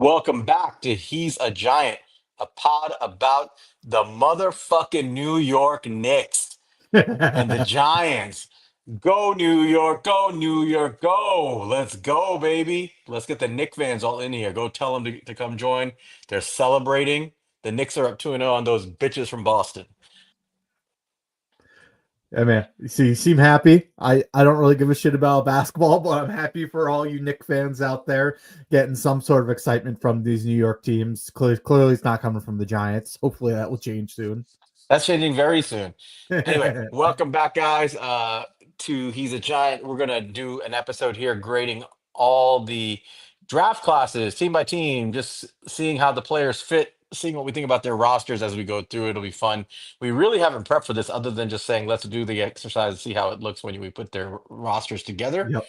welcome back to He's a Giant, a pod about the motherfucking New York Knicks and the Giants. Go New York, go New York, go. Let's go, baby. Let's get the Knicks fans all in here. Go tell them to come join. They're celebrating. The Knicks are up 2-0 on those bitches from Boston. Yeah, man. So you seem happy. I don't really give a shit about basketball, but I'm happy for all you Knicks fans out there getting some sort of excitement from these New York teams. Clearly, it's not coming from the Giants. Hopefully, that will change soon. That's changing very soon. Anyway, welcome back, guys, to He's a Giant. We're going to do an episode here grading all the draft classes, team by team, just seeing how the players fit, seeing what we think about their rosters as we go through. It'll be fun. We really haven't prepped for this other than just saying, let's do the exercise and see how it looks when we put their rosters together. Yep.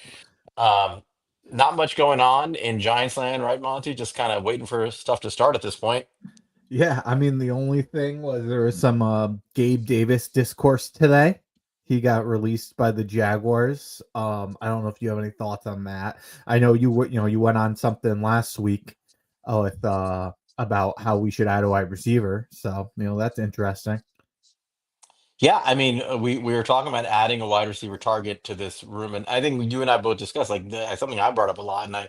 Um, Not much going on in Giants land, right, Monty? Just kind of waiting for stuff to start at this point. Yeah, I mean the only thing was there was some Gabe Davis discourse today. He got released by the Jaguars. I don't know if you have any thoughts on that. I know you went on something last week with about how we should add a wide receiver. So that's interesting. Yeah, I mean, we were talking about adding a wide receiver target to this room, and I think you and I both discussed like something I brought up a lot, and I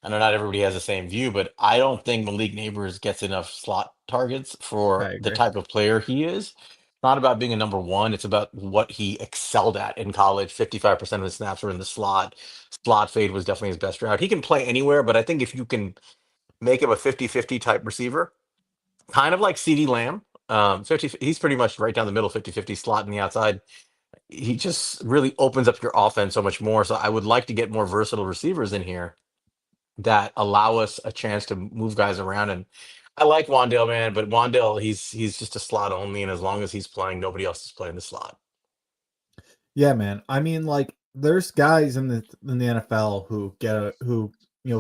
know not everybody has the same view, but I don't think Malik Neighbors gets enough slot targets I for the agree. type of player he is. It's not about being a number one; it's about what he excelled at in college. 55% of the snaps were in the slot. Slot fade was definitely his best route. He can play anywhere, but I think if you can make him a 50-50 type receiver, kind of like CD Lamb. 50, he's pretty much right down the middle, 50-50 slot in the outside. He just really opens up your offense so much more. So I would like to get more versatile receivers in here that allow us a chance to move guys around. And I like Wandale, man, but Wandale, he's just a slot only, and as long as he's playing, nobody else is playing the slot. Yeah, man. I mean, like, there's guys in the NFL who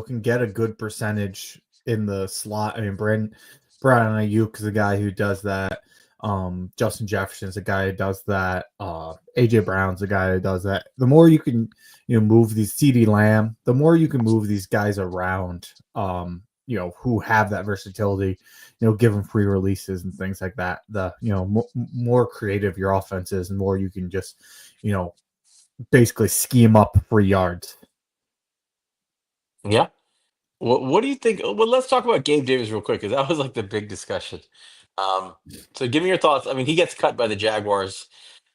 can get a good percentage in the slot. I mean, Brandon Ayuk is a guy who does that. Justin Jefferson's a guy who does that. AJ Brown's a guy who does that. The more you can, move these CD Lamb, the more you can move these guys around. Who have that versatility. Give them free releases and things like that. The more creative your offense is, and more you can just you know, basically scheme up for yards. Yeah. What do you think? Well, let's talk about Gabe Davis real quick because that was like the big discussion. Um, so give me your thoughts. I mean, he gets cut by the Jaguars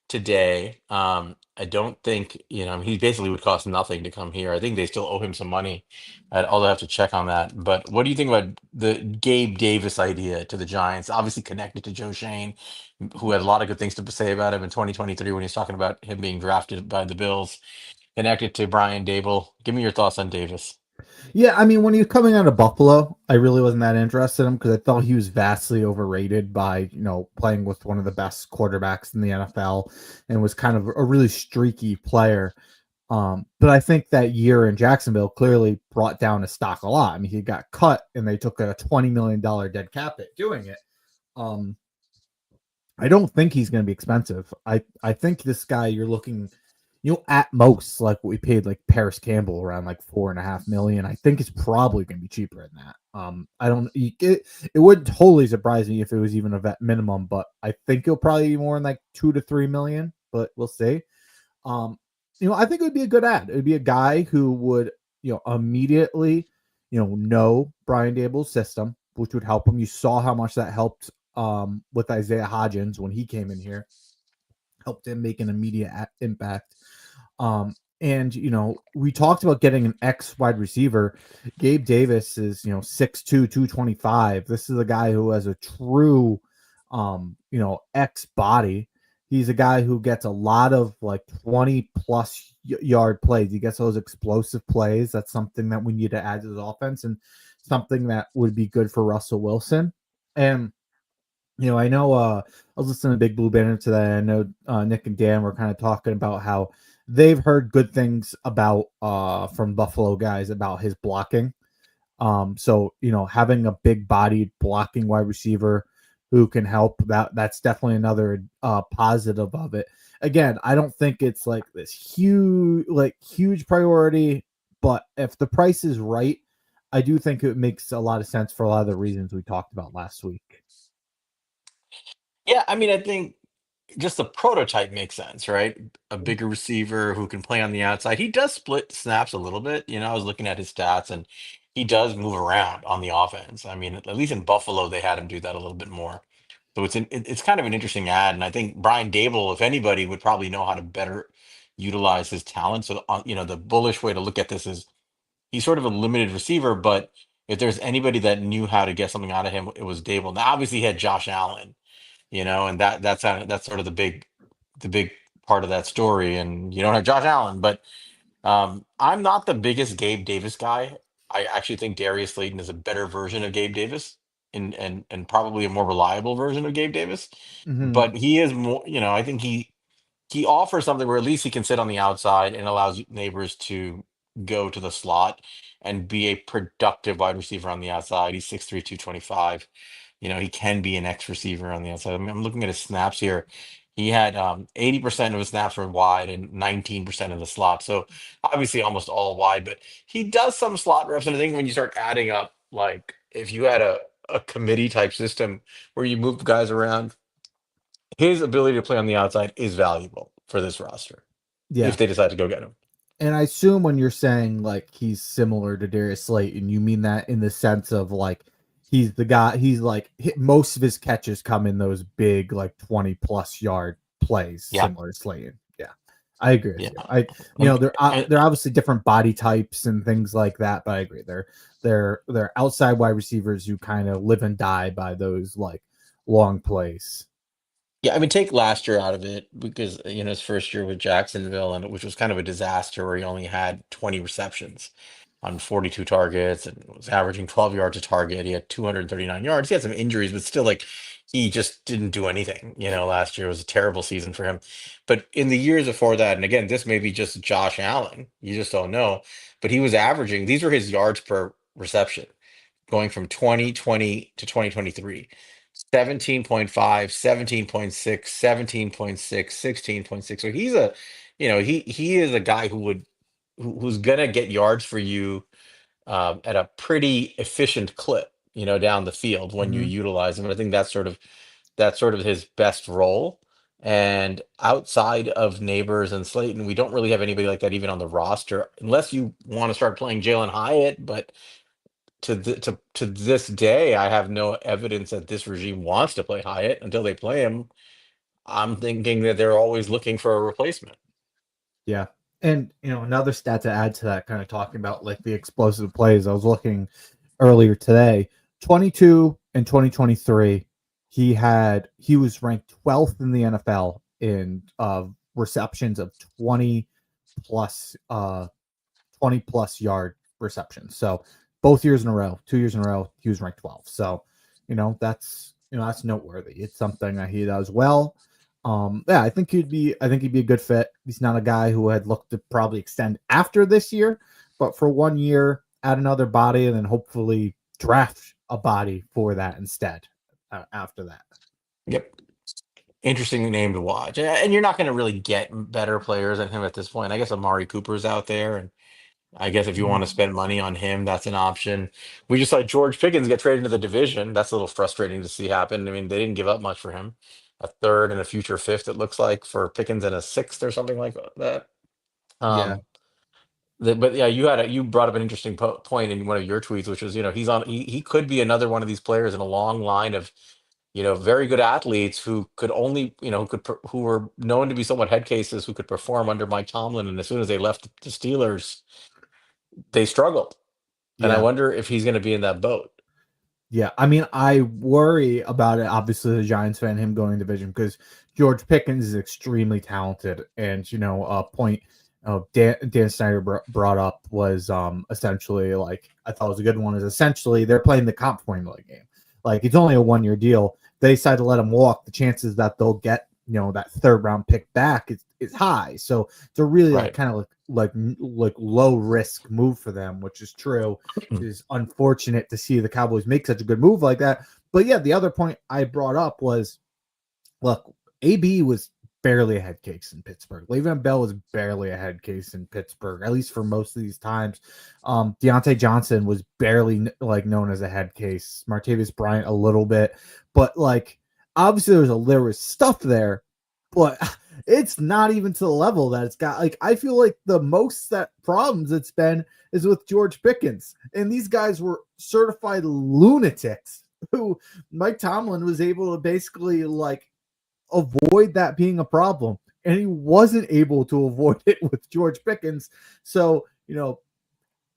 today. I don't think, he basically would cost nothing to come here. I think they still owe him some money. I'll have to check on that. But what do you think about the Gabe Davis idea to the Giants? Obviously connected to Joe Shane, who had a lot of good things to say about him in 2023 when he's talking about him being drafted by the Bills. Connected to Brian Dable. Give me your thoughts on Davis. Yeah, I mean, when he was coming out of Buffalo, I really wasn't that interested in him because I thought he was vastly overrated by, playing with one of the best quarterbacks in the NFL and was kind of a really streaky player. But I think that year in Jacksonville clearly brought down his stock a lot. I mean, he got cut and they took a $20 million dead cap hit doing it. Um, I don't think he's going to be expensive. I think this guy you're looking, at most like what we paid like Paris Campbell around like 4.5 million. I think it's probably going to be cheaper than that. I don't. It wouldn't totally surprise me if it was even a vet minimum, but I think it'll probably be more in like 2 to 3 million. But we'll see. Um, I think it would be a good ad. It would be a guy who would, immediately, know Brian Dable's system, which would help him. You saw how much that helped with Isaiah Hodgins when he came in here, helped him make an immediate impact. And we talked about getting an X wide receiver. Gabe Davis is 6'2", 225. This is a guy who has a true X body. He's a guy who gets a lot of like 20 plus yard plays. He gets those explosive plays. That's something that we need to add to his offense and something that would be good for Russell Wilson. And I know I was listening to Big Blue Banner today. I know Nick and Dan were kind of talking about how they've heard good things about from Buffalo guys about his blocking. So having a big bodied blocking wide receiver who can help, that's definitely another positive of it. Again, I don't think it's like this huge priority, but if the price is right, I do think it makes a lot of sense for a lot of the reasons we talked about last week. Yeah, I mean, I think just the prototype makes sense, right? A bigger receiver who can play on the outside. He does split snaps a little bit. I was looking at his stats, and he does move around on the offense. I mean, at least in Buffalo, they had him do that a little bit more. So it's kind of an interesting ad, and I think Brian Dable, if anybody, would probably know how to better utilize his talent. So, the bullish way to look at this is he's sort of a limited receiver, but if there's anybody that knew how to get something out of him, it was Dable. Now, obviously, he had Josh Allen, and that's sort of the big part of that story. And you don't have Josh Allen, but I'm not the biggest Gabe Davis guy. I actually think Darius Slayton is a better version of Gabe Davis, and probably a more reliable version of Gabe Davis. Hmm. But he is more, I think he offers something where at least he can sit on the outside and allows neighbors to go to the slot and be a productive wide receiver on the outside. He's 6'3", 225. He can be an X receiver on the outside. I'm looking at his snaps here. He had 80% of his snaps were wide and 19% in the slot. So obviously almost all wide, but he does some slot reps. And I think when you start adding up, like if you had a committee type system where you move guys around, his ability to play on the outside is valuable for this roster Yeah. if they decide to go get him. And I assume when you're saying like he's similar to Darius Slayton, you mean that in the sense of like he's the guy. He's like most of his catches come in those big like 20+ yard plays, Yeah, similar to Slayton. Yeah, I agree with yeah. you. And, and They're obviously different body types and things like that, but I agree. They're outside wide receivers who kind of live and die by those like long plays. Yeah, I mean, take last year out of it because his first year with Jacksonville, and which was kind of a disaster where he only had 20 receptions on 42 targets and was averaging 12 yards a target. He had 239 yards. He had some injuries, but still, like, he just didn't do anything. Last year was a terrible season for him. But in the years before that, and again, this may be just Josh Allen, you just don't know, but he was averaging, these are his yards per reception going from 2020 to 2023. 17.5, 17.6, 17.6, 16.6. So he is a guy who's gonna get yards for you at a pretty efficient clip, down the field when you Mm-hmm. utilize him. And I think that's sort of his best role. And outside of Neighbors and Slayton, we don't really have anybody like that even on the roster, unless you want to start playing Jalen Hyatt. But to this day, I have no evidence that this regime wants to play Hyatt until they play him. I'm thinking that they're always looking for a replacement. Yeah. And another stat to add to that, kind of talking about like the explosive plays. I was looking earlier today, 22 and 2023, he was ranked 12th in the NFL in receptions of 20 plus 20+ yard receptions. So both years in a row, 2 years in a row, he was ranked 12. So, that's noteworthy. It's something that he does well. Yeah, I think he'd be a good fit. He's not a guy who had looked to probably extend after this year, but for 1 year, add another body and then hopefully draft a body for that instead after that. Yep. Interesting name to watch. And you're not going to really get better players than him at this point. I guess Amari Cooper's out there, and I guess if you want to Mhm. spend money on him, that's an option. We just saw George Pickens get traded into the division. That's a little frustrating to see happen. I mean, they didn't give up much for him. A third and a future fifth, it looks like, for Pickens, and a sixth or something like that. Yeah. Um, but yeah, you brought up an interesting point in one of your tweets, which was, he could be another one of these players in a long line of, very good athletes who could only, who were known to be somewhat head cases, who could perform under Mike Tomlin, and as soon as they left the Steelers, they struggled. And I Yeah. wonder if he's going to be in that boat. Yeah, I mean, I worry about it. Obviously, the Giants fan, him going division because George Pickens is extremely talented, and a point Dan Snyder brought up was essentially like I thought was a good one is essentially they're playing the comp formula game. Like it's only a 1 year deal. They decide to let him walk. The chances that they'll get that third round pick back is high. So it's a really like Right. kind of like low risk move for them, which is true. It is unfortunate to see the Cowboys make such a good move like that. But yeah, the other point I brought up was look, AB was barely a head case in Pittsburgh. Le'Veon Bell was barely a head case in Pittsburgh, at least for most of these times. Deontay Johnson was barely like known as a head case. Martavis Bryant a little bit, but like obviously there was stuff there, but it's not even to the level that it's got. Like I feel like the most that problems it's been is with George Pickens, and these guys were certified lunatics who Mike Tomlin was able to basically like avoid that being a problem. And he wasn't able to avoid it with George Pickens. So,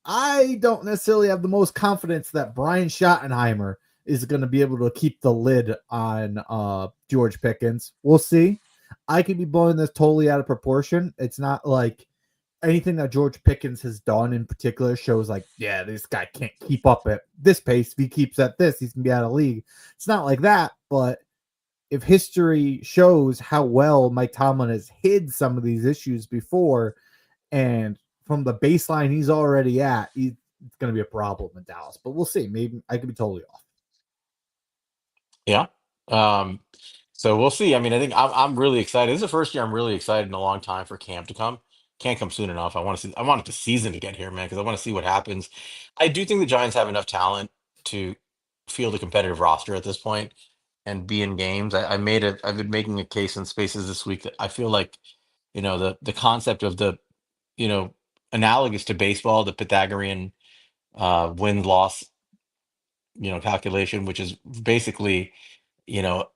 I don't necessarily have the most confidence that Brian Schottenheimer is going to be able to keep the lid on George Pickens. We'll see. I could be blowing this totally out of proportion. It's not like anything that George Pickens has done in particular shows like, yeah, this guy can't keep up at this pace. If he keeps at this, he's going to be out of league. It's not like that, but if history shows how well Mike Tomlin has hid some of these issues before, and from the baseline he's already at, it's going to be a problem in Dallas. But we'll see. Maybe I could be totally off. Yeah. Um, so we'll see. I mean, I think I'm really excited. This is the first year I'm really excited in a long time for camp to come. Can't come soon enough. I want the season to get here, man, because I want to see what happens. I do think the Giants have enough talent to field a competitive roster at this point and be in games. I've been making a case in spaces this week that I feel like, the concept of the, you know, analogous to baseball, the Pythagorean win loss, calculation, which is basically,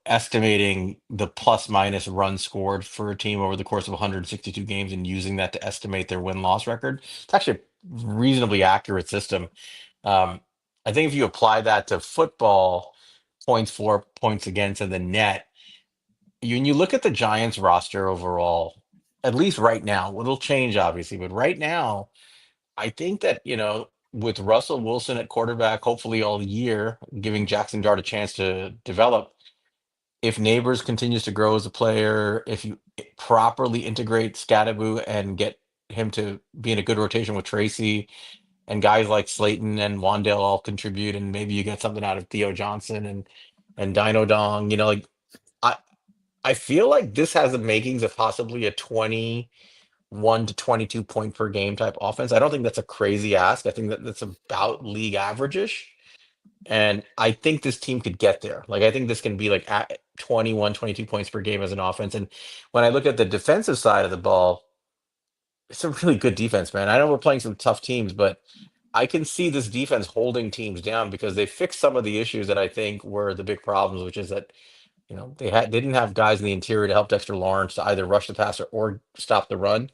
estimating the plus minus run scored for a team over the course of 162 games and using that to estimate their win loss record. It's actually a reasonably accurate system. Um, I think if you apply that to football, points for, points against, and the net, when you look at the Giants roster overall, at least right now, it'll change obviously, but right now, I think that, with Russell Wilson at quarterback, hopefully all year, giving Jackson Dart a chance to develop, if Neighbors continues to grow as a player, if you properly integrate Scadaboo and get him to be in a good rotation with Tracy, and guys like Slayton and Wandale all contribute, and maybe you get something out of Theo Johnson and Dino Dong, like I I feel like this has the makings of possibly a 21 to 22 point per game type offense. I don't think that's a crazy ask. I think that that's about league average-ish. And I think this team could get there. Like, I think this can be like at 21, 22 points per game as an offense. And when I look at the defensive side of the ball, it's a really good defense, man. I know we're playing some tough teams, but I can see this defense holding teams down because they fixed some of the issues that I think were the big problems, which is that, they didn't have guys in the interior to help Dexter Lawrence to either rush the passer or stop the run.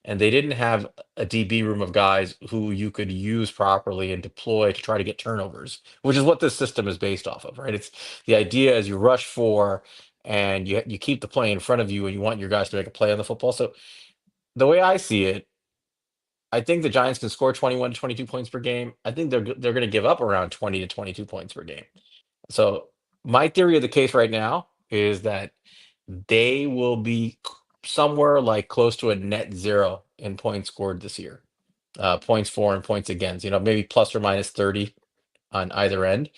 And they didn't have a DB room of guys who you could use properly and deploy to try to get turnovers, which is what this system is based off of, right? It's the idea is you rush for and you keep the play in front of you and you want your guys to make a play on the football. So the way I see it, I think the Giants can score 21 to 22 points per game. I think they're going to give up around 20 to 22 points per game. So my theory of the case right now is that they will be somewhere like close to a net zero in points scored this year, points for and points against. Maybe plus or minus 30 on either end.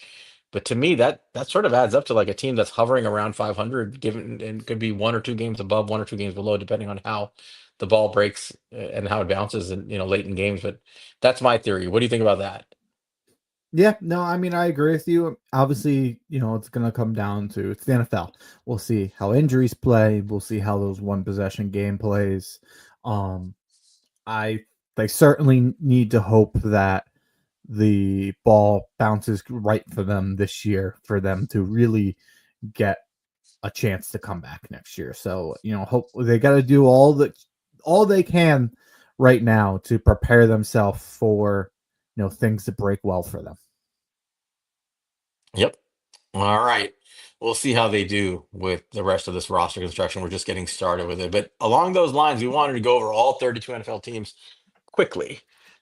But to me, that sort of adds up to like a team that's hovering around 500, given and could be one or two games above, one or two games below, depending on how the ball breaks and how it bounces, and late in games. But that's my theory. What do you think about that? Yeah, no, I mean, I agree with you. Obviously, it's going to come down to it's the NFL. We'll see how injuries play. We'll see how those one possession game plays. Um, I they certainly need to hope that the ball bounces right for them this year for them to really get a chance to come back next year. So, hope they got to do all they can right now to prepare themselves for, things to break well for them. Yep. All right. We'll see how they do with the rest of this roster construction. We're just getting started with it. But along those lines, we wanted to go over all 32 NFL teams quickly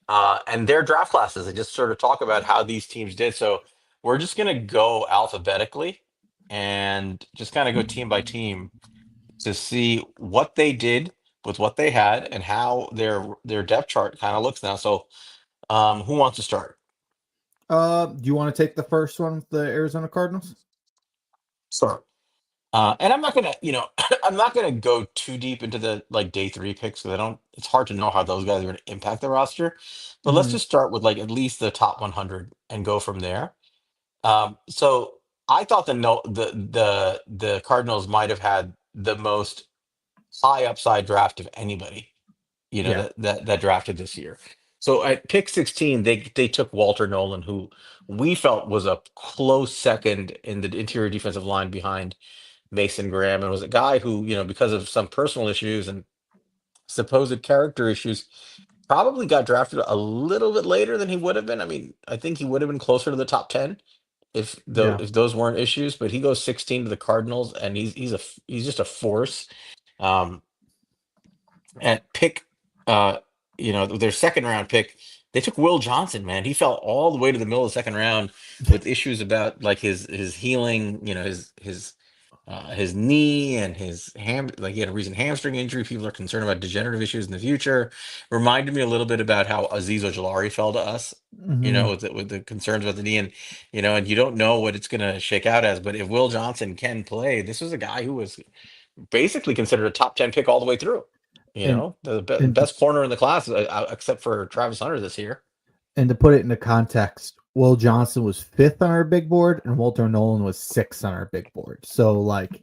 and their draft classes and just sort of talk about how these teams did. So we're just going to go alphabetically and just kind of go team by team to see what they did with what they had and how their depth chart kind of looks now. So who wants to start? Do you want to take the first one with the Arizona Cardinals? Sure. And I'm not gonna, I'm not gonna go too deep into the like day three picks because I don't. It's hard to know how those guys are gonna impact the roster. But let's Mhm. just start with like at least the top 100 and go from there. So I thought the Cardinals might have had the most high upside draft of anybody, Yeah, that drafted this year. So at pick 16, they took Walter Nolan, who we felt was a close second in the interior defensive line behind Mason Graham, and was a guy who, because of some personal issues and supposed character issues, probably got drafted a little bit later than he would have been. I mean, I think he would have been closer to the top 10 yeah. if those weren't issues, but he goes 16 to the Cardinals, and he's just a force. Um, at pick, their second round pick, they took Will Johnson. Man, he fell all the way to the middle of the second round with issues about like his healing. His knee and his like he had a recent hamstring injury. People are concerned about degenerative issues in the future. Reminded me a little bit about how Aziz Ojolari fell to us. Mhm. With the concerns about the knee, and you don't know what it's going to shake out as. But if Will Johnson can play, this was a guy who was basically considered a top 10 pick all the way through. And and to, Best corner in the class, except for Travis Hunter this year. and to put it into context, Will Johnson was fifth on our big board, and Walter Nolan was sixth on our big board. So like,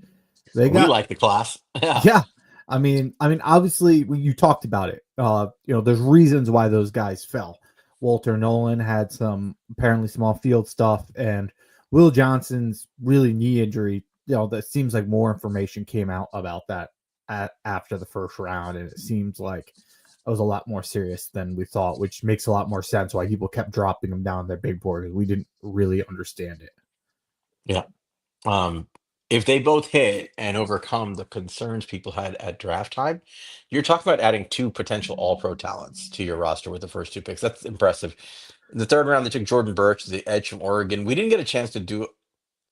they We got like the class. Yeah. yeah. Obviously, when you talked about it, there's reasons why those guys fell. Walter Nolan had some apparently small field stuff, and Will Johnson's really knee injury. That seems like more information came out about that after the first round, and it seems like it was a lot more serious than we thought, which makes a lot more sense why people kept dropping him down their big board because we didn't really understand it. Yeah. Um, if they both hit and overcome the concerns people had at draft time, you're talking about adding two potential all pro talents to your roster with the first two picks. That's impressive. In the third round, they took Jordan Birch, the edge from Oregon. We didn't get a chance to do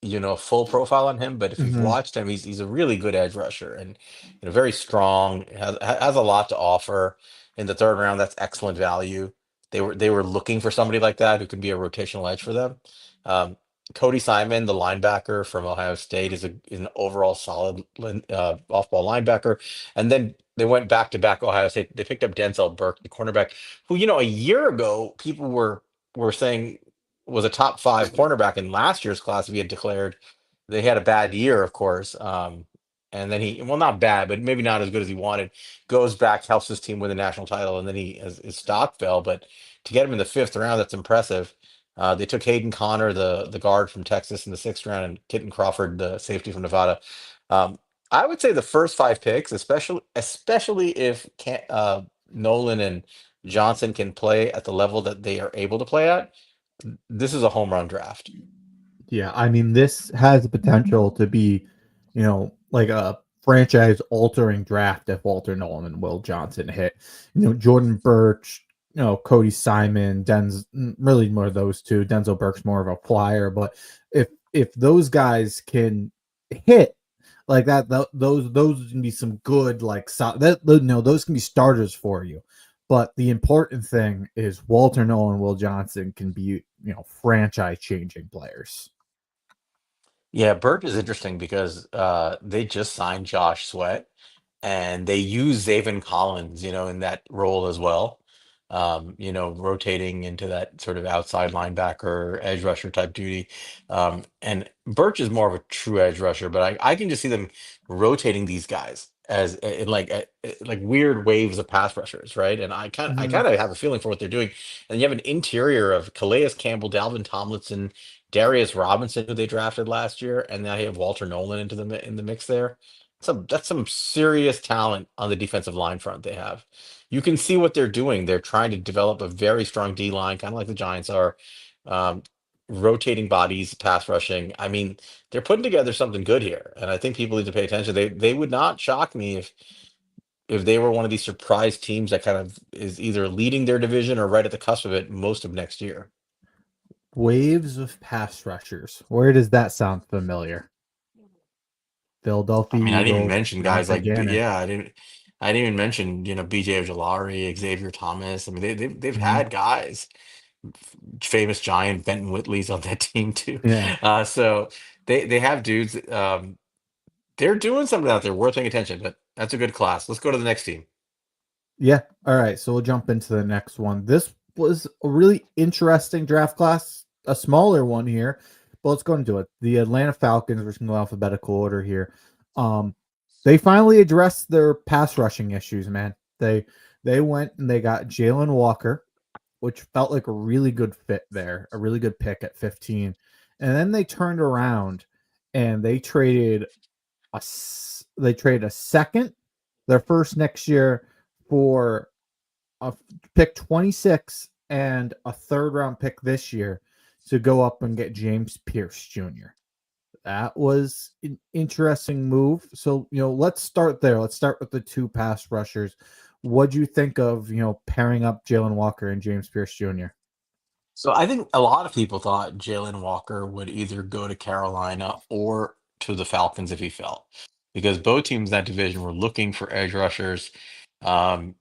a full profile on him, but if you've Mm-hmm. watched him, he's a really good edge rusher and very strong, has a lot to offer. In the third round, that's excellent value. They were looking for somebody like that who can be a rotational edge for them. Um, Cody Simon, the linebacker from Ohio State, is an overall solid off-ball linebacker. And then they went back to back Ohio State. They picked up Denzel Burke, the cornerback, who a year ago people were saying was a top five cornerback in last year's class. If he had declared, they had a bad year, of course. And then well, not bad, but maybe not as good as he wanted. Goes back, helps his team win the national title, and then his stock fell. But to get him in the fifth round, that's impressive. They took Hayden Connor, the guard from Texas, in the sixth round, and Kitten Crawford, the safety from Nevada. Um, I would say the first five picks, especially if Nolan and Johnson can play at the level that they are able to play at, this is a home run draft. Yeah, this has the potential to be, like a franchise altering draft if Walter Nolan and Will Johnson hit. Jordan Birch, Cody Simon, really more of those two. Denzel Burke's more of a flyer, but if those guys can hit like that, those can be some good those can be starters for you. But the important thing is Walter Nolan and Will Johnson can be, franchise changing players. Yeah, Burt is interesting because they just signed Josh Sweat, and they use Zaven Collins, in that role as well. Rotating into that sort of outside linebacker, edge rusher type duty. And Birch is more of a true edge rusher, but I can just see them rotating these guys as in like weird waves of pass rushers, right? And I Mhm. kind of have a feeling for what they're doing. And you have an interior of Calais Campbell, Dalvin Tomlinson, Darius Robinson, who they drafted last year, and now you have Walter Nolan in the mix there. That's some serious talent on the defensive line front they have. You can see what they're doing. They're trying to develop a very strong D line, kind of like the Giants are. Um, Rotating bodies, pass rushing. I mean, they're putting together something good here, and I think people need to pay attention. They would not shock me if they were one of these surprise teams that kind of is either leading their division or right at the cusp of it most of next year. Waves of pass rushers. Where does that sound familiar? I Philadelphia mean, I didn't even Eagles, mention guys Deontay like Gannon. I didn't even mention BJ Ojolari, Xavier Thomas. I mean, they've Mhm. had guys, famous Giant Benton Whitley's on that team too. Yeah. So they have dudes. they're doing something out there worth paying attention. But that's a good class. Let's go to the next team. Yeah. All right. So we'll jump into the next one. This was a really interesting draft class, a smaller one here, but let's go into it. The Atlanta Falcons, we're just going to go alphabetical order here. Um, they finally addressed their pass rushing issues, man. They went and they got Jalen Walker, which felt like a really good fit there, a really good pick at 15. And then they turned around and they traded a second, their first next year, for a pick 26 and a third round pick this year to go up and get James Pierce Jr. That was an interesting move. So, let's start there. Let's start with the two pass rushers. What do you think of, pairing up Jalen Walker and James Pierce Jr.? So I think a lot of people thought Jalen Walker would either go to Carolina or to the Falcons if he fell, because both teams in that division were looking for edge rushers. Um,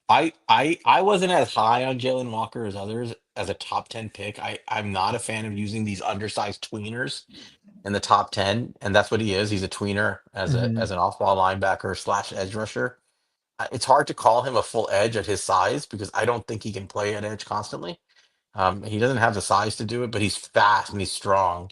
I wasn't as high on Jalen Walker as others as a top 10 pick. I'm not a fan of using these undersized tweeners in the top 10, and that's what he is. He's a tweener Mm-hmm. as an off-ball linebacker slash edge rusher. It's hard to call him a full edge at his size because I don't think he can play at edge constantly. He doesn't have the size to do it, but he's fast and he's strong.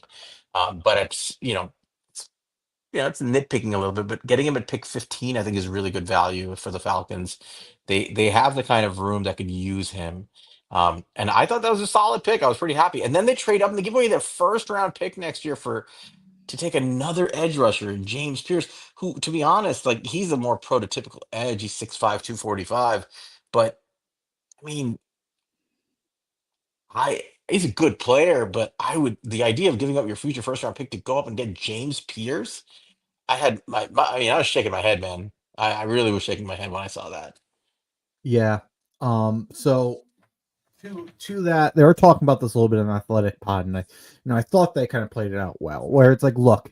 But it's nitpicking a little bit. But getting him at pick 15, I think, is really good value for the Falcons. They have the kind of room that could use him. And I thought that was a solid pick. I was pretty happy. And then they trade up and they give away their first round pick next year for to take another edge rusher, James Pierce, who, to be honest, like he's a more prototypical edge. He's 6'5", 245. But I mean, I he's a good player, but the idea of giving up your future first round pick to go up and get James Pierce, I mean, I was shaking my head, man. I really was shaking my head when I saw that. Yeah. So to that, they were talking about this a little bit in the athletic pod, and I thought they kind of played it out well, where it's like, look,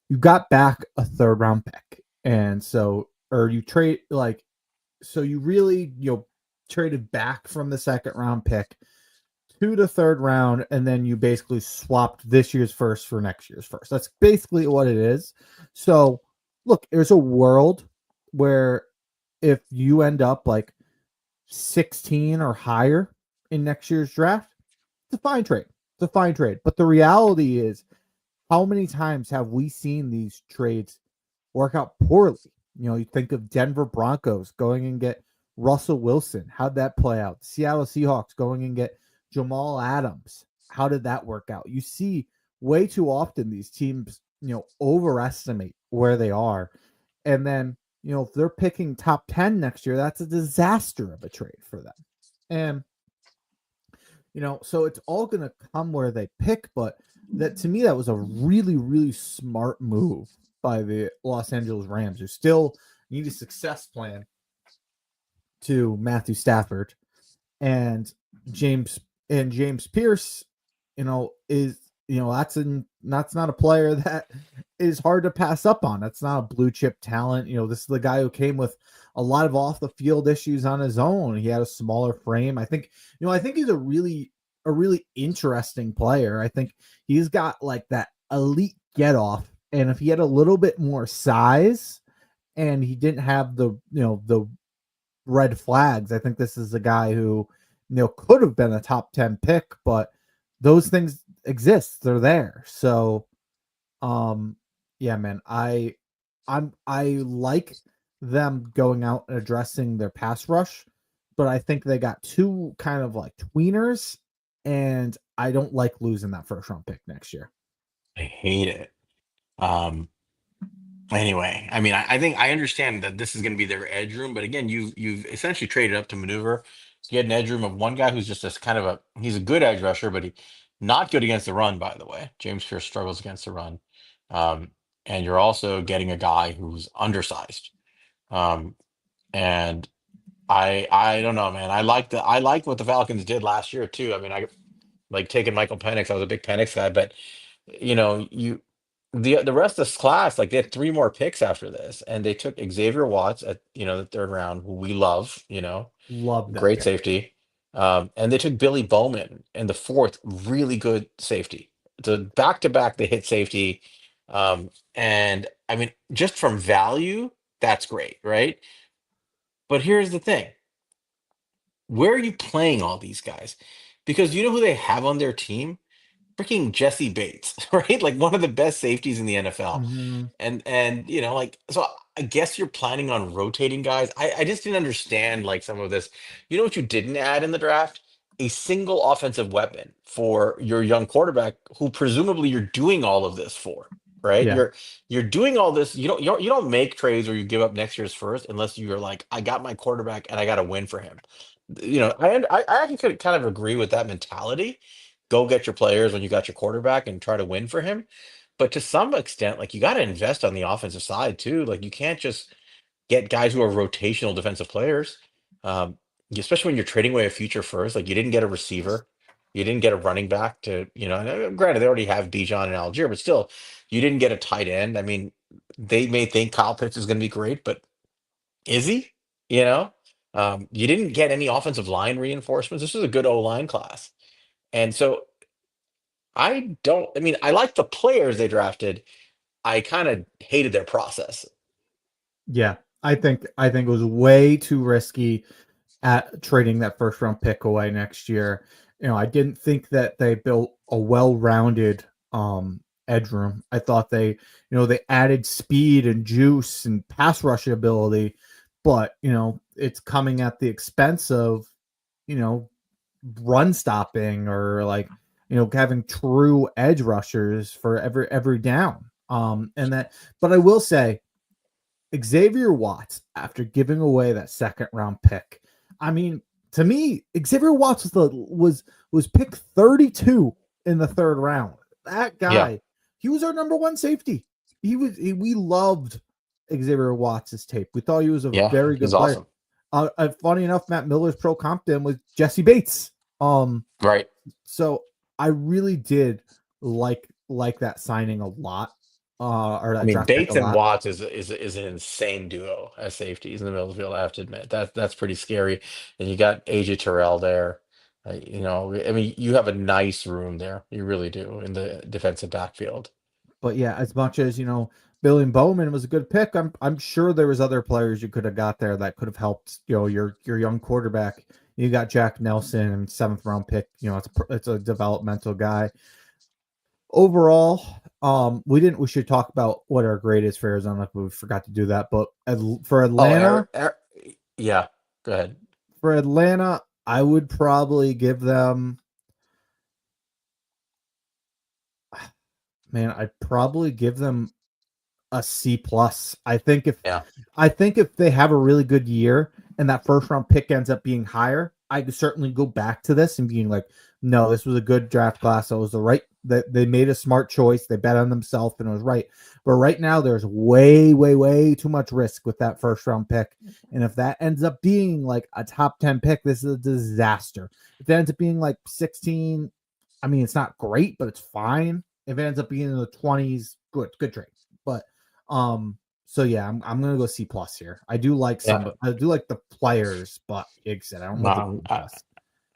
you got back a third round pick, and so or you trade like so you really traded back from the second round pick to the third round, and then you basically swapped this year's first for next year's first. That's basically what it is. So look, there's a world where if you end up like 16 or higher in next year's draft, it's a fine trade. It's a fine trade. But the reality is, how many times have we seen these trades work out poorly? You think of Denver Broncos going and get Russell Wilson. How'd that play out? Seattle Seahawks going and get Jamal Adams. How did that work out? You see way too often these teams, overestimate where they are. And then, if they're picking top 10 next year, that's a disaster of a trade for them. And so it's all going to come where they pick, but that to me, that was a really, really smart move by the Los Angeles Rams, who still need a success plan to Matthew Stafford and James Pierce. Is that's not a player that is hard to pass up on. That's not a blue chip talent. This is the guy who came with a lot of off the field issues on his own. He had a smaller frame. I think he's a really interesting player. I think he's got like that elite get off. And if he had a little bit more size and he didn't have the red flags, I think this is a guy who, could have been a top 10 pick, but those things exist. They're there. So, yeah, man, I like them going out and addressing their pass rush, but I think they got two kind of like tweeners, and I don't like losing that first round pick next year. I hate it. Um, Anyway, I mean, I think I understand that this is going to be their edge room, but again, you've essentially traded up to maneuver. So you had an edge room of one guy who's just a kind of he's a good edge rusher, but he not good against the run, by the way. James Pierce struggles against the run. Um, and you're also getting a guy who's undersized. Um, and I don't know, man. I like what the Falcons did last year too. I mean, I like taking Michael Penix. I was a big Penix guy, but you the rest of this class, like they had three more picks after this, and they took Xavier Watts at the third round, who we love, Love that great pick. safety. And they took Billy Bowman in the fourth, really good safety. The back to back, they hit safety. And I mean, just from value, that's great, right? But here's the thing: where are you playing all these guys? Because you know who they have on their team? Freaking Jesse Bates, right? Like one of the best safeties in the NFL. Mhm. And like so I guess you're planning on rotating guys. I just didn't understand like some of this. You know what you didn't add in the draft? A single offensive weapon for your young quarterback who presumably you're doing all of this for, right? Yeah. You're doing all this. You don't make trades or you give up next year's first unless you're like, I got my quarterback and I got to win for him. I actually could kind of agree with that mentality. Go get your players when you got your quarterback and try to win for him. But to some extent, like you got to invest on the offensive side too. Like you can't just get guys who are rotational defensive players, um, especially when you're trading away a future first. Like you didn't get a receiver, you didn't get a running back to, and, granted they already have Bijan and Algier, but still, you didn't get a tight end. I mean, they may think Kyle Pitts is going to be great, but is he? You know, you didn't get any offensive line reinforcements. This was a good O line class, and so I don't. I mean, I like the players they drafted. I kind of hated their process. Yeah. I think it was way too risky at trading that first round pick away next year. I didn't think that they built a well-rounded edge room. I thought they added speed and juice and pass rush ability, but it's coming at the expense of, you know, run stopping or like, having true edge rushers for every down. And that but I will say Xavier Watts, after giving away that second round pick, I mean, to me, Xavier Watts was pick 32 in the third round. That Yeah, guy, he was our number one safety. We loved Xavier Watts' tape. We thought he was a yeah, very he's good player. awesome. Funny enough, Matt Miller's pro comp him with Jesse Bates. Um, Right. so I really did like that signing a lot, or I that mean, draft pick a Bates and lot. Watts is an insane duo as safeties in the middle of the field. I have to admit that's pretty scary. And you got AJ Terrell there. I mean, you have a nice room there. You really do in the defensive backfield. But yeah, as much as Billy Bowman was a good pick, I'm sure there was other players you could have got there that could have helped. Your young quarterback. You got Jack Nelson, seventh round pick. It's a developmental guy. Overall, we should talk about what our grade is for Arizona. We forgot to do that, but for Oh, Atlanta, yeah. Go ahead. I would probably give them. Man, I'd probably give them a C plus. Yeah, I think if they have a really good year and that first round pick ends up being higher, I could certainly go back to this and being like, no, this was a good draft class. That was the right that they made a smart choice. They bet on themselves and it was right. But right now there's way, way, way too much risk with that first round pick. And if that ends up being like a top 10 pick, this is a disaster. If it ends up being like 16, I mean it's not great, but it's fine. If it ends up being in the 20s, good trade. But so yeah, I'm gonna go C plus here. yeah. I do like the players, but like I said, I don't No, know if it's C plus.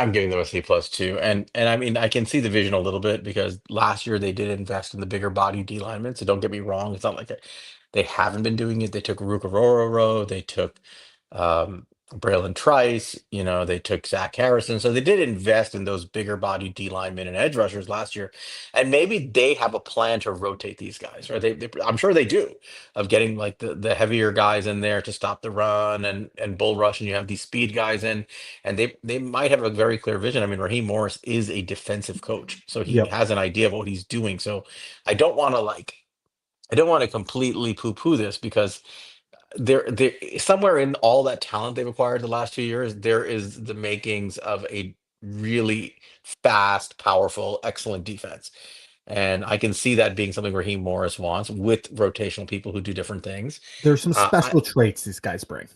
I'm giving them a C plus too, and I mean I can see the vision a little bit because last year they did invest in the bigger body D linemen. So don't get me wrong, it's not like they haven't been doing it. They took Rukaroro, they took Braylon Trice, they took Zach Harrison. So they did invest in those bigger body D linemen and edge rushers last year, and maybe they have a plan to rotate these guys, or I'm sure they do, of getting like the heavier guys in there to stop the run and bull rush, and you have these speed guys in and they might have a very clear vision. I mean, Raheem Morris is a defensive coach, so he Yep. has an idea of what he's doing. So I don't want to I don't want to completely poo-poo this because there somewhere in all that talent they've acquired the last 2 years, there is the makings of a really fast, powerful, excellent defense. And I can see that being something Raheem Morris wants with rotational people who do different things. There's some I special traits these guys bring.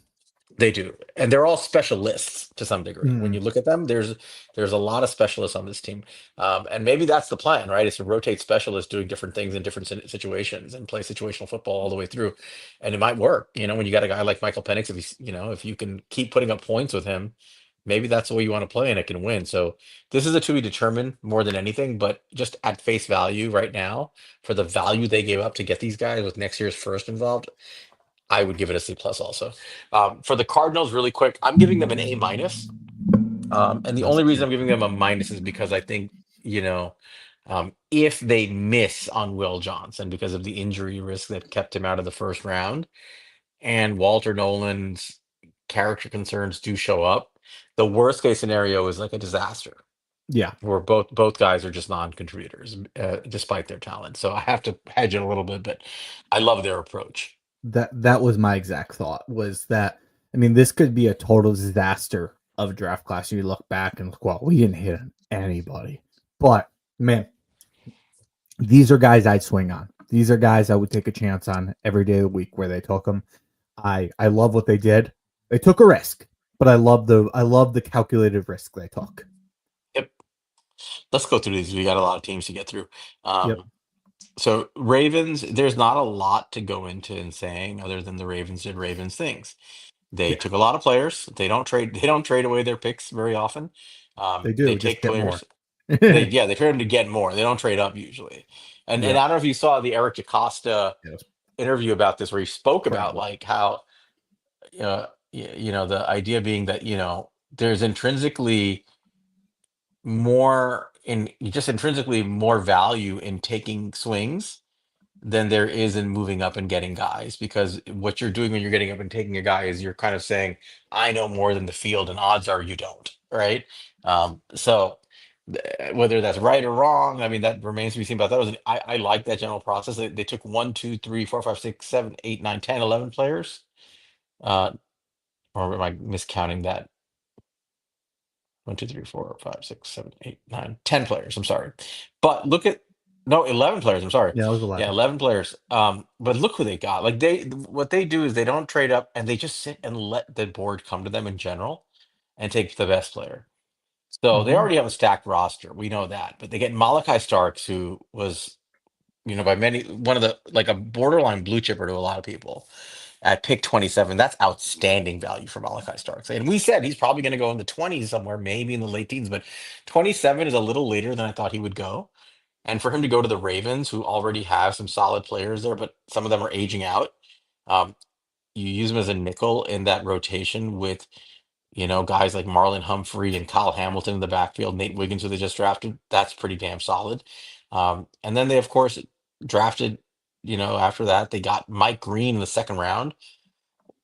They do, and they're all specialists to some degree. When Mm. you look at them, there's a lot of specialists on this team, and maybe that's the plan, right? Is to rotate specialists doing different things in different situations and play situational football all the way through, and it might work. When you got a guy like Michael Penix, if you can keep putting up points with him, maybe that's the way you want to play and it can win. So this is a to be determined more than anything, but just at face value right now, for the value they gave up to get these guys with next year's first involved, I would give it a C plus also. For the Cardinals, really quick, I'm giving them an A minus. And the That's only reason fair. I'm giving them a minus is because I think, you know, if they miss on Will Johnson because of the injury risk that kept him out of the first round, and Walter Nolan's character concerns do show up, the worst case scenario is like a disaster Yeah, where both guys are just non-contributors despite their talent. So I have to hedge it a little bit, but I love their approach. that was my exact thought. Was that I mean, this could be a total disaster of a draft class. You look back and look, well, we didn't hit on anybody, but man, these are guys I'd swing on. These are guys I would take a chance on every day of the week where they took them. I love what they did. They took a risk, but I love the calculated risk they took. Yep. Let's go through these. We got a lot of teams to get through. Yep, So Ravens, there's not a lot to go into in saying other than the Ravens did Ravens things. They yeah, took a lot of players. They don't trade away their picks very often. they They do. Just take get more. players. They trade them to get more. They don't trade up usually. And Yep, I don't know if you saw the Eric DaCosta it was interview about this where he spoke about incredible. like how the idea being that there's intrinsically just intrinsically more value in taking swings than there is in moving up and getting guys, because what you're doing when you're getting up and taking a guy is you're kind of saying, I know more than the field, and odds are you don't, right? Whether that's right or wrong, I mean, that remains to be seen. But I like that general process. They took 1, 2, 3, 4, 5, 6, 7, 8, 9, 10, 11 players. Uh, or am I miscounting that? 1, 2, 3, 4, 5, 6, 7, 8, 9, 10 players. I'm sorry, but look at no 11 players. I'm sorry. Yeah, it was Yeah, 11. 11 players. But look who they got. Like what they do is they don't trade up and they just sit and let the board come to them in general, and take the best player. So they Hmm. already have a stacked roster. We know that, but they get Malachi Starks, who was by many one of the like a borderline blue chipper to a lot of people at pick 27. That's outstanding value for Malachi Starks. And we said he's probably going to go in the 20s somewhere, maybe in the late teens, but 27 is a little later than I thought he would go. And for him to go to the Ravens, who already have some solid players there, but some of them are aging out, um, you use him as a nickel in that rotation with, guys like Marlon Humphrey and Kyle Hamilton in the backfield, Nate Wiggins, who they just drafted. That's pretty damn solid. And then they, of course, drafted, after that, they got Mike Green in the second round.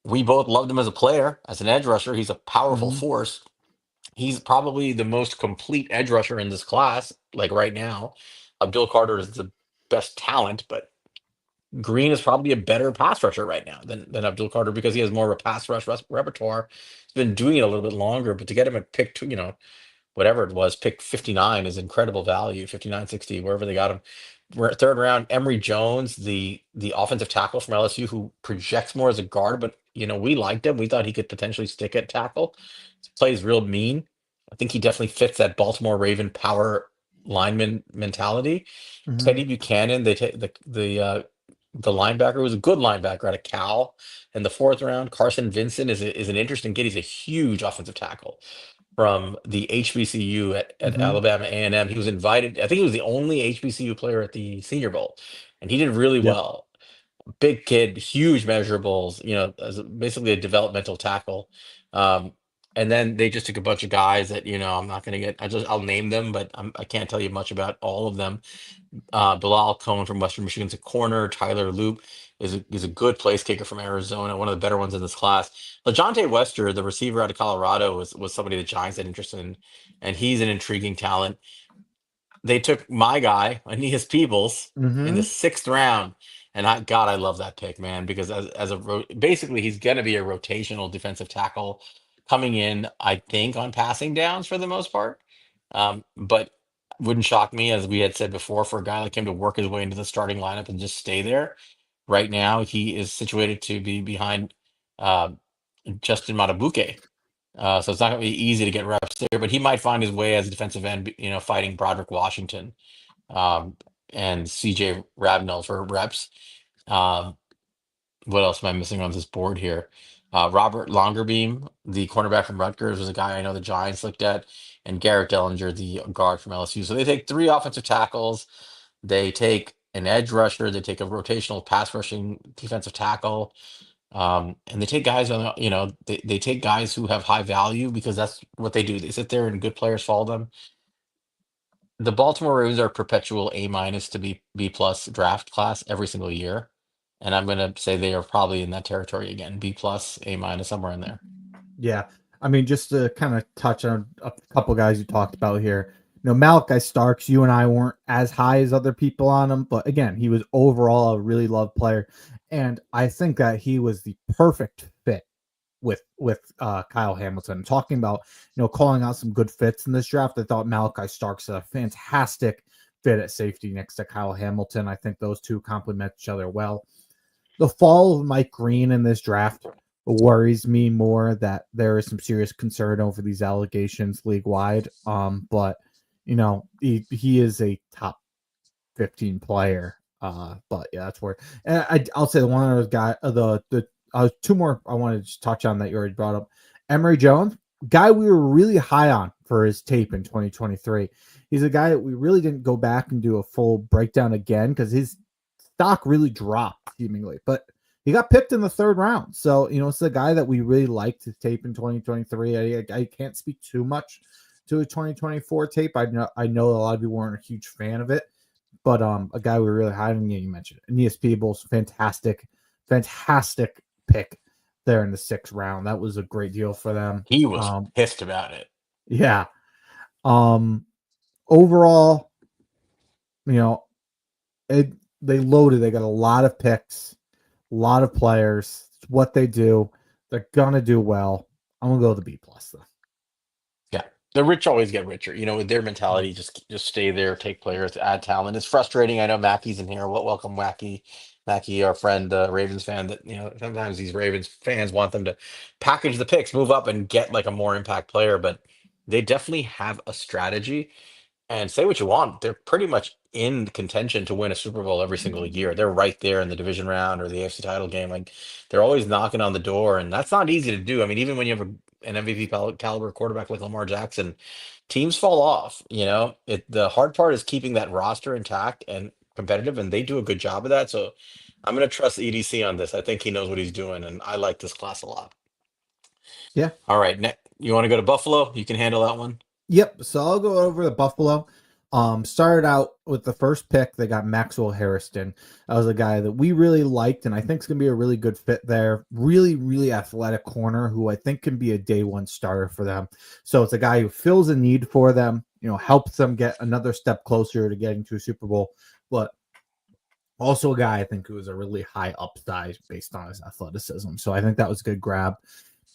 We both loved him as a player, as an edge rusher. He's a powerful Hmm. force. He's probably the most complete edge rusher in this class, like right now. Abdul Carter is the best talent, but Green is probably a better pass rusher right now than Abdul Carter because he has more of a pass rush repertoire. He's been doing it a little bit longer, but to get him at pick two, whatever it was, pick 59 is incredible value, 59, 60, wherever they got him. Third round, Emory Jones, the offensive tackle from LSU, who projects more as a guard, but we liked him. We thought he could potentially stick at tackle. Plays real mean. I think he definitely fits that Baltimore Raven power lineman mentality. Hmm. Teddy Buchanan, they take the linebacker, was a good linebacker out of Cal in the fourth round. Carson Vincent is an interesting kid. He's a huge offensive tackle from the HBCU at Hmm. Alabama A&M. He was invited. I think he was the only HBCU player at the Senior Bowl, and he did really Yep. well. Big kid, huge measurables. As basically a developmental tackle. Um, and then they just took a bunch of guys that I'm not going to get. I'll name them, but I can't tell you much about all of them. Bilal Cohen from Western Michigan's a corner. Tyler Loop is a good place kicker from Arizona, one of the better ones in this class. LeJontay Wester, the receiver out of Colorado, was somebody the Giants had interest in, and he's an intriguing talent. They took my guy, Aeneas Peebles, in the Hmm. sixth round, and I love that pick, man, because basically he's going to be a rotational defensive tackle coming in, I think, on passing downs for the most part. But wouldn't shock me, as we had said before, for a guy like him to work his way into the starting lineup and just stay there. Right now, he is situated to be behind uh, Justin Matabuke, so it's not going to be easy to get reps there, but he might find his way as a defensive end, fighting Broderick Washington um, and CJ Rabnell for reps. Um, what else am I missing on this board here? Robert Longerbeam, the cornerback from Rutgers, was a guy I know the Giants looked at, and Garrett Dellinger, the guard from LSU. So they take three offensive tackles, they take an edge rusher, they take a rotational pass rushing defensive tackle, and they take guys on, they take guys who have high value because that's what they do. They sit there and good players follow them. The Baltimore Ravens are perpetual A minus to B plus draft class every single year. And I'm gonna say they are probably in that territory again, B plus, A minus, somewhere in there. Yeah. I mean, just to kind of touch on a couple guys you talked about here. Malachi Starks, you and I weren't as high as other people on him, but again, he was overall a really loved player. And I think that he was the perfect fit with Kyle Hamilton. Talking about, calling out some good fits in this draft, I thought Malachi Starks a fantastic fit at safety next to Kyle Hamilton. I think those two complement each other well. The fall of Mike Green in this draft worries me more, that there is some serious concern over these allegations league wide. But he is a top 15 player. But yeah, that's where. And I'll say the one of those guy, the two more I wanted to just touch on that you already brought up. Emory Jones, guy we were really high on for his tape in 2023. He's a guy that we really didn't go back and do a full breakdown again because his stock really dropped seemingly, but he got picked in the third round. So, it's a guy that we really liked his tape in 2023. I can't speak too much to a 2024 tape. I know a lot of you weren't a huge fan of it, but a guy we were really high on, you mentioned Aeneas Peebles, fantastic pick there in the sixth round. That was a great deal for them. He was pissed about it. Yeah. Overall, they loaded. They got a lot of picks, a lot of players. It's what they do. They're gonna do well. I'm gonna go with the B plus though. Yeah. The rich always get richer. With their mentality, just stay there, take players, add talent. It's frustrating. I know Mackey's in here. Welcome, Mackey, our friend, Ravens fan. That sometimes these Ravens fans want them to package the picks, move up, and get like a more impact player. But they definitely have a strategy. And say what you want, they're pretty much in contention to win a Super Bowl every single year. They're right there in the division round or the AFC title game. Like they're always knocking on the door, and that's not easy to do. I mean, even when you have an MVP caliber quarterback like Lamar Jackson, teams fall off. The hard part is keeping that roster intact and competitive, and they do a good job of that. So I'm going to trust EDC on this. I think he knows what he's doing, and I like this class a lot. Yeah. All right, you want to go to Buffalo? You can handle that one. Yep. So I'll go over the Buffalo. Started out with the first pick. They got Maxwell Harrison. That was a guy that we really liked, and I think is going to be a really good fit there. Really, really athletic corner who I think can be a day one starter for them. So it's a guy who fills a need for them, helps them get another step closer to getting to a Super Bowl, but also a guy I think who is a really high upside based on his athleticism. So I think that was a good grab.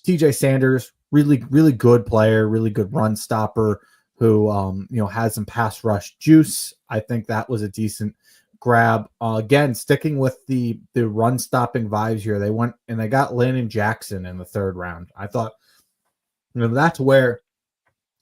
TJ Sanders, really, really good player, really good run stopper who, has some pass rush juice. I think that was a decent grab. Again, sticking with the run stopping vibes here, they went and they got Landon Jackson in the third round. I thought, that's where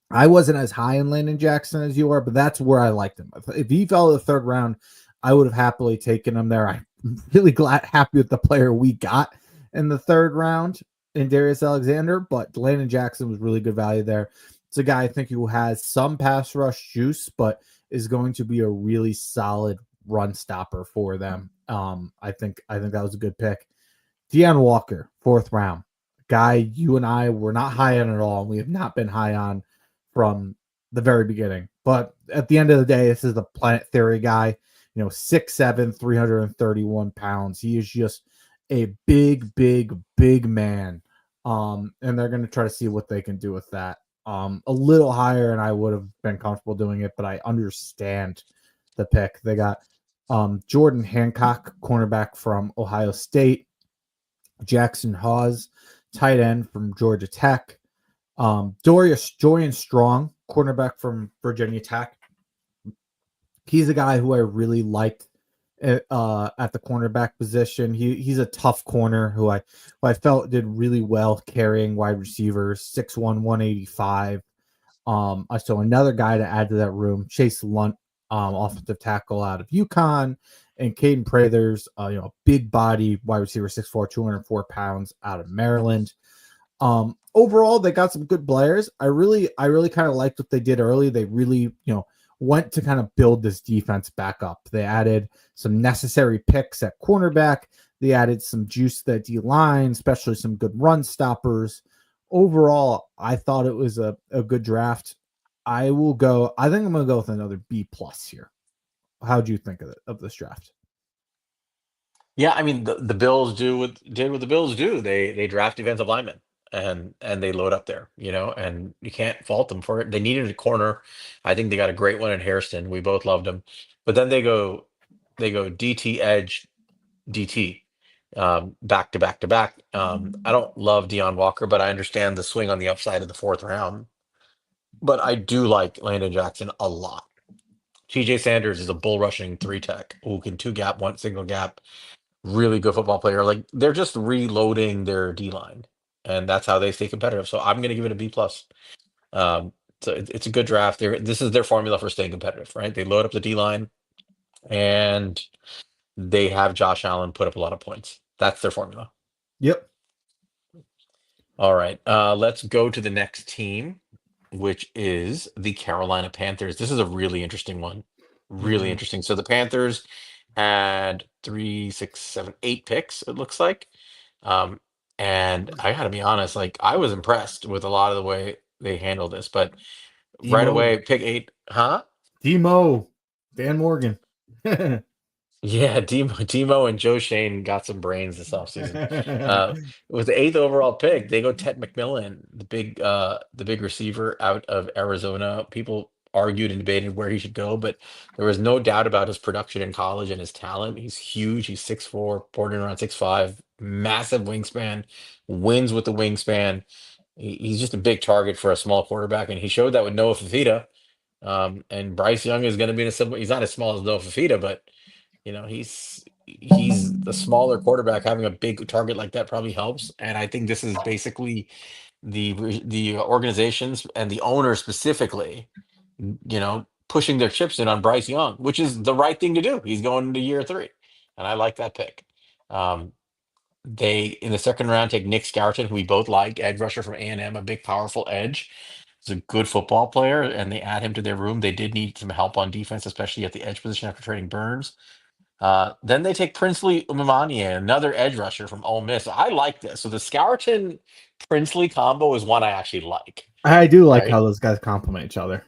I wasn't as high in Landon Jackson as you are, but that's where I liked him. If he fell to the third round, I would have happily taken him there. I'm really happy with the player we got in the third round in Darius Alexander, but Landon Jackson was really good value there. It's a guy I think who has some pass rush juice, but is going to be a really solid run stopper for them. I think that was a good pick. Deion Walker, fourth round. Guy you and I were not high on at all, and we have not been high on from the very beginning. But at the end of the day, this is the Planet Theory guy. 6'7", 331 pounds. He is just a big, big, big man. And they're going to try to see what they can do with that. A little higher, and I would have been comfortable doing it, but I understand the pick. They got Jordan Hancock, cornerback from Ohio State, Jackson Hawes, tight end from Georgia Tech, Dorian Strong, cornerback from Virginia Tech. He's a guy who I really liked at the cornerback position. He's a tough corner who I felt did really well carrying wide receivers, 6'1", 185. So another guy to add to that room, Chase Lunt, offensive tackle out of UConn, and Caden Prather's, big body wide receiver, 6'4", 204 pounds, out of Maryland. Overall, they got some good players. I really kind of liked what they did early. They really, went to kind of build this defense back up. They added some necessary picks at cornerback. They added some juice to the D line, especially some good run stoppers. Overall, I thought it was a good draft. I think I'm gonna go with another B plus here. How do you think of this draft? Yeah, I mean the Bills did what the Bills do. They draft defensive linemen and they load up there, and you can't fault them for it. They needed a corner. I think they got a great one in Hairston. We both loved him. But then they go DT edge DT, back to back to back. I don't love Deion Walker, but I understand the swing on the upside of the fourth round. But I do like Landon Jackson a lot. TJ Sanders is a bull rushing three tech who can two gap, one single gap, really good football player. Like they're just reloading their D line, and that's how they stay competitive. So I'm going to give it a B plus. Um, so it's a good draft. This is their formula for staying competitive, right? They load up the D line, and they have Josh Allen put up a lot of points. That's their formula. Yep. All right, let's go to the next team, which is the Carolina Panthers. This is a really interesting one. Really Mhm. interesting. So the Panthers had three, six, seven, eight picks, it looks like. Um, and I gotta be honest, like I was impressed with a lot of the way they handled this, but right Demo, away, pick eight, huh? Demo, Dan Morgan. Yeah, Demo and Joe Shane got some brains this offseason. Uh, with the eighth overall pick, they go Ted McMillan, the big receiver out of Arizona. People argued and debated where he should go, but there was no doubt about his production in college and his talent. He's huge. He's 6'4", bordering around 6'5", massive wingspan, wins with the wingspan. He's just a big target for a small quarterback, and he showed that with Noah Fafita. And Bryce Young is going to be in a similar. He's not as small as Noah Fafita, but he's a smaller quarterback. Having a big target like that probably helps. And I think this is basically the organizations and the owners specifically, pushing their chips in on Bryce Young, which is the right thing to do. He's going into year three, and I like that pick. Um, they in the second round take Nick Scourton, who we both like, edge rusher from A&M, a big, powerful edge. He's a good football player, and they add him to their room. They did need some help on defense, especially at the edge position after trading Burns. Then they take Princely Umamania, another edge rusher from Ole Miss. I like this. So the Scourton Princely combo is one I actually like. I do like how Right. those guys complement each other.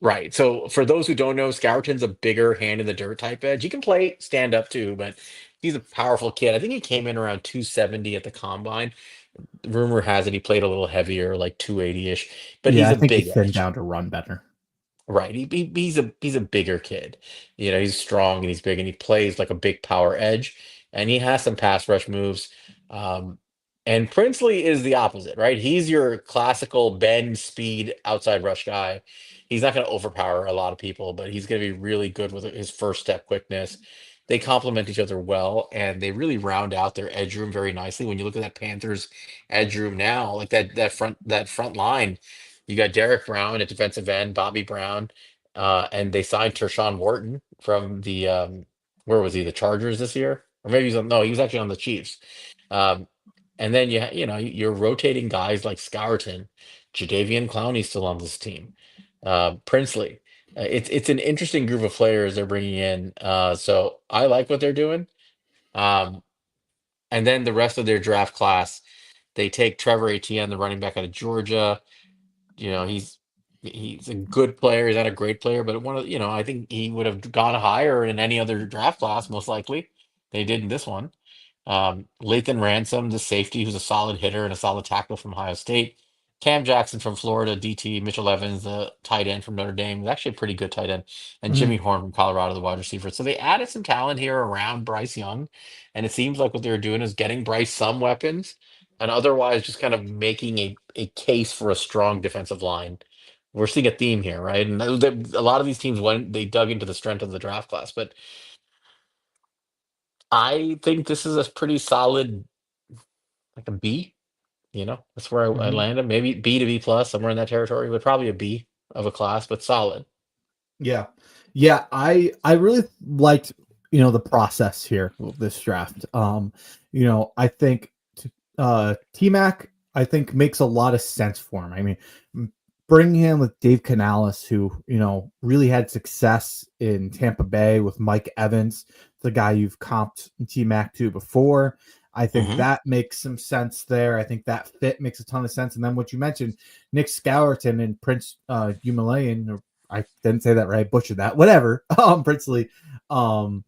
Right. So for those who don't know, Scourton's a bigger hand in the dirt type edge. He can play stand up too, but he's a powerful kid. I think he came in around 270 at the combine. Rumor has it he played a little heavier, like 280-ish, but Yeah, he's I a think he big thinned edge. down to run better. Right. He's a bigger kid. He's strong and he's big and he plays like a big power edge and he has some pass rush moves. Um, and Princely is the opposite, right? He's your classical bend speed outside rush guy. He's not going to overpower a lot of people, but he's going to be really good with his first step quickness. They complement each other well and they really round out their edge room very nicely. When you look at that Panthers edge room now, like that front line, you got Derek Brown at defensive end, Bobby Brown, and they signed Tershawn Wharton from where was he? The Chargers this year, or maybe no, he was actually on the Chiefs. Um, and then you're rotating guys like Scourton, Jadavian Clowney's still on this team, Princely. It's an interesting group of players they're bringing in. So I like what they're doing. Um, and then the rest of their draft class, they take Trevor Etienne, the running back out of Georgia. He's a good player. He's not a great player, but I think he would have gone higher in any other draft class, most likely. They did in this one. Lathan Ransom, the safety, who's a solid hitter and a solid tackle from Ohio State. Cam Jackson from Florida, DT. Mitchell Evans, the tight end from Notre Dame, is actually a pretty good tight end. And Mhm. Jimmy Horn from Colorado, the wide receiver. So they added some talent here around Bryce Young. And it seems like what they're doing is getting Bryce some weapons and otherwise just kind of making a case for a strong defensive line. We're seeing a theme here, right? And a lot of these teams they dug into the strength of the draft class, but I think this is a pretty solid, like a B. That's where I Mhm. landed. Maybe B to B plus, somewhere in that territory, but probably a B of a class, but solid. Yeah. Yeah, I really liked. the process here with this draft. I think T-Mac, I think makes a lot of sense for him. I mean, bringing him with Dave Canales, who really had success in Tampa Bay with Mike Evans, the guy you've comped T-Mac to before. I think Hmm. that makes some sense there. I think that fit makes a ton of sense. And then what you mentioned, Nick Scourton and Prince Humilian, or I didn't say that right, butchered that, whatever. Princely, um,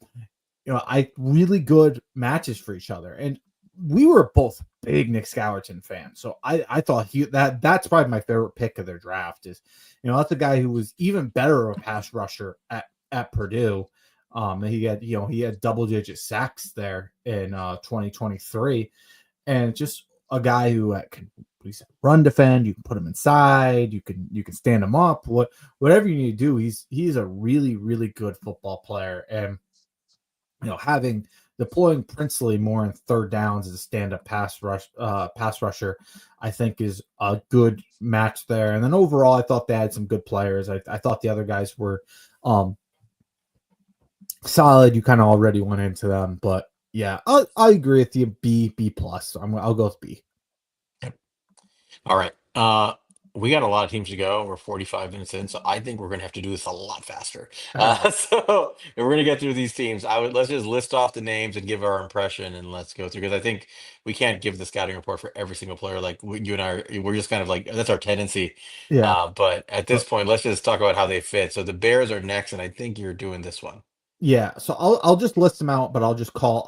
I really good matches for each other. And we were both big Nick Scourton fans. So I thought that's probably my favorite pick of their draft is, that's a guy who was even better of a pass rusher at Purdue. He had double digit sacks there in 2023, and just a guy who can run defend. You can put him inside. You can stand him up. Whatever you need to do. He's a really really good football player, and having deploying Princely more in third downs as a stand-up pass rusher, I think is a good match there. And then overall, I thought they had some good players. I thought the other guys were um, solid. You kind of already went into them, but yeah, I agree with you. B plus. I'll go with B. All right. We got a lot of teams to go. We're 45 minutes in, so I think we're gonna have to do this a lot faster. All right. So if we're gonna get through these teams, let's just list off the names and give our impression, and let's go through because I think we can't give the scouting report for every single player. Like you and I, we're just kind of like that's our tendency. Yeah. But at this point, let's just talk about how they fit. So the Bears are next, and I think you're doing this one. Yeah, so I'll just list them out, but I'll just call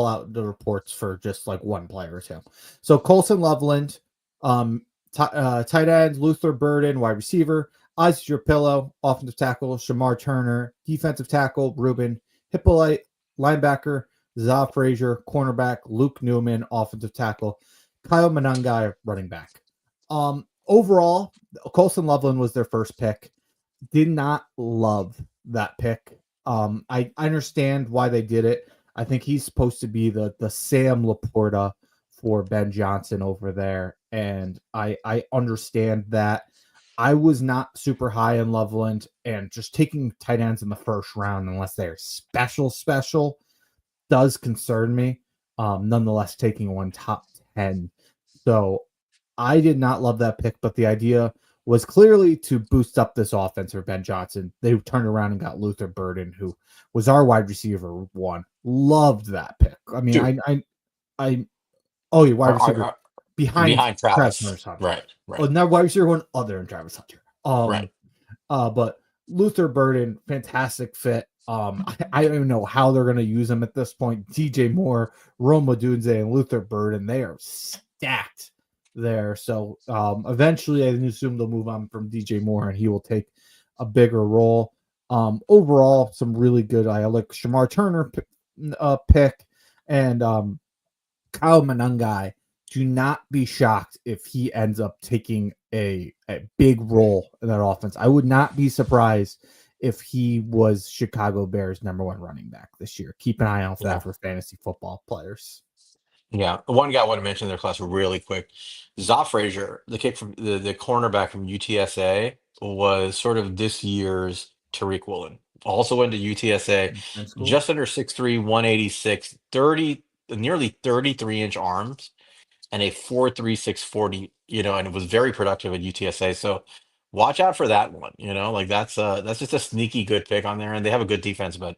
out the reports for just like one player or two. So Colson Loveland, tight end Luther Burden, wide receiver, Isaac Pillow, offensive tackle, Shamar Turner, defensive tackle, Ruben Hippolyte, linebacker, Zav Frazier, cornerback, Luke Newman, offensive tackle, Kyle Manungai, running back. Overall, Colson Loveland was their first pick. Did not love that pick. I understand why they did it. I think he's supposed to be the Sam Laporta for Ben Johnson over there, and I understand that. I was not super high in Loveland, and just taking tight ends in the first round, unless they're special, does concern me. Nonetheless, taking one top 10. So I did not love that pick, but the idea was clearly to boost up this offense for Ben Johnson. They turned around and got Luther Burden, who was our wide receiver one. Loved that pick. I mean, Two I oh, yeah, wide are, receiver are behind behind Travis Travis. Hunter. Right, Oh, right, not wide receiver one other than Travis Hunter. right. But Luther Burden, fantastic fit. I don't even know how they're going to use him at this point. DJ Moore, Roma Dunze, and Luther Burden, they are stacked there. So eventually, I assume they'll move on from DJ Moore, and he will take a bigger role. Overall, some really good. I like Shamar Turner pick, and Kyle Manungai. Do not be shocked if he ends up taking a big role in that offense. I would not be surprised if he was Chicago Bears' number one running back this year. Keep an eye out for Yeah. that for fantasy football players. Yeah, one guy I want to mention in their class really quick. Zoff Frazier, the kick from the cornerback from UTSA, was sort of this year's Tariq Woolen. Also went to UTSA, That's cool. just under 6'3", 186, 30, nearly 33-inch arms, and a 4.36 40. And it was very productive at UTSA. So watch out for that one. Like that's just a sneaky good pick on there, and they have a good defense, but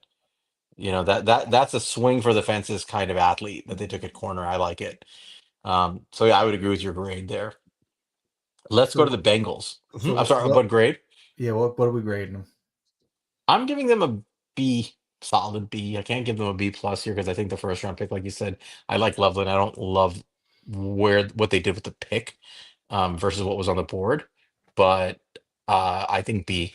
that's a swing for the fences kind of athlete that they took at corner. I like it. So yeah, I would agree with your grade there. Let's go to the So, Bengals. I'm so sorry, what? what grade? Yeah, what are we grading him? I'm giving them a B, solid B. I can't give them a B plus here because I think the first round pick, like you said, I like Loveland. I don't love what they did with the pick versus what was on the board, but I think B.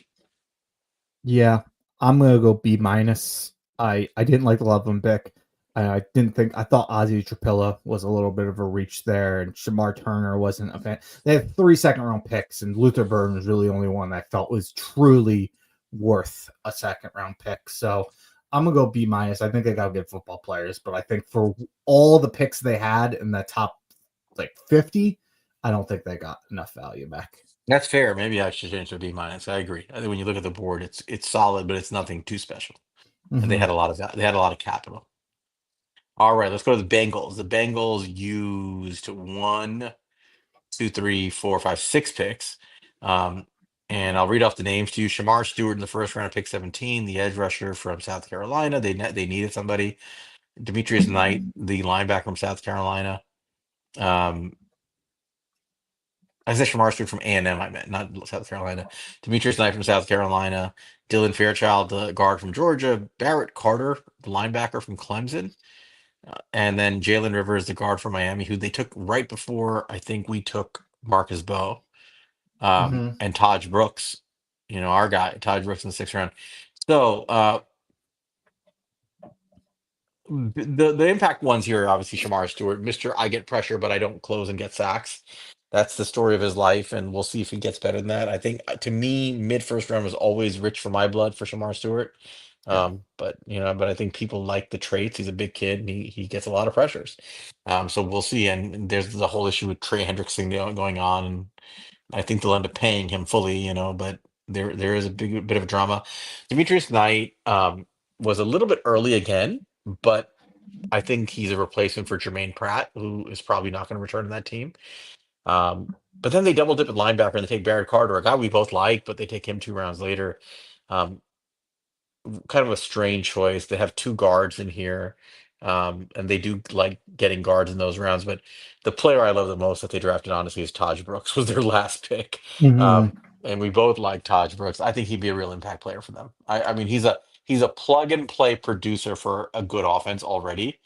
Yeah, I'm gonna go B minus. I didn't like the Loveland pick. I didn't think I thought Ozzy Trapilla was a little bit of a reach there, and Shamar Turner wasn't a fan. They had 3 second round picks, and Luther Burden was really the only one that I felt was truly worth a second round pick. So I'm gonna go B minus. I think they got good football players, but I think for all the picks they had in the top like 50, I don't think they got enough value back. That's fair. Maybe I should change to a B minus. I agree. I think when you look at the board, it's solid, but it's nothing too special. and Hmm. they had a lot of capital. All right, let's go to the Bengals. The Bengals used one, two, three, four, five, six picks. Um, and I'll read off the names to you. Shamar Stewart in the first round of pick 17, the edge rusher from South Carolina. They needed somebody. Demetrius Knight, the linebacker from South Carolina. Um, I said Shamar Stewart from A&M, I meant, not South Carolina. Demetrius Knight from South Carolina. Dylan Fairchild, the guard from Georgia. Barrett Carter, the linebacker from Clemson. And then Jalen Rivers, the guard from Miami, who they took right before I think we took Marcus Bowe. Hmm. And Taj Brooks, our guy, Taj Brooks in the sixth round. So the impact ones here are obviously Shamar Stewart, Mister I get pressure, but I don't close and get sacks. That's the story of his life, and we'll see if he gets better than that. I think to me, mid first round was always rich for my blood for Shamar Stewart. Yeah. But I think people like the traits. He's a big kid, and he gets a lot of pressures. So we'll see. And there's the whole issue with Trey Hendrickson going on, and I think they'll end up paying him fully, but there is a bit of a drama. Demetrius Knight was a little bit early again, but I think he's a replacement for Jermaine Pratt, who is probably not going to return to that team. But then they double dip at linebacker and they take Barrett Carter, a guy we both like, but they take him 2 rounds later. Um, Kind of a strange choice. They have two guards in here, and they do like getting guards in those rounds. But the player I love the most that they drafted, honestly, is Taj Brooks. Was their last pick, Hmm. and we both like Taj Brooks. I think he'd be a real impact player for them. I mean, he's a plug and play producer for a good offense already,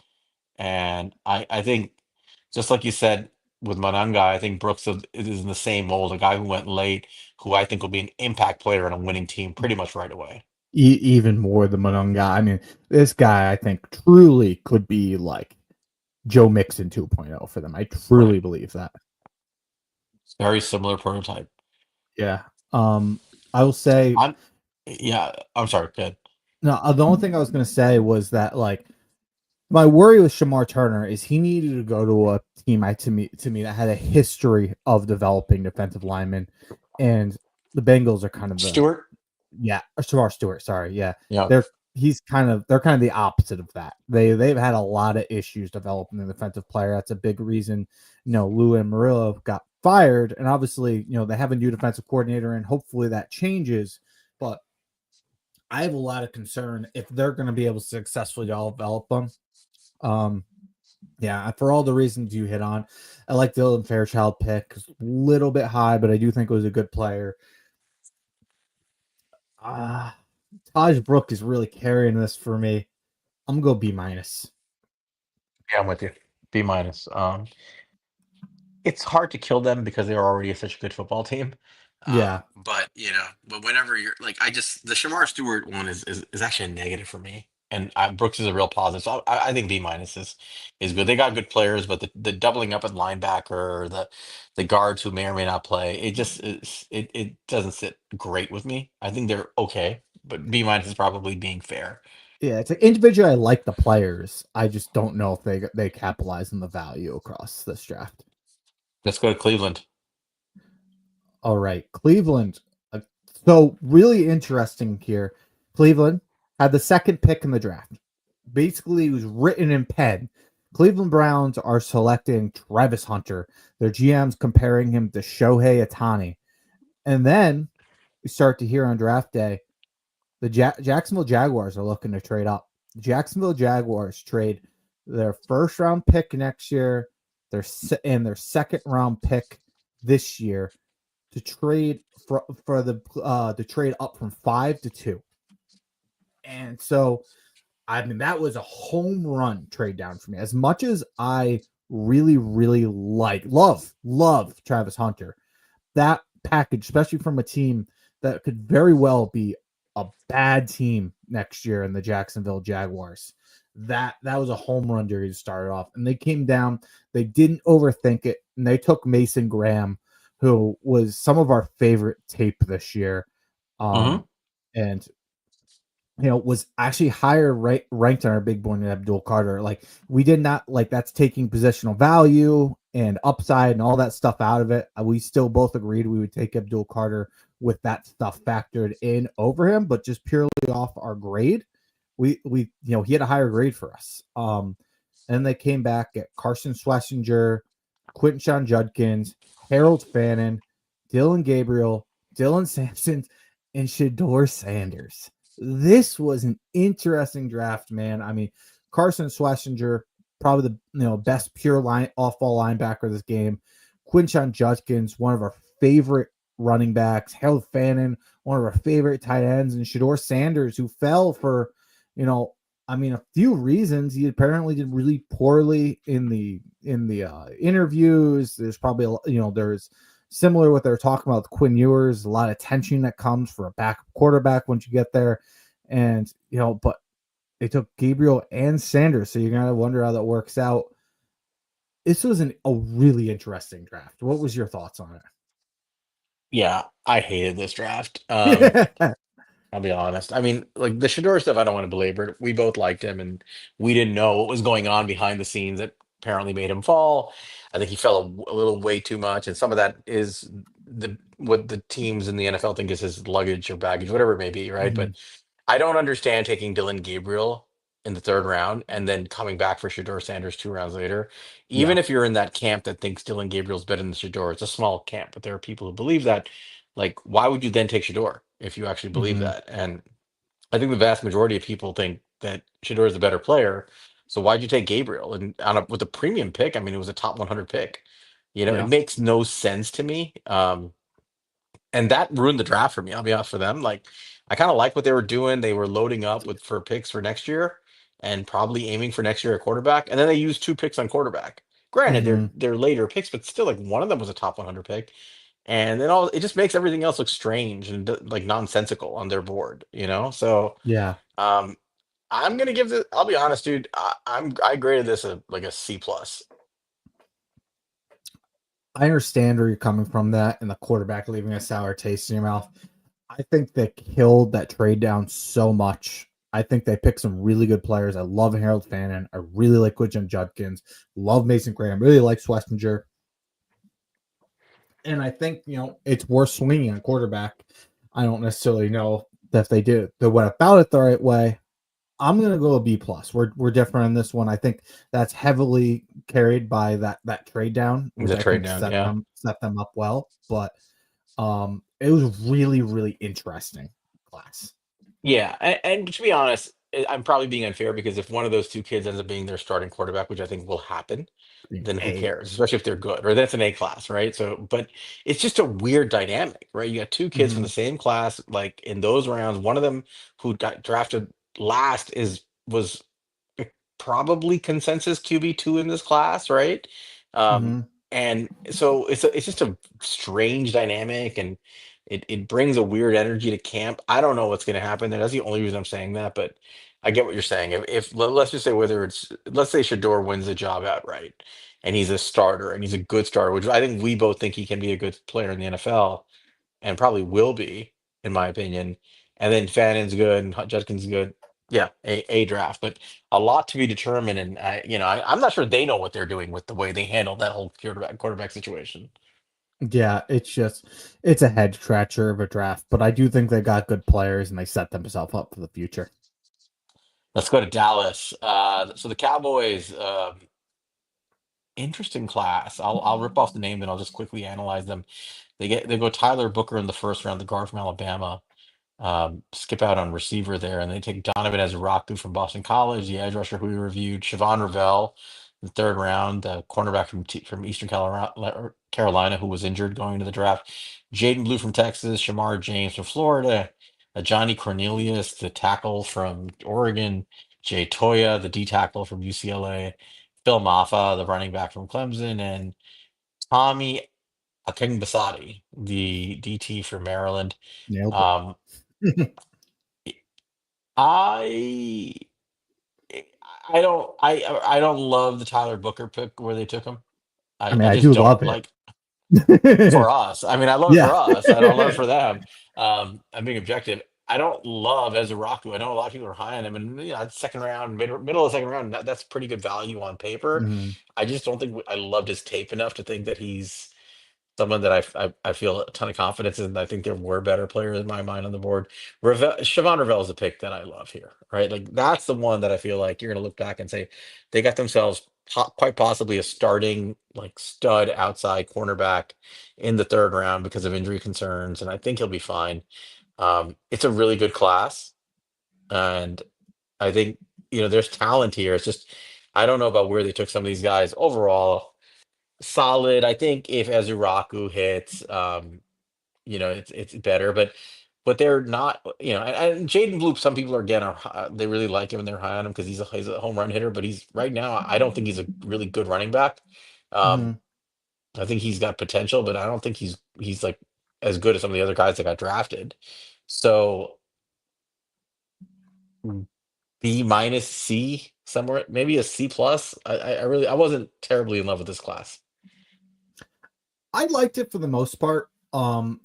and I think just like you said with Mananga, I think Brooks is in the same mold. A guy who went late, who I think will be an impact player on a winning team pretty much right away. Even more the Mononga. I mean, this guy I think truly could be like Joe Mixon 2.0 for them. I Right. truly believe that. Very similar prototype. Yeah. I will say I'm yeah, I'm sorry, good. no. The only thing I was going to say was that like my worry with Shamar Turner is he needed to go to a team to me that had a history of developing defensive linemen, and the Bengals are kind of the Stewart? yeah, Shamar Stewart. Sorry, yeah, Yeah. they're kind of the opposite of that. They've had a lot of issues developing the defensive player. That's a big reason. Lou and Murillo got fired, and obviously they have a new defensive coordinator, and hopefully that changes. But I have a lot of concern if they're going to be able to successfully develop them. Um, yeah, for all the reasons you hit on, I like Dylan Fairchild pick. A little bit high, but I do think it was a good player. Uh, Taj Brook is really carrying this for me. I'm gonna go B minus. Yeah, I'm with you. B minus. It's hard to kill them because they're already such a good football team. Yeah, But whenever you're like, the Shamar Stewart one is actually a negative for me, and Brooks is a real positive. So I think B minus is good. They got good players, but the doubling up at linebacker, or the guards who may or may not play, it doesn't sit great with me. I think they're okay, but B minus is probably being fair. yeah. It's like individually, I like the players. I just don't know if they capitalize on the value across this draft. Let's go to Cleveland. All right, Cleveland. Uh, So really interesting here. Cleveland had the second pick in the draft. Basically, it was written in pen. Cleveland Browns are selecting Travis Hunter. Their GM's comparing him to Shohei Otani. And then we start to hear on draft day, the Jacksonville Jaguars are looking to trade up. The Jacksonville Jaguars trade their first round pick next year, their second round pick this year to trade for the to trade up from 5 to 2. And so I mean that was a home run trade down for me. As much as I really really love Travis Hunter, that package, especially from a team that could very well be a bad team next year in the Jacksonville Jaguars. That was a home run to start off, and they came down. They didn't overthink it, and they took Mason Graham, who was some of our favorite tape this year, Hmm. and was actually higher ranked on our big board than Abdul Carter. Like we did not like that's taking positional value and upside and all that stuff out of it. We still both agreed we would take Abdul Carter with that stuff factored in over him, but just purely off our grade. we he had a higher grade for us. And they came back at Carson Schlesinger, Quentin Sean Judkins, Harold Fannin, Dylan Gabriel, Dylan Sampson, and Shador Sanders. This was an interesting draft, man. I mean, Carson Schlesinger, probably the best pure line off ball linebacker of this game. Quinshon Judkins, one of our favorite running backs. Harold Fannin, one of our favorite tight ends, and Shador Sanders, who fell for, a few reasons. He apparently did really poorly in the interviews. There's probably there's similar what they're talking about with Quinn Ewers, a lot of tension that comes for a backup quarterback once you get there, and but they took Gabriel and Sanders, so you're gonna wonder how that works out. This was a really interesting draft. What was your thoughts on Yeah, I hated this draft. it? I'll be honest. I mean, like the Shador stuff, I don't want to belabor it. We both liked him, and we didn't know what was going on behind the scenes that apparently made him fall. I think he fell a little way too much, and some of that is the what the teams in the NFL think is his luggage or baggage, whatever it may be, right? But Mhm. I don't understand taking Dylan Gabriel in the third round and then coming back for Shador Sanders 2 rounds later. Yeah. Even if you're in that camp that thinks Dylan Gabriel's better than Shador, it's a small camp, but there are people who believe that. Like, why would you then take Shador if you actually believe Hmm. that? And I think the vast majority of people think that Shador is a better player. So why'd you take Gabriel? And with a premium pick, I mean, it was a top 100 pick. It Yeah. makes no sense to me. And that ruined the draft for me. I'll be honest for them. Like, I kind of like what they were doing. They were loading up with for picks for next year, and probably aiming for next year at quarterback. And then they used 2 picks on quarterback. Granted, they're Hmm. they're later picks, but still, like one of them was a top 100 pick. And then it just makes everything else look strange and like nonsensical on their board. So Yeah. um, I'm gonna give this. I'll be honest, dude. I graded this like a C plus. I understand where you're coming from that and the quarterback leaving a sour taste in your mouth. I think they killed that trade down so much. I think they picked some really good players. I love Harold Fannin. I really like Quinton Judkins. Love Mason Graham. Really like Schlesinger. And I think, it's worth swinging on quarterback. I don't necessarily know that if they went about it the right way. I'm gonna go a B plus. We're different on this one. I think that's heavily carried by that trade down, which The I trade think down, set yeah. them up well. But it was really, really interesting class. Yeah, and to be honest, I'm probably being unfair because if one of those 2 kids ends up being their starting quarterback, which I think will happen, Being then who A. cares? Especially if they're good, or that's an A class, right? So, but it's just a weird dynamic, right? You got 2 kids from Hmm. the same class, like in those rounds. One of them who got drafted last was probably consensus QB2 in this class, right? Um, Hmm. and so it's just a strange dynamic, and it brings a weird energy to camp. I don't know what's going to happen there. That's the only reason I'm saying that, but I get what you're saying. Let's just say let's say Shador wins the job outright, and he's a starter, and he's a good starter, which I think we both think he can be a good player in the NFL and probably will be, in my opinion. And then Fannon's good and Judkins good. Yeah, a draft, but a lot to be determined. And I'm not sure they know what they're doing with the way they handled that whole quarterback situation. Yeah, it's a head scratcher of a draft, but I do think they got good players and they set themselves up for the future. Let's go to Dallas. So the Cowboys, interesting class. I'll rip off the name, then I'll just quickly analyze them. They go Tyler Booker in the first round, the guard from Alabama. Skip out on receiver there, and they take Donovan Ezraku from Boston College, the edge rusher who we reviewed, Siobhan Ravel, the third round, the cornerback from Eastern Carolina, who was injured going into the draft, Jaden Blue from Texas, Shamar James from Florida, Johnny Cornelius, the tackle from Oregon, Jay Toya, the D tackle from UCLA, Phil Maffa, the running back from Clemson, and Tommy Akingbasati, the DT from Maryland. Nailed Um, it. I I don't love the Tyler Booker pick where they took him. I I mean, I just do don't love it. like for us. I mean, I love it Yeah. for us. I don't love it for them. I'm being objective. I don't love Ezraku. I know a lot of people are high on him, and second round, middle of the second round, that's pretty good value on paper. Mhm. I just don't think I loved his tape enough to think that he's someone that I feel a ton of confidence in. I think there were better players in my mind on the board. Siobhan Ravel is a pick that I love here, right? Like that's the one that I feel like you're going to look back and say they got themselves quite possibly a starting like stud outside cornerback in the third round because of injury concerns, and I think he'll be fine. It's a really good class, and I think there's talent here. It's just I don't know about where they took some of these guys overall. Solid. I think if Azuraku hits, it's better, but they're not, and Jaden Bloop, some people are again they really like him and they're high on him because he's a home run hitter, but he's right now I don't think he's a really good running back. Um, Mhm. I think he's got potential, but I don't think he's like as good as some of the other guys that got drafted. So mm, B minus C somewhere, maybe a C plus. I wasn't terribly in love with this class. I liked it for the most part. I'm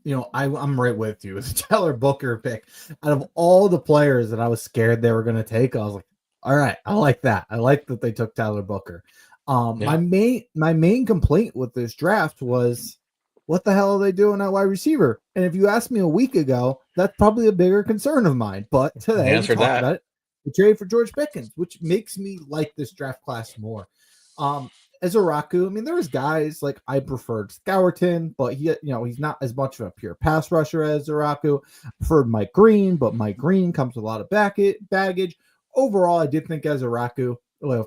right with you. It's a Tyler Booker pick. Out of all the players that I was scared they were going to take, I was like, all right, I like that. I like that they took Tyler Booker. My Yeah, main complaint with this draft was, what the hell are they doing at wide receiver? And if you asked me a week ago, that's probably a bigger concern of mine. But the today we answer to talked that. about it. We traded for George Pickens, which makes me like this draft class more. Um, as Araku, I mean, there was guys like I preferred Scourton, but he's not as much of a pure pass rusher as Araku. I preferred Mike Green, but Mike Green comes with a lot of baggage. Overall, I did think as Araku,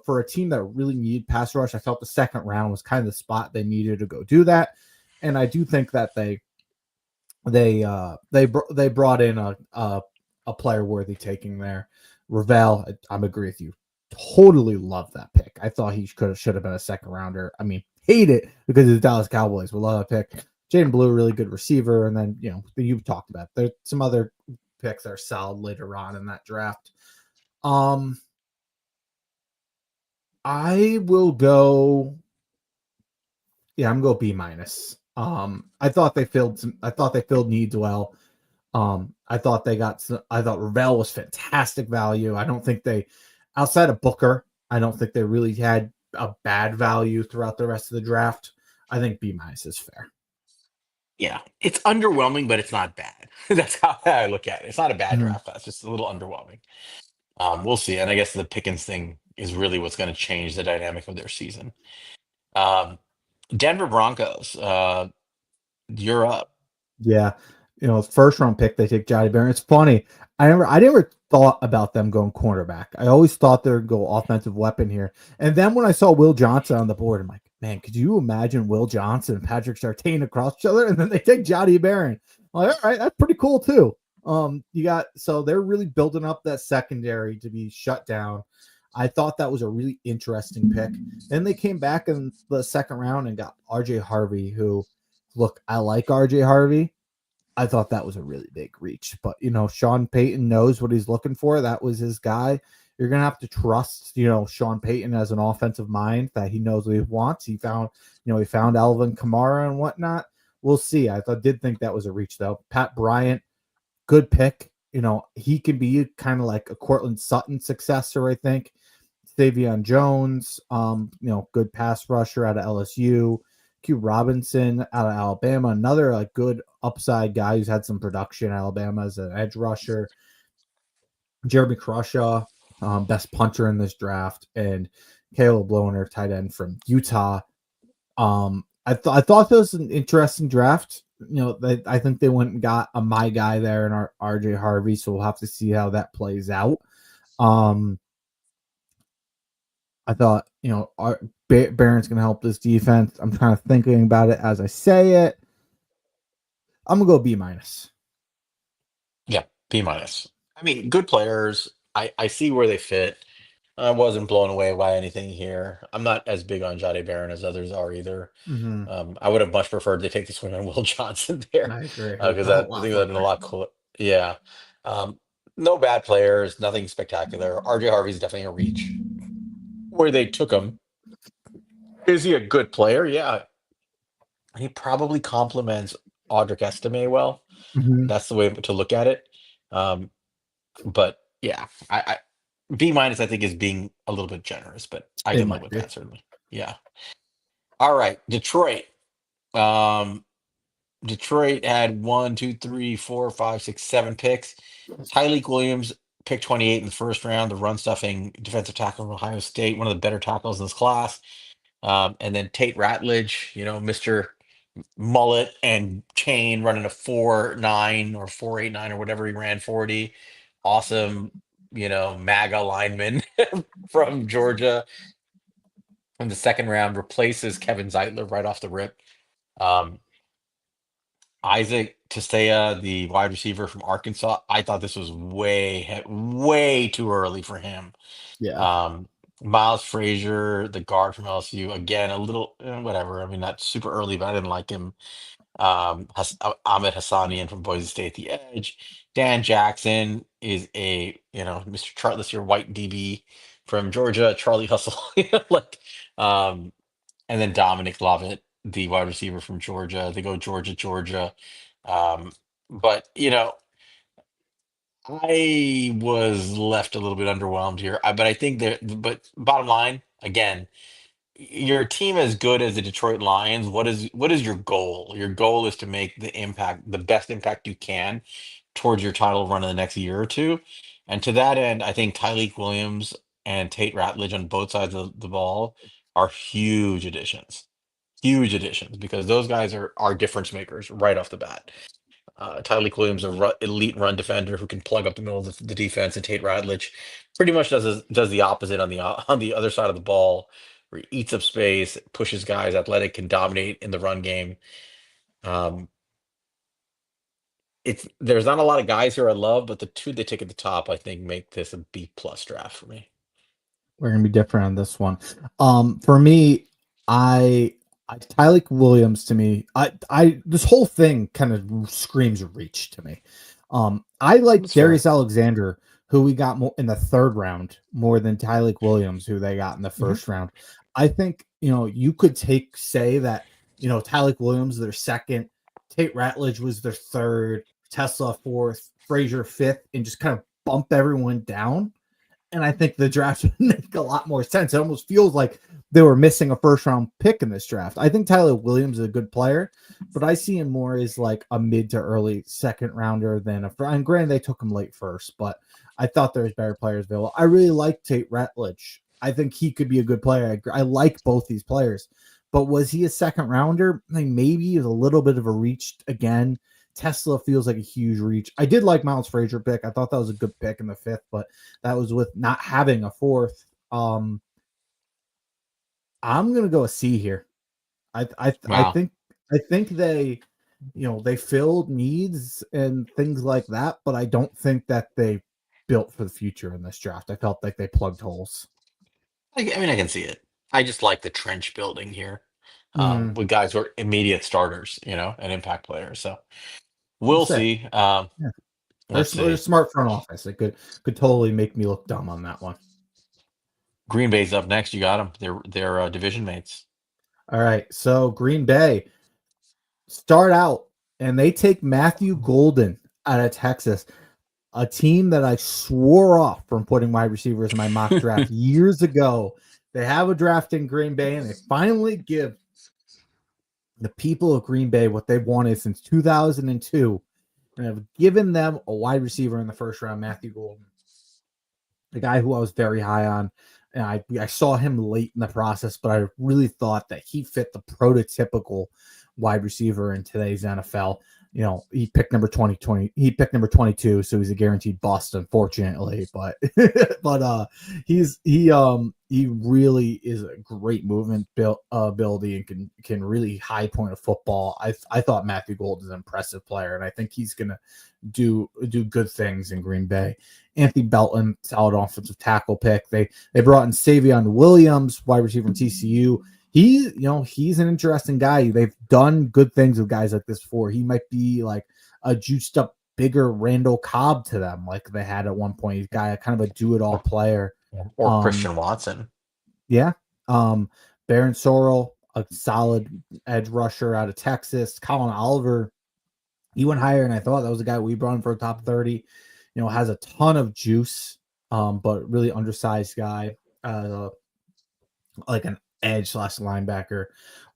for a team that really needed pass rush, I felt the second round was kind of the spot they needed to go do that. And I do think that they brought in a player worthy taking there. Ravel, I'm agree with you. Totally love that pick. I thought he should have been a second rounder. I mean, hate it because of the Dallas Cowboys. We love that pick. Jaden Blue, really good receiver, and then you've talked about there's some other picks that are solid later on in that draft. Um, I will go. Yeah, I'm going to B minus. I thought they filled needs well. I thought Ravel was fantastic value. I don't think they, outside of Booker, I don't think they really had a bad value throughout the rest of the draft. I think B minus is fair. Yeah, it's underwhelming, but it's not bad. That's how I look at it. It's not a bad Mhm. draft class, just a little underwhelming. We'll see. And I guess the Pickens thing is really what's going to change the dynamic of their season. Um, Denver Broncos, you're up. Yeah, first round pick they take Johnny Barron. It's funny. I never thought about them going cornerback. I always thought they'd go offensive weapon here. And then when I saw Will Johnson on the board, I'm like, man, could you imagine Will Johnson and Patrick Surtain across each other? And then they take Johnny Barron. I'm like, all right, that's pretty cool too. So they're really building up that secondary to be shut down. I thought that was a really interesting pick. Then they came back in the second round and got RJ Harvey, who look, I like RJ Harvey. I thought that was a really big reach, but Sean Payton knows what he's looking for. That was his guy. You're gonna have to trust, Sean Payton as an offensive mind that he knows what he wants. He found Alvin Kamara and whatnot. We'll see. Did think that was a reach though. Pat Bryant, good pick. He can be kind of like a Cortland Sutton successor, I think. Savion Jones, good pass rusher out of LSU. Q Robinson out of Alabama, another like good upside guy who's had some production in Alabama as an edge rusher. Jeremy Crushaw, best punter in this draft, and Caleb Bloner, tight end from Utah. I thought this was an interesting draft. I think they went and got a my guy there in our RJ Harvey, so we'll have to see how that plays out. Um, I thought, Barron's going to help this defense. I'm kind of thinking about it as I say it. I'm going to go B minus. Yeah, B minus. I mean, good players. I see where they fit. I wasn't blown away by anything here. I'm not as big on Jade Barron as others are either. Mm-hmm. I would have much preferred they take the swing on Will Johnson there I agree. It because felt that a I lot think that'd been a further. lot cooler. Yeah. Um, no bad players, nothing spectacular. RJ Harvey's definitely a reach. Where they took him. Is he a good player? Yeah. He probably complements Audric Estime well. Mm-hmm. That's the way to look at it. Um, but yeah, B minus I think is being a little bit generous, but I It can live might with be. that certainly. Yeah. All right, Detroit. Detroit had one, two, three, four, five, six, seven picks. Tyleik Williams, pick 28 in the first round, the run stuffing defensive tackle from Ohio State, one of the better tackles in this class. And then Tate Ratledge, Mr. Mullet and chain running a 4.9 or 4.89 or whatever he ran 40. Awesome, MAGA lineman from Georgia in the second round replaces Kevin Zeitler right off the rip. Um, Isaac Tistea, the wide receiver from Arkansas, I thought this was way too early for him. Yeah. Um, Miles Frazier, the guard from LSU, again, a little whatever. I mean, not super early, but I didn't like him. Ahmed Hassanian from Boise State, the edge. Dan Jackson is Mr. Chartless, your white DB from Georgia. Charlie Hustle, like, um, and then Dominic Lovett, the wide receiver from Georgia. They go Georgia, Georgia. Um, but I was left a little bit underwhelmed here. But I think but bottom line, again, your team as good as the Detroit Lions, what is your goal? Your goal is to make the best impact you can towards your title run in the next year or two. And to that end, I think Tyleik Williams and Tate Ratledge on both sides of the ball are huge additions. Huge additions because those guys are difference makers right off the bat. Tyleik Williams, elite run defender who can plug up the middle of the defense, and Tate Ratledge pretty much does the opposite on the other side of the ball, where he eats up space, pushes guys, athletic, can dominate in the run game. Um, there's not a lot of guys here I love, but the two they take at the top, I think, make this a B+ draft for me. We're gonna be different on this one. For me, Tyleik Williams to me, this whole thing kind of screams reach to me. I like That's fair. Darius Alexander, who we got more in the third round, more than Tyleik Williams, who they got in the Hmm. first round. I think you could say that Tyleik Williams their second, Tate Ratledge was their third, Tesla fourth, Frazier fifth, and just kind of bump everyone down, and I think the draft would make a lot more sense. It almost feels like they were missing a first round pick in this draft. I think Tyler Williams is a good player, but I see him more as like a mid to early second rounder than and granted they took him late first, but I thought there was better players available. I really like Tate Ratledge. I think he could be a good player. I like both these players, but was he a second rounder? I mean, maybe a little bit of a reach again. Tesla feels like a huge reach. I did like Miles Frazier pick. I thought that was a good pick in the fifth, but that was with not having a fourth. I'm gonna go a C here. I I I Wow. think I think they they filled needs and things like that, but I don't think that they built for the future in this draft. I felt like they plugged holes. I mean, I can see it. I just like the trench building here, Mm, with guys who are immediate starters, and impact players. So we'll that's it. see. Yeah. Let's They're a see. smart front office. It could totally make me look dumb on that one. Green Bay's up next. You got them. They're division mates. All right. So Green Bay start out and they take Matthew Golden out of Texas, a team that I swore off from putting wide receivers in my mock draft years ago. They have a draft in Green Bay and they finally give the people of Green Bay what they've wanted since 2002 and have given them a wide receiver in the first round, Matthew Golden, the guy who I was very high on. And I saw him late in the process, but I really thought that he fit the prototypical wide receiver in today's NFL. He picked number 2020. He picked number 22, so he's a guaranteed bust, unfortunately. But he really is a great movement ability and can really high point a football. I thought Matthew Gold is an impressive player, and I think he's gonna do good things in Green Bay. Anthony Belton, solid offensive tackle pick. They brought in Savion Williams, wide receiver from TCU. He's an interesting guy. They've done good things with guys like this before. He might be like a juiced up, bigger Randall Cobb to them, like they had at one point. He's guy kind of a do it all Or, player. or Um, Christian Watson. yeah. Baron Sorrell, a solid edge rusher out of Texas. Colin Oliver, he went higher, and I thought that was a guy we brought in for a top 30. Has a ton of juice, but really undersized guy, like an edge slash linebacker.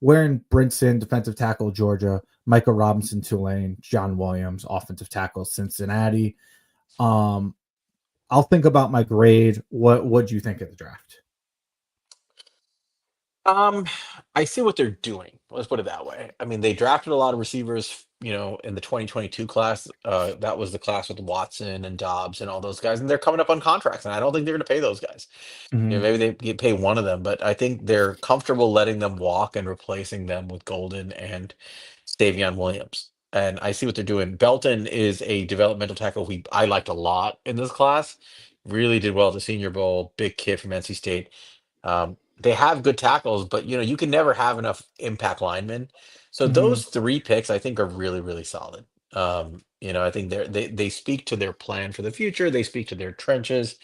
Warren Brinson, defensive tackle, Georgia. Michael Robinson, Tulane, John Williams, offensive tackle, Cincinnati. Um, I'll think about my grade. What do you think of the draft? Um, I see what they're doing. Let's put it that way. I mean, they drafted a lot of receivers, in the 2022 class. That was the class with Watson and Dobbs and all those guys, and they're coming up on contracts, and I don't think they're going to pay those guys. Mhm. Maybe they pay one of them, but I think they're comfortable letting them walk and replacing them with Golden and Stavion Williams. And I see what they're doing. Belton is a developmental tackle I liked a lot in this class. Really did well at the Senior Bowl. Big kid from NC State. They have good tackles, but you can never have enough impact linemen. So Mhm. those three picks, I think, are really, really solid. I think they speak to their plan for the future. They speak to their trenches.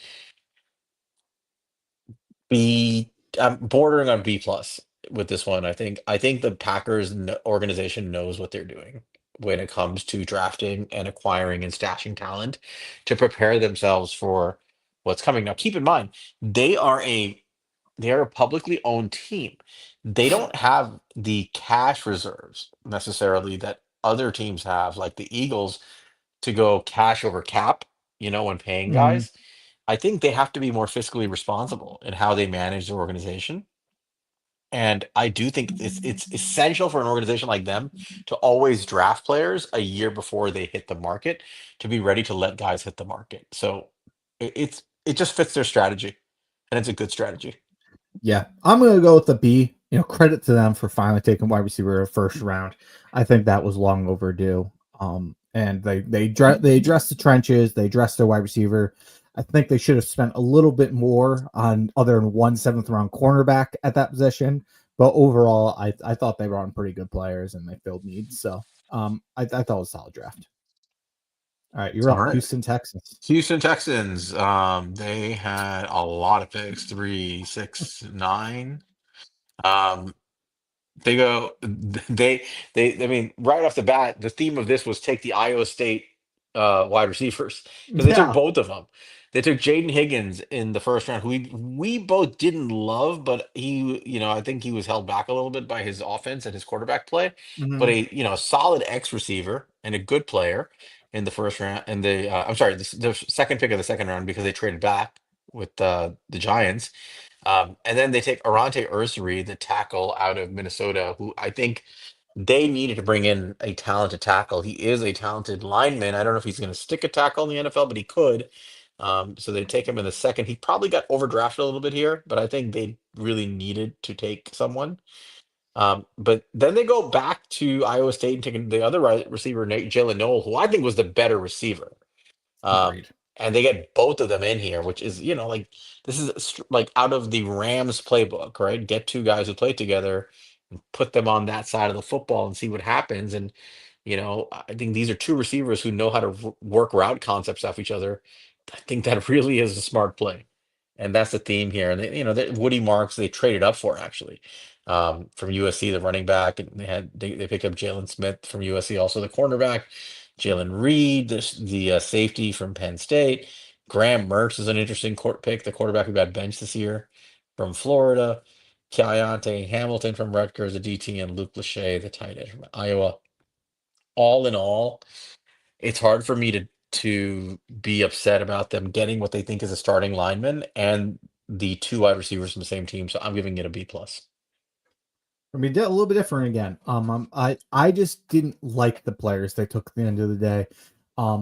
B, I'm bordering on B plus with this one. I think the Packers organization knows what they're doing when it comes to drafting and acquiring and stashing talent to prepare themselves for what's coming. Now, keep in mind, they are a they are a publicly owned team. They don't have the cash reserves necessarily that other teams have, like the Eagles, to go cash over cap, when paying Mhm. guys. I think they have to be more fiscally responsible in how they manage their organization. And I do think it's essential for an organization like them to always draft players a year before they hit the market to be ready to let guys hit the market. So it just fits their strategy, and it's a good strategy. Yeah, I'm gonna go with the B. Credit to them for finally taking wide receiver in the first round. I think that was long overdue. And they addressed the trenches. They addressed their wide receiver. I think they should have spent a little bit more on other than one seventh round cornerback at that position. But overall, I thought they were on pretty good players and they filled needs. So I thought it was a solid draft. All right, you're All up. right. Houston Texans. Houston Texans, they had a lot of picks, 3, 6, 9. Um, They go, I mean, right off the bat, the theme of this was take the Iowa State wide receivers because they took Yeah. both of them. They took Jaden Higgins in the first round, who we both didn't love, but I think he was held back a little bit by his offense and his quarterback play. But Mhm. a solid X receiver and a good player in the first round. And I'm sorry, the second pick of the second round because they traded back with the Giants. And then they take Arante Ursary, the tackle out of Minnesota, who I think they needed to bring in a talented tackle. He is a talented lineman. I don't know if he's going to stick a tackle in the NFL, but he could. So they take him in the second. He probably got overdrafted a little bit here, but I think they really needed to take someone. But then they go back to Iowa State and taking the other receiver, Jalen Noel, who I think was the better receiver. Um, Agreed. and they get both of them in here, which is, like this is like out of the Rams playbook, right? Get two guys who play together and put them on that side of the football and see what happens. And, I think these are two receivers who know how to work route concepts off each other. I think that really is a smart play. And that's the theme here. And that Woody Marks they traded up for actually from USC, the running back, and they picked up Jalen Smith from USC, also the cornerback. Jalen Reed, the safety from Penn State. Graham Mertz is an interesting court pick, the quarterback who got benched this year from Florida. Keontae Hamilton from Rutgers, the DT, and Luke Lachey, the tight end from Iowa. All in all, it's hard for me to be upset about them getting what they think is a starting lineman and the two wide receivers from the same team. So I'm giving it a B plus. I mean, a little bit different again. I just didn't like the players they took at the end of the day.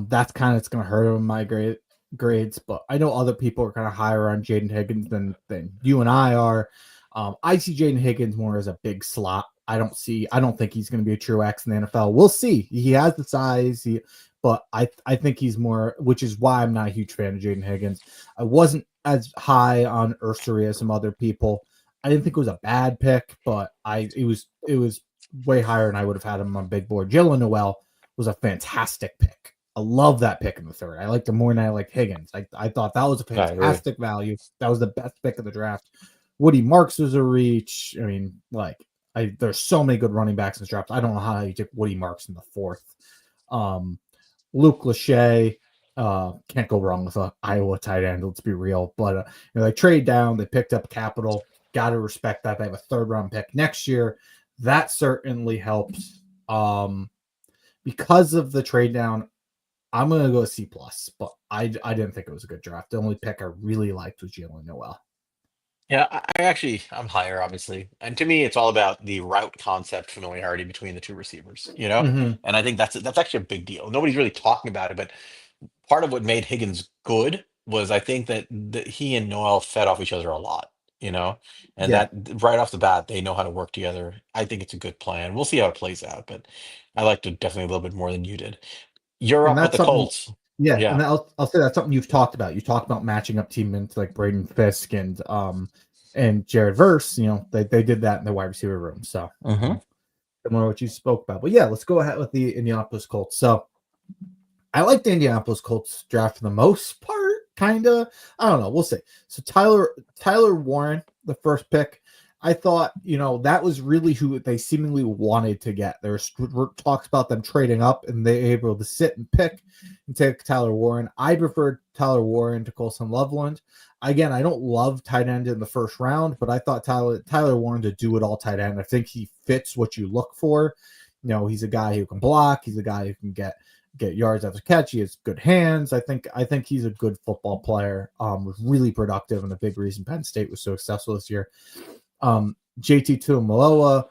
That's kind of it's going to hurt them my grades, but I know other people are kind of higher on Jaden Higgins than you and I are. I see Jaden Higgins more as a big slot. I don't think he's going to be a true X in the NFL. We'll see. He has the size, but I think he's more, which is why I'm not a huge fan of Jaden Higgins. I wasn't as high on Ursary as some other people. I didn't think it was a bad pick, but it was way higher than I would have had him on big board. Jalen Noel was a fantastic pick. I love that pick in the third. I liked him more than I liked Higgins. I thought that was a I agree. fantastic value. That was the best pick of the draft. Woody Marks was a reach. I mean, there's so many good running backs in this draft. I don't know how you took Woody Marks in the fourth. Um, Luke Lachey, can't go wrong with a Iowa tight end. Let's be real. But they trade down, they picked up capital. Got to respect that. They have a third round pick next year. That certainly helps. Um, because of the trade down, I'm gonna go C plus, but I didn't think it was a good draft. The only pick I really liked was Jalen Noel. Yeah, I actually I'm higher, obviously, and to me, it's all about the route concept familiarity between the two receivers. Mm-hmm. And I think that's actually a big deal. Nobody's really talking about it, but part of what made Higgins good was I think that he and Noel fed off each other a lot. You know, and Yeah, that right off the bat they know how to work together. I think it's a good plan. We'll see how it plays out, but I liked it definitely a little bit more than you did. You're and up with that's the something. Colts. Yeah, and Yeah. I'll say that's something you've talked about. You talked about matching up teammates like Braden Fisk and Jared Verse. They did that in the wide receiver room. So similar to what you spoke about. But yeah, let's go ahead with the Indianapolis Colts. So I like the Indianapolis Colts draft for the most part, kind of. I don't know. We'll see. So Tyler Warren, the first pick, I thought that was really who they seemingly wanted to get. There were talks about them trading up, and they were able to sit and pick and take Tyler Warren. I preferred Tyler Warren to Colson Loveland. Again, I don't love tight end in the first round, but I thought Tyler Warren to do it all tight end. I think he fits what you look for. He's a guy who can block. He's a guy who can get yards after catch. He has good hands. I think he's a good football player. Was really productive and a big reason Penn State was so successful this year. JT Tuimoloau,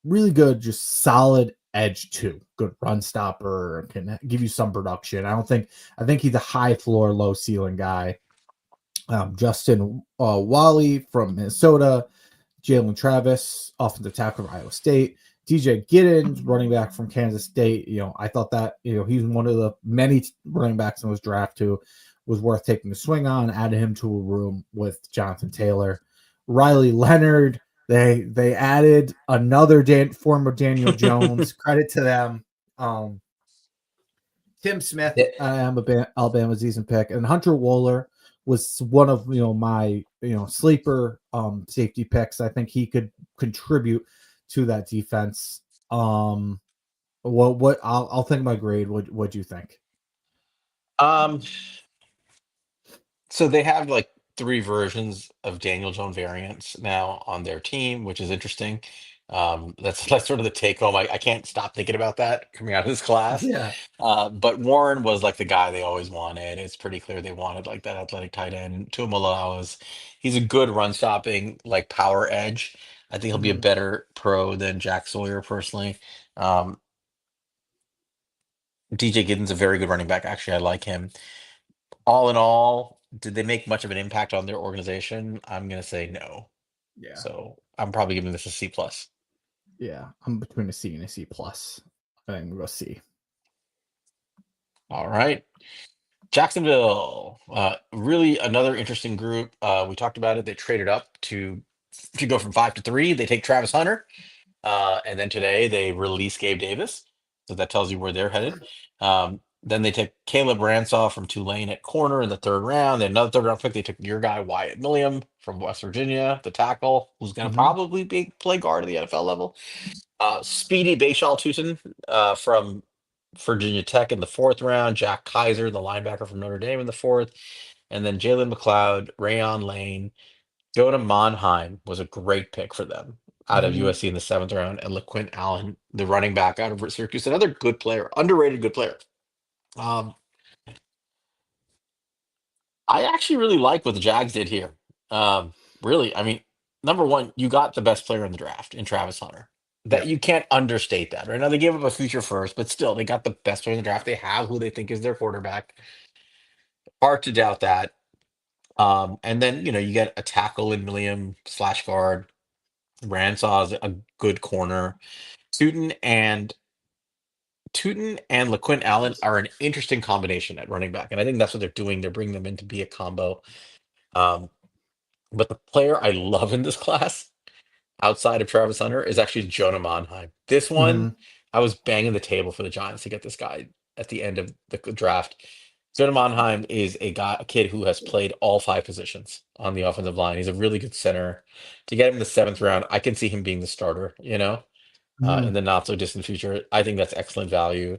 really good, just solid edge too. Good run stopper, can give you some production. I think he's a high floor, low ceiling guy. Justin Wally from Minnesota, Jalen Travis, offensive tackle from Iowa State, DJ Giddens, running back from Kansas State. I thought that he's one of the many running backs in this draft who was worth taking a swing on. Added him to a room with Jonathan Taylor, Riley Leonard. They added another former Daniel Jones. Credit to them. Um, Tim Smith, Yeah. Alabama's season pick, and Hunter Wohler was one of my sleeper safety picks. I think he could contribute to that defense. What I'll think my grade. What do you think? Um, So they have like three versions of Daniel Jones variants now on their team, which is interesting. That's sort of the take home. I can't stop thinking about that coming out of this class. Yeah. But Warren was like the guy they always wanted. It's pretty clear they wanted like that athletic tight end. Tuimoloau he's a good run stopping like power edge. I think he'll be a Mm-hmm. better pro than Jack Sawyer personally. Um, DJ Giddens a very good running back. Actually, I like him. All in all, did they make much of an impact on their organization? I'm gonna say no. Yeah. So I'm probably giving this a C plus. Yeah. I'm between a C and a C plus. I think we'll go C. All right. Jacksonville, really another interesting group. We talked about it. They traded up to go from 5 to 3. They take Travis Hunter. And then today they release Gabe Davis. So that tells you where they're headed. Then they take Caleb Ransaw from Tulane at corner in the third round. Then another third round pick. They took your guy Wyatt Milliam from West Virginia, the tackle, who's going to Mm-hmm. probably play guard at the NFL level. Speedy Bashal Tutin from Virginia Tech in the fourth round. Jack Kaiser, the linebacker from Notre Dame in the fourth. And then Jalen McLeod, Rayon Lane, Jonah Monheim was a great pick for them out of Mm-hmm. USC in the seventh round, and LaQuint Allen, the running back out of Syracuse, another good player, underrated good player. Um, I actually really like what the Jags did here. Um, really, I mean, number one, you got the best player in the draft in Travis Hunter. That Yep. you can't understate that, right? Now they gave up a future first, but still, they got the best player in the draft. They have who they think is their quarterback. Hard to doubt that. And then you get a tackle in William slash guard. Ransaw's a good corner. Tootin and Tootin and LaQuint Allen are an interesting combination at running back, and I think that's what they're doing. They're bringing them in to be a combo. Um, but the player I love in this class, outside of Travis Hunter, is actually Jonah Monheim. This one, Mm-hmm. I was banging the table for the Giants to get this guy at the end of the draft. Jonah Monheim is a kid who has played all five positions on the offensive line. He's a really good center. To get him in the seventh round, I can see him being the starter, in Mm-hmm. the not so distant future. I think that's excellent value.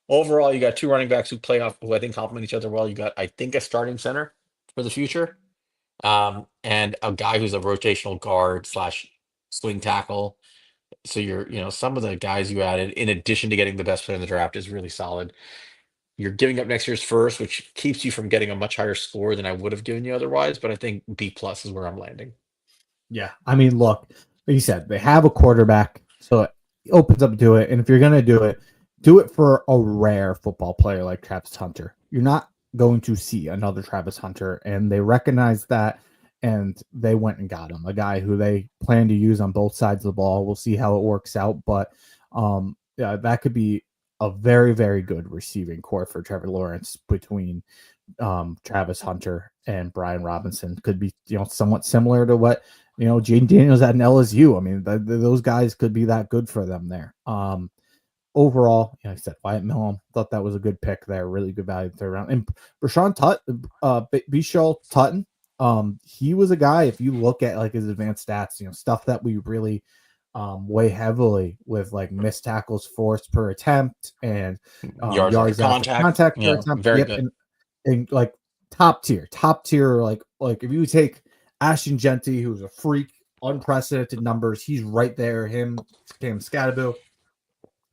Overall, you got two running backs who play off, who I think complement each other well. You got, I think, a starting center for the future, and a guy who's a rotational guard slash swing tackle. So some of the guys you added, in addition to getting the best player in the draft, is really solid. You're giving up next year's first, which keeps you from getting a much higher score than I would have given you otherwise. But I think B plus is where I'm landing. Yeah. I mean, look, like you said, they have a quarterback, so it opens up to it. And if you're going to do it for a rare football player like Travis Hunter. You're not going to see another Travis Hunter. And they recognize that. And they went and got him, a guy who they plan to use on both sides of the ball. We'll see how it works out. But yeah, that could be a very, very good receiving core for Trevor Lawrence between Travis Hunter and Brian Robinson. Could be, somewhat similar to what, Jaden Daniels at an LSU. I mean, those guys could be that good for them there. Overall, I said Wyatt Millam, thought that was a good pick there, really good value third round. And Rashawn Bishal Tutton, he was a guy. If you look at like his advanced stats, stuff that we really weigh heavily with like missed tackles forced per attempt and Yards after yards after contact, contact per attempt. very Yep, good. and like top tier, like if you take Ashton Genty, who's a freak, unprecedented numbers, he's right there. Him, Cam Scadaboo,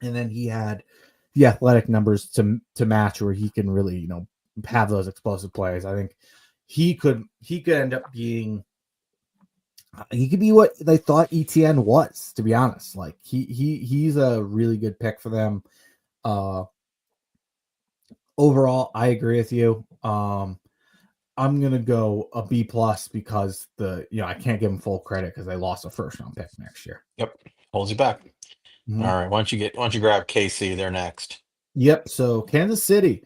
and then he had the athletic numbers to match where he can really have those explosive plays. I think he could end up being he could be what they thought ETN was, to be honest. Like he's a really good pick for them. Uh Overall, I agree with you. I'm gonna go a B plus because I can't give them full credit because they lost a first round pick next year. Yep, holds you back. All Mhm. right, why don't you grab KC? They're next. Yep. So Kansas City,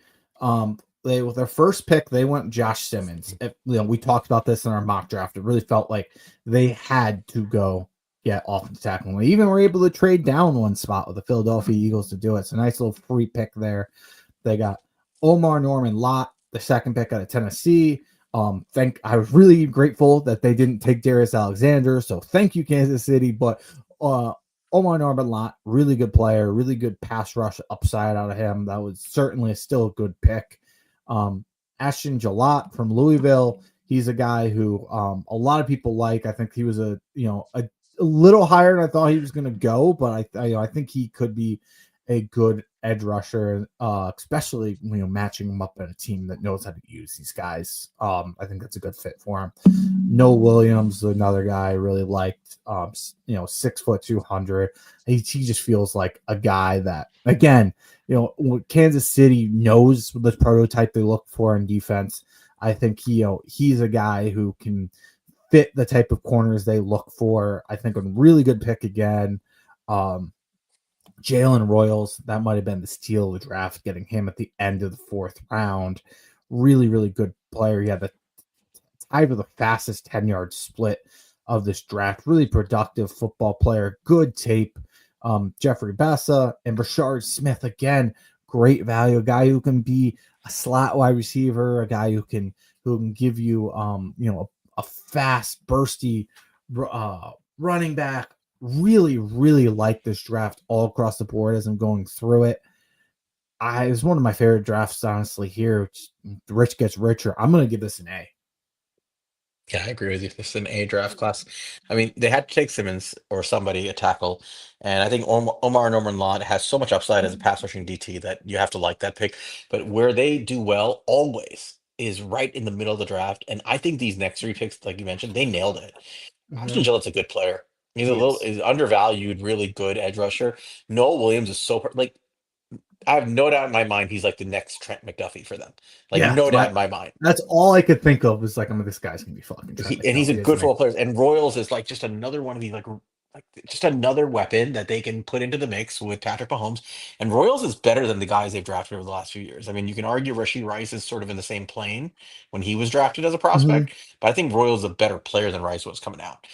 they with their first pick, they went Josh Simmons. We talked about this in our mock draft. It really felt like they had to go get offensive tackle. They even were able to trade down one spot with the Philadelphia Eagles to do it. It's a nice little free pick there. They got Omar Norman Lott, the second pick out of Tennessee. I was really grateful that they didn't take Darius Alexander. So thank you, Kansas City. But Omar Norman Lott, really good player, really good pass rush upside out of him. That was certainly still a good pick. Ashton Jalot from Louisville. He's a guy who a lot of people like. I think he was a little higher than I thought he was going to go, but I think he could be a good edge rusher, especially matching him up in a team that knows how to use these guys. I think that's a good fit for him. Noah Williams, another guy I really liked. 6 foot 200. He just feels like a guy that, again, Kansas City knows the prototype they look for in defense. I think he's a guy who can fit the type of corners they look for. I think a really good pick again. Jalen Royals, that might have been the steal of the draft, getting him at the end of the fourth round. Really, really good player. He had the tied for the fastest 10-yard split of this draft. Really productive football player. Good tape. Jeffrey Bessa and Rashard Smith, again, great value. A guy who can be a slot wide receiver, a guy who can give you a fast, bursty running back. Really, really like this draft all across the board as I'm going through it. It's one of my favorite drafts, honestly. Here, Rich gets richer. I'm going to give this an A. Yeah, I agree with you. This is an A draft class. I mean, they had to take Simmons or somebody, a tackle. And I think Omar Norman Lott has so much upside as a pass rushing DT that you have to like that pick. But where they do well always is right in the middle of the draft. And I think these next three picks, like you mentioned, they nailed it. Ashton Mm-hmm. Gillette's a good player. He's a He little is. is undervalued, really good edge rusher. Noel Williams is like I have no doubt in my mind he's like the next Trent McDuffie for them. Like Yeah, no doubt in my mind. that's all I could think of was like, this guy's gonna be fucking Trent And he's a McDuffie, good isn't he? football player. And Royals is like just another one of these like just another weapon that they can put into the mix with Patrick Mahomes. And Royals is better than the guys they've drafted over the last few years. I mean, you can argue Rasheed Rice is sort of in the same plane when he was drafted as a Mm-hmm. prospect, but I think Royals is a better player than Rice was coming out.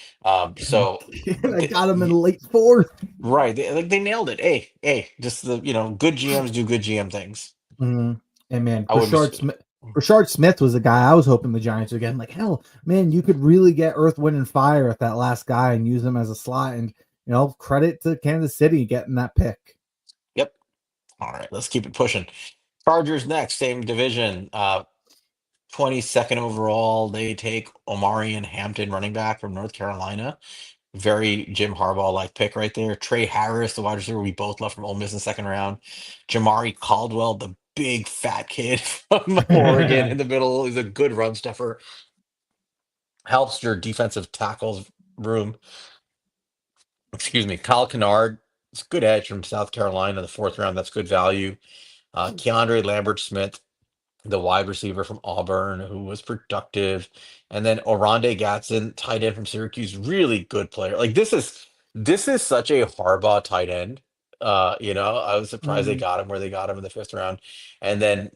So I got him in the late fourth. right, they nailed it. Hey, just the good GMs do good GM things. Mm-hmm. And man, I wouldn't be. Rashard Smith was the guy I was hoping the Giants would get. I'm like, hell, man, you could really get Earth, Wind, and Fire at that last guy and use him as a slot. And credit to Kansas City getting that pick. Yep. All right, let's keep it pushing. Chargers next, same division. 22nd overall, they take Omarion Hampton, running back from North Carolina. Very Jim Harbaugh like pick right there. Trey Harris, the wide receiver we both love from Ole Miss in the second round. Jamari Caldwell, the big fat kid from Oregon in the middle, is a good run stuffer. Helps your defensive tackles room. Excuse me. Kyle Kennard, it's a good edge from South Carolina, the fourth round. That's good value. Keandre Lambert Smith, the wide receiver from Auburn, who was productive, and then Oronde Gadsden, tight end from Syracuse, really good player. Like this is such a Harbaugh tight end. I was surprised they Mhm. got him where they got him in the fifth round, and then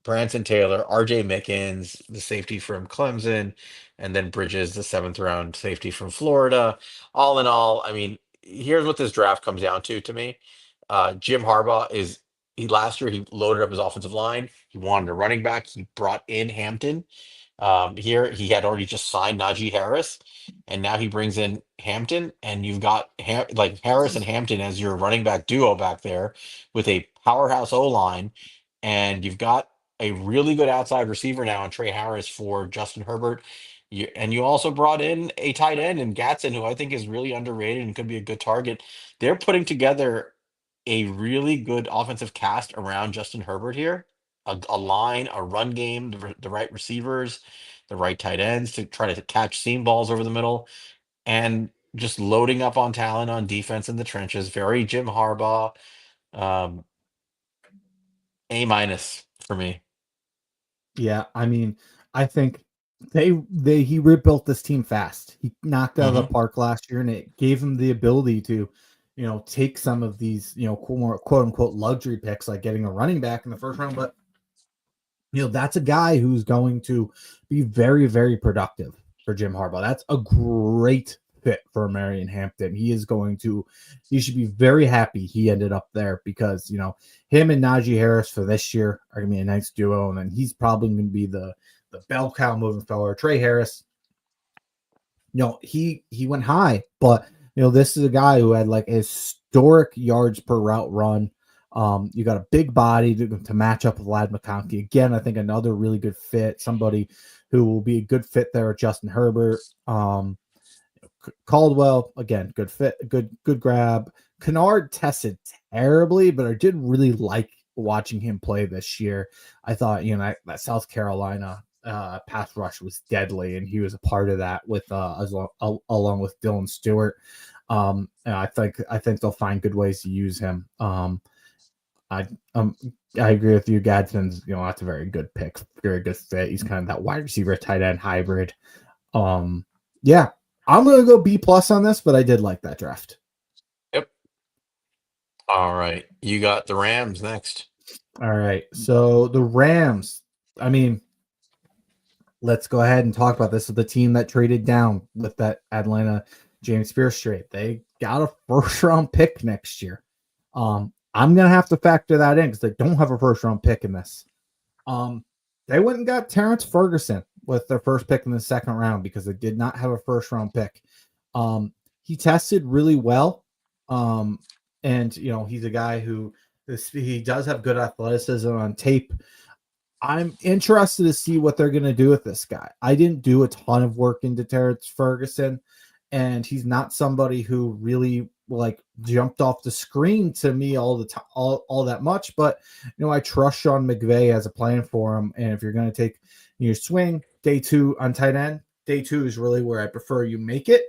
Branson Taylor, R.J. Mickens, the safety from Clemson, and then Bridges, the seventh round safety from Florida. All in all, I mean, here's what this draft comes down to me. Jim Harbaugh is he last year he loaded up his offensive line. He wanted a running back. He brought in Hampton. Here he had already just signed Najee Harris, and now he brings in Hampton, and you've got like Harris and Hampton as your running back duo back there with a powerhouse O line, and you've got a really good outside receiver now in Trey Harris for Justin Herbert. And you also brought in a tight end in Gatson, who I think is really underrated and could be a good target. They're putting together a really good offensive cast around Justin Herbert here. A line, a run game, the right receivers, the right tight ends to try to catch seam balls over the middle, and just loading up on talent on defense in the trenches. Very Jim Harbaugh. Um, A minus for me. Yeah, I mean, I think they he rebuilt this team fast. He knocked out of the Hmm. park last year, and it gave him the ability to, take some of these, more quote unquote luxury picks, like getting a running back in the first round. But that's a guy who's going to be very, very productive for Jim Harbaugh. That's a great fit for Marion Hampton. He should be very happy he ended up there because, him and Najee Harris for this year are going to be a nice duo. And then he's probably going to be the bell cow moving forward. Trey Harris, he went high, but this is a guy who had like historic yards per route run. You got a big body to match up with Lad McConkey. Again, I think another really good fit. Somebody who will be a good fit there with Justin Herbert. Caldwell, again, good fit, good grab. Kennard tested terribly, but I did really like watching him play this year. I thought, that South Carolina pass rush was deadly, and he was a part of that with along with Dylan Stewart. And I think they'll find good ways to use him. I um I agree with you. Gadsden's, that's a very good pick, very good fit. He's kind of that wide receiver tight end hybrid. Um, yeah, I'm gonna go B plus on this, but I did like that draft. Yep. All right. You got the Rams next. All right, so the Rams. I mean, let's go ahead and talk about this. So the team that traded down with that Atlanta James Pierce trade, they got a first round pick next year. I'm gonna have to factor that in because they don't have a first round pick in this. Um, they went and got Terrence Ferguson with their first pick in the second round because they did not have a first round pick. He tested really well. And he's a guy who he does have good athleticism on tape. I'm interested to see what they're going to do with this guy. I didn't do a ton of work into Terrence Ferguson, and he's not somebody who really like jumped off the screen to me all the time, all that much. But I trust Sean McVay as a plan for him. And if you're going to take your swing day two on tight end, day two is really where I prefer you make it.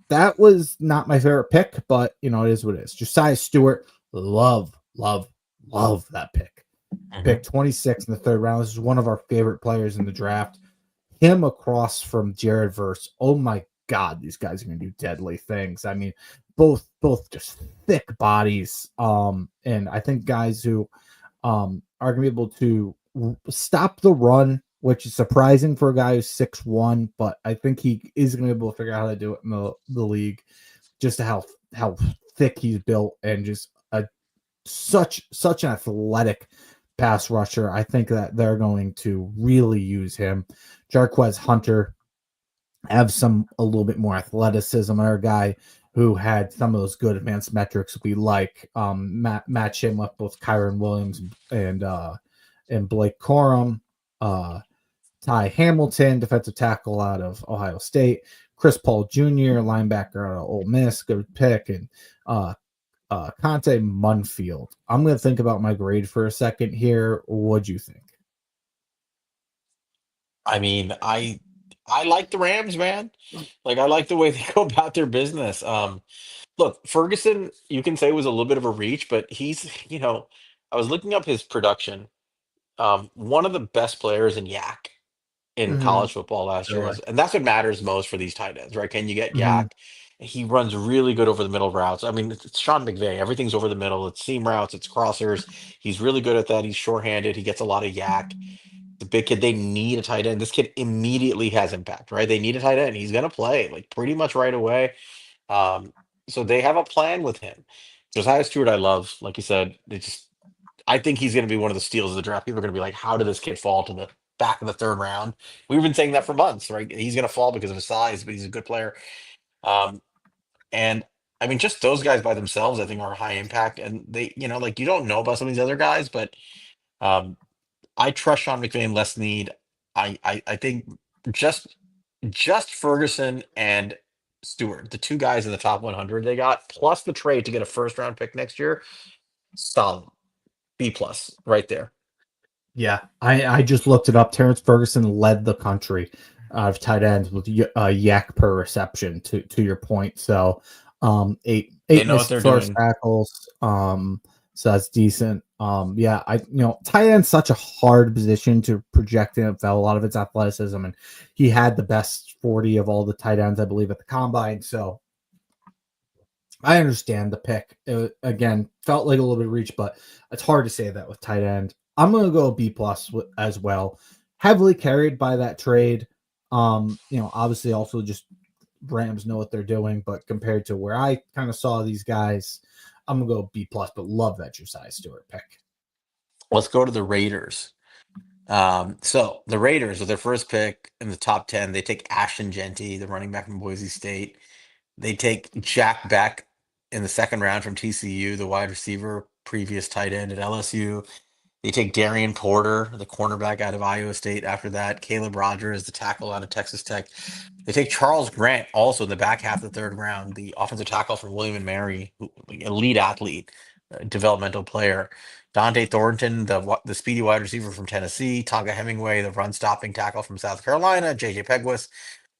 That was not my favorite pick, but it is what it is. Josiah Stewart, love, love, love that pick. Hmm. Pick 26 in the third round. This is one of our favorite players in the draft. Him across from Jared Verse. Oh my God, these guys are gonna do deadly things. I mean, both just thick bodies. And I think guys who are gonna be able to stop the run, which is surprising for a guy who's 6'1", but I think he is gonna be able to figure out how to do it in the league, just how thick he's built and just such an athletic pass rusher. I think that they're going to really use him. Jarquez Hunter have a little bit more athleticism. Another guy who had some of those good advanced metrics we like. Match him up with Kyron Williams and Blake Corum. Ty Hamilton, defensive tackle out of Ohio State. Chris Paul Jr., linebacker out of Ole Miss, good pick, and uh, Conte Munfield. I'm going to think about my grade for a second here. What'd you think? I mean, I like the Rams, man. Like I like the way they go about their business. Look, Ferguson, you can say was a little bit of a reach, but I was looking up his production. One of the best players in Yak in Mm-hmm. college football last year Really? is, and that's what matters most for these tight ends, right? Can you get Mm-hmm. Yak? He runs really good over the middle routes. I mean, it's Sean McVay. Everything's over the middle. It's seam routes. It's crossers. He's really good at that. He's short-handed. He gets a lot of Yak. The big kid, they need a tight end. This kid immediately has impact, right? They need a tight end. He's gonna play like pretty much right away. Um, so they have a plan with him. Josiah Stewart, I love. Like you said, I think he's gonna be one of the steals of the draft. People are gonna be like, how did this kid fall to the back of the third round? We've been saying that for months, right? He's gonna fall because of his size, but he's a good player. Um, and I mean, just those guys by themselves, I think, are high impact. And they, like you don't know about some of these other guys, but um, I trust Sean McVay less need. I think just just Ferguson and Stewart, the two guys in the top 100 they got, plus the trade to get a first round pick next year, solid B plus right there. Yeah, I just looked it up. Terrence Ferguson led the country of tight ends with yak per reception. To your point, so They eight know what missed they're first doing. tackles. So that's decent. Yeah, tight end's such a hard position to project in NFL. A lot of it's athleticism, and he had the best 40 of all the tight ends, I believe, at the combine. So I understand the pick. Again, felt like a little bit of reach, but it's hard to say that with tight end. I'm going to go B plus as well. Heavily carried by that trade. Obviously also just Rams know what they're doing, but compared to where I kind of saw these guys, I'm gonna go B plus. But love that Josiah Stewart pick. Let's go to the Raiders. So the Raiders with their first pick in the top 10, they take Ashton Genty, the running back from Boise State. They take Jack Beck in the second round from TCU, the wide receiver, previous tight end at LSU. They take Darian Porter, the cornerback out of Iowa State after that. Caleb Rogers, the tackle out of Texas Tech. They take Charles Grant also in the back half of the third round, the offensive tackle from William and Mary, elite athlete, developmental player. Dante Thornton, the speedy wide receiver from Tennessee. Tonga Hemingway, the run stopping tackle from South Carolina. JJ Peguis,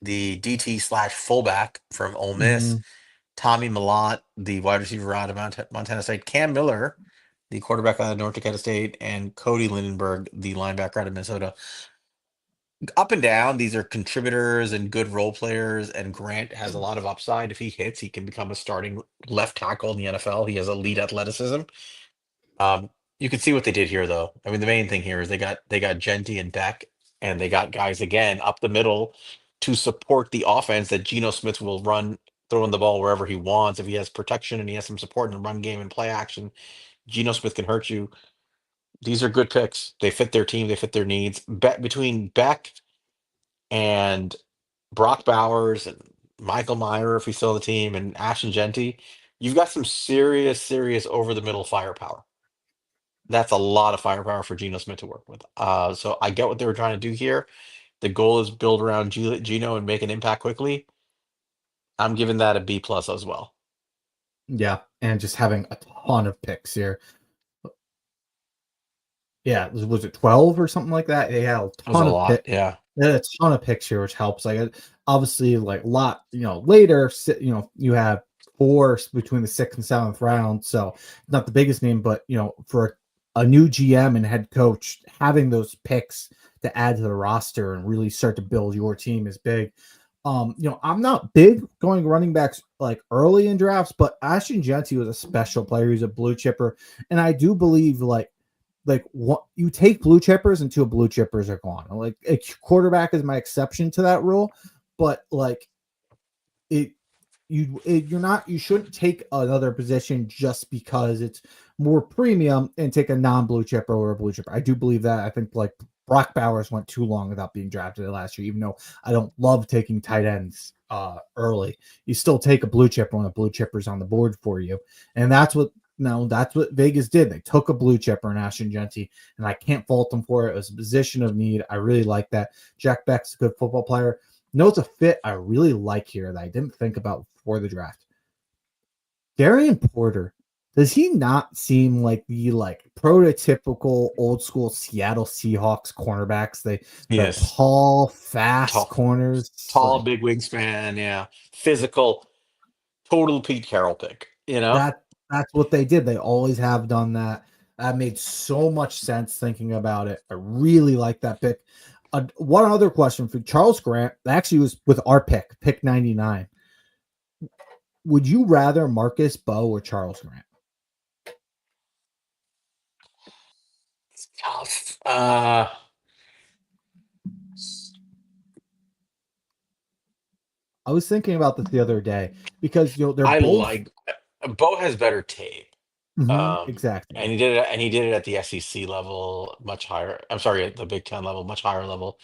the DT slash fullback from Ole Miss. Mm-hmm. Tommy Millott, the wide receiver out of Montana State. Cam Miller, the quarterback out of North Dakota State, and Cody Lindenberg, the linebacker out of Minnesota. Up and down, these are contributors and good role players. And Grant has a lot of upside. If he hits, he can become a starting left tackle in the NFL. He has elite athleticism. You can see what they did here, though. I mean, the main thing here is they got Genty and Beck, and they got guys again up the middle to support the offense that Geno Smith will run, throwing the ball wherever he wants. If he has protection and he has some support in the run game and play action, Geno Smith can hurt you. These are good picks. They fit their team. They fit their needs. Between Beck and Brock Bowers and Michael Meyer, if he's still on the team, and Ashton Genty, you've got some serious, serious over the middle firepower. That's a lot of firepower for Geno Smith to work with. So I get what they were trying to do here. The goal is build around Geno and make an impact quickly. I'm giving that a B plus as well. Yeah, and just having a ton of picks here. Yeah, was it 12 or something like that? They had a That was a ton of lot. pick. Yeah. They had a ton of picks here, which helps. Like obviously, like a lot. Later, you have four between the sixth and seventh round. So not the biggest name, but for a new GM and head coach, having those picks to add to the roster and really start to build your team is big. I'm not big going running backs like early in drafts, but Ashton Genty was a special player. He's a blue chipper, and I do believe like what you take blue chippers until blue chippers are gone. Like a quarterback is my exception to that rule, but like you shouldn't take another position just because it's more premium and take a non-blue chipper or a blue chipper. I do believe that. I think like Brock Bowers went too long without being drafted last year, even though I don't love taking tight ends early. You still take a blue chipper when a blue chipper's on the board for you. And that's what Vegas did. They took a blue chipper in Ashton Genty, and I can't fault them for it. It was a position of need. I really like that. Jack Beck's a good football player. Notes a fit I really like here that I didn't think about before the draft. Darian Porter, does he not seem like the prototypical old school Seattle Seahawks cornerbacks? They're Yes. tall, fast Tall, corners. tall, Like big wingspan. Yeah. Physical. Total Pete Carroll pick, you know? that's what they did. They always have done that. That made so much sense thinking about it. I really like that pick. One other question for Charles Grant. That actually was with our pick 99. Would you rather Marcus Bowe or Charles Grant? It's tough. I was thinking about this the other day because they're I both. like Bo has better tape. Exactly. And he did it at the SEC level, much higher. I'm sorry, at the Big Ten level, much higher level.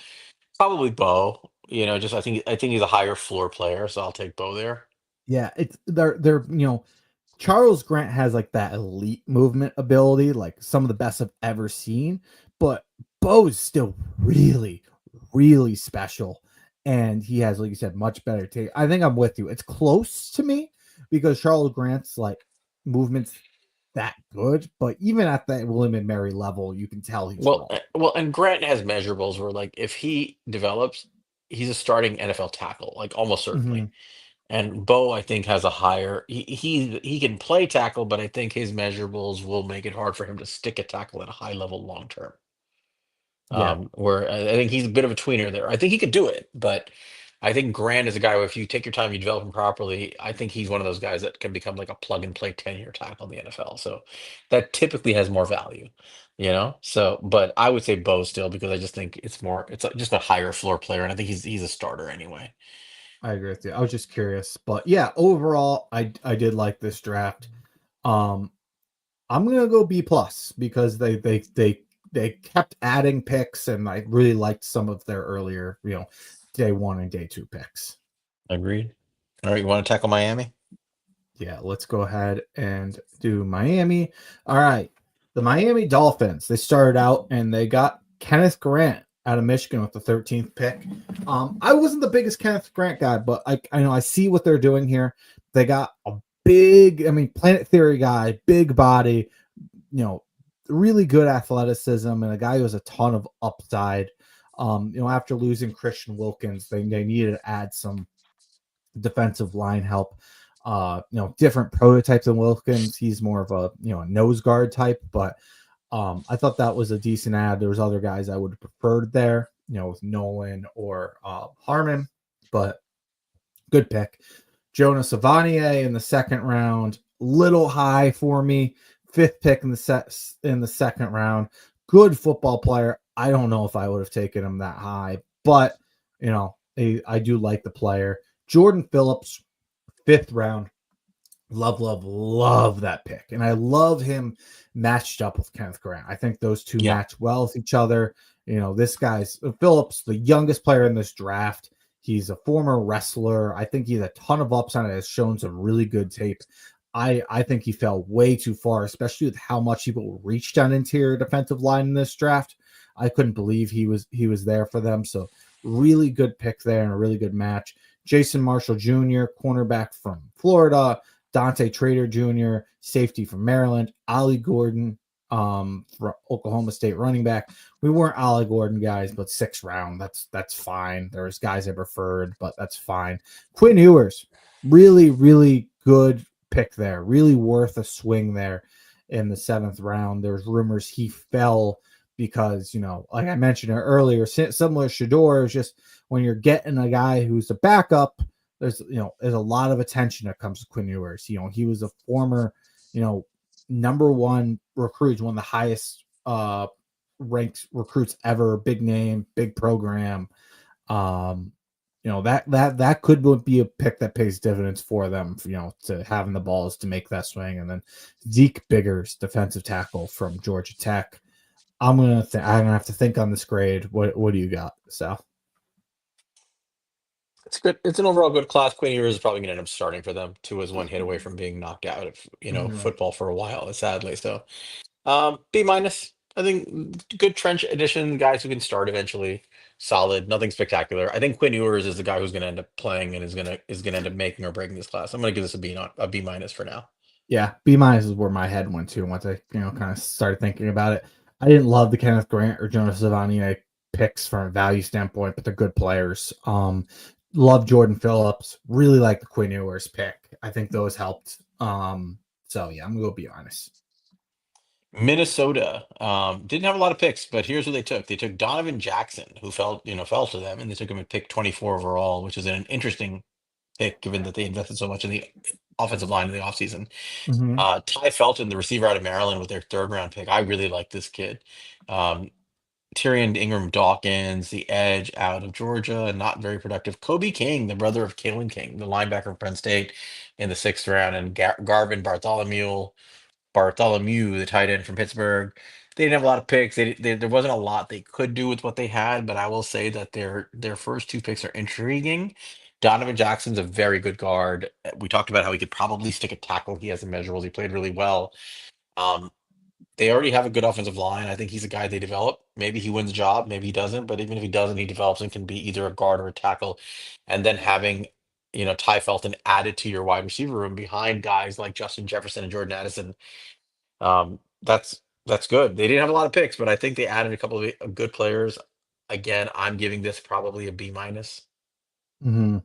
Probably Bo. Just I think he's a higher floor player, so I'll take Bo there. Yeah, it's they're Charles Grant has like that elite movement ability, like some of the best I've ever seen. But Bo is still really, really special. And he has, like you said, much better take. I think I'm with you. It's close to me because Charles Grant's like movements that good, but even at that William and Mary level, you can tell he's raw. And Grant has measurables where like if he develops, he's a starting NFL tackle, like almost certainly. Hmm. And Bo, I think, has a higher. He can play tackle, but I think his measurables will make it hard for him to stick a tackle at a high level long term. Yeah, Where I think he's a bit of a tweener there. I think he could do it, but I think Grant is a guy where if you take your time, you develop him properly. I think he's one of those guys that can become like a plug and play 10-year tackle in the NFL. So that typically has more value. So, but I would say Bo still because I just think it's just a higher floor player, and I think he's a starter anyway. I agree with you. I was just curious, but yeah, overall, I did like this draft. Um, I'm gonna go B plus because they kept adding picks, and I really liked some of their earlier, day one and day two picks. Agreed. All right, you want to tackle Miami? Yeah, let's go ahead and do Miami. All right. The Miami Dolphins, they started out and they got Kenneth Grant out of Michigan with the 13th pick. I wasn't the biggest Kenneth Grant guy, but I know I see what they're doing here. They got a Planet Theory guy, big body, really good athleticism, and a guy who has a ton of upside. After losing Christian Wilkins, they needed to add some defensive line help. Different prototypes than Wilkins. He's more of a nose guard type, but I thought that was a decent ad. There was other guys I would have preferred there, with Nolan or Harmon, but good pick. Jonas Savanier in the second round, little high for me. Fifth pick in the second round. Good football player. I don't know if I would have taken him that high, but I do like the player. Jordan Phillips, fifth round. Love, love, love that pick. And I love him matched up with Kenneth Grant. I think those two Yeah. match well with each other. This guy's Phillips, the youngest player in this draft. He's a former wrestler. I think he's a ton of upside and has shown some really good tape. I think he fell way too far, especially with how much people reached on interior defensive line in this draft. I couldn't believe he was there for them. So really good pick there and a really good match. Jason Marshall Jr., cornerback from Florida. Dante Trader Jr., safety from Maryland. Ollie Gordon, from Oklahoma State running back. We weren't Ollie Gordon guys, but sixth round. That's fine. There's guys I preferred, but that's fine. Quinn Ewers, really, really good pick there. Really worth a swing there in the seventh round. There's rumors he fell because, like I mentioned earlier, similar to Shador, is just when you're getting a guy who's a backup, there's a lot of attention that comes to Quinn Ewers. He was a former, number one recruit, one of the highest ranked recruits ever, big name, big program. That could be a pick that pays dividends for them, to having the balls to make that swing. And then Zeke Biggers, defensive tackle from Georgia Tech. I'm gonna have to think on this grade. What do you got, Sal? It's good. It's an overall good class. Quinn Ewers is probably going to end up starting for them. Two is one hit away from being knocked out of Mhm. football for a while, sadly. So B minus. I think good trench addition, guys who can start eventually. Solid, nothing spectacular. I think Quinn Ewers is the guy who's going to end up playing and is gonna end up making or breaking this class. I'm going to give this a B, not a B minus for now. Yeah, B minus is where my head went to once I kind of started thinking about it. I didn't love the Kenneth Grant or Jonas Savanier picks from a value standpoint, but they're good players. Love Jordan Phillips. Really like the Quinn Ewers pick. I think those helped. So yeah, I'm gonna go B minus. Minnesota didn't have a lot of picks, but here's who they took. They took Donovan Jackson, who fell to them, and they took him at pick 24 overall, which is an interesting pick given that they invested so much in the offensive line in the offseason. Mm-hmm. Ty Felton, the receiver out of Maryland, with their third round pick. I really like this kid. Um, Tyrion Ingram Dawkins, the edge out of Georgia, not very productive. Kobe King, the brother of Kalen King, the linebacker from Penn State, in the sixth round, and Garvin Bartholomew, the tight end from Pittsburgh. They didn't have a lot of picks. There wasn't a lot they could do with what they had, but I will say that their first two picks are intriguing. Donovan Jackson's a very good guard. We talked about how he could probably stick a tackle. He has the measurables. He played really well. Um, they already have a good offensive line. I think he's a guy they develop. Maybe he wins a job, maybe he doesn't. But even if he doesn't, he develops and can be either a guard or a tackle. And then having, Ty Felton added to your wide receiver room behind guys like Justin Jefferson and Jordan Addison, that's good. They didn't have a lot of picks, but I think they added a couple of good players. Again, I'm giving this probably a B minus. Mm-hmm.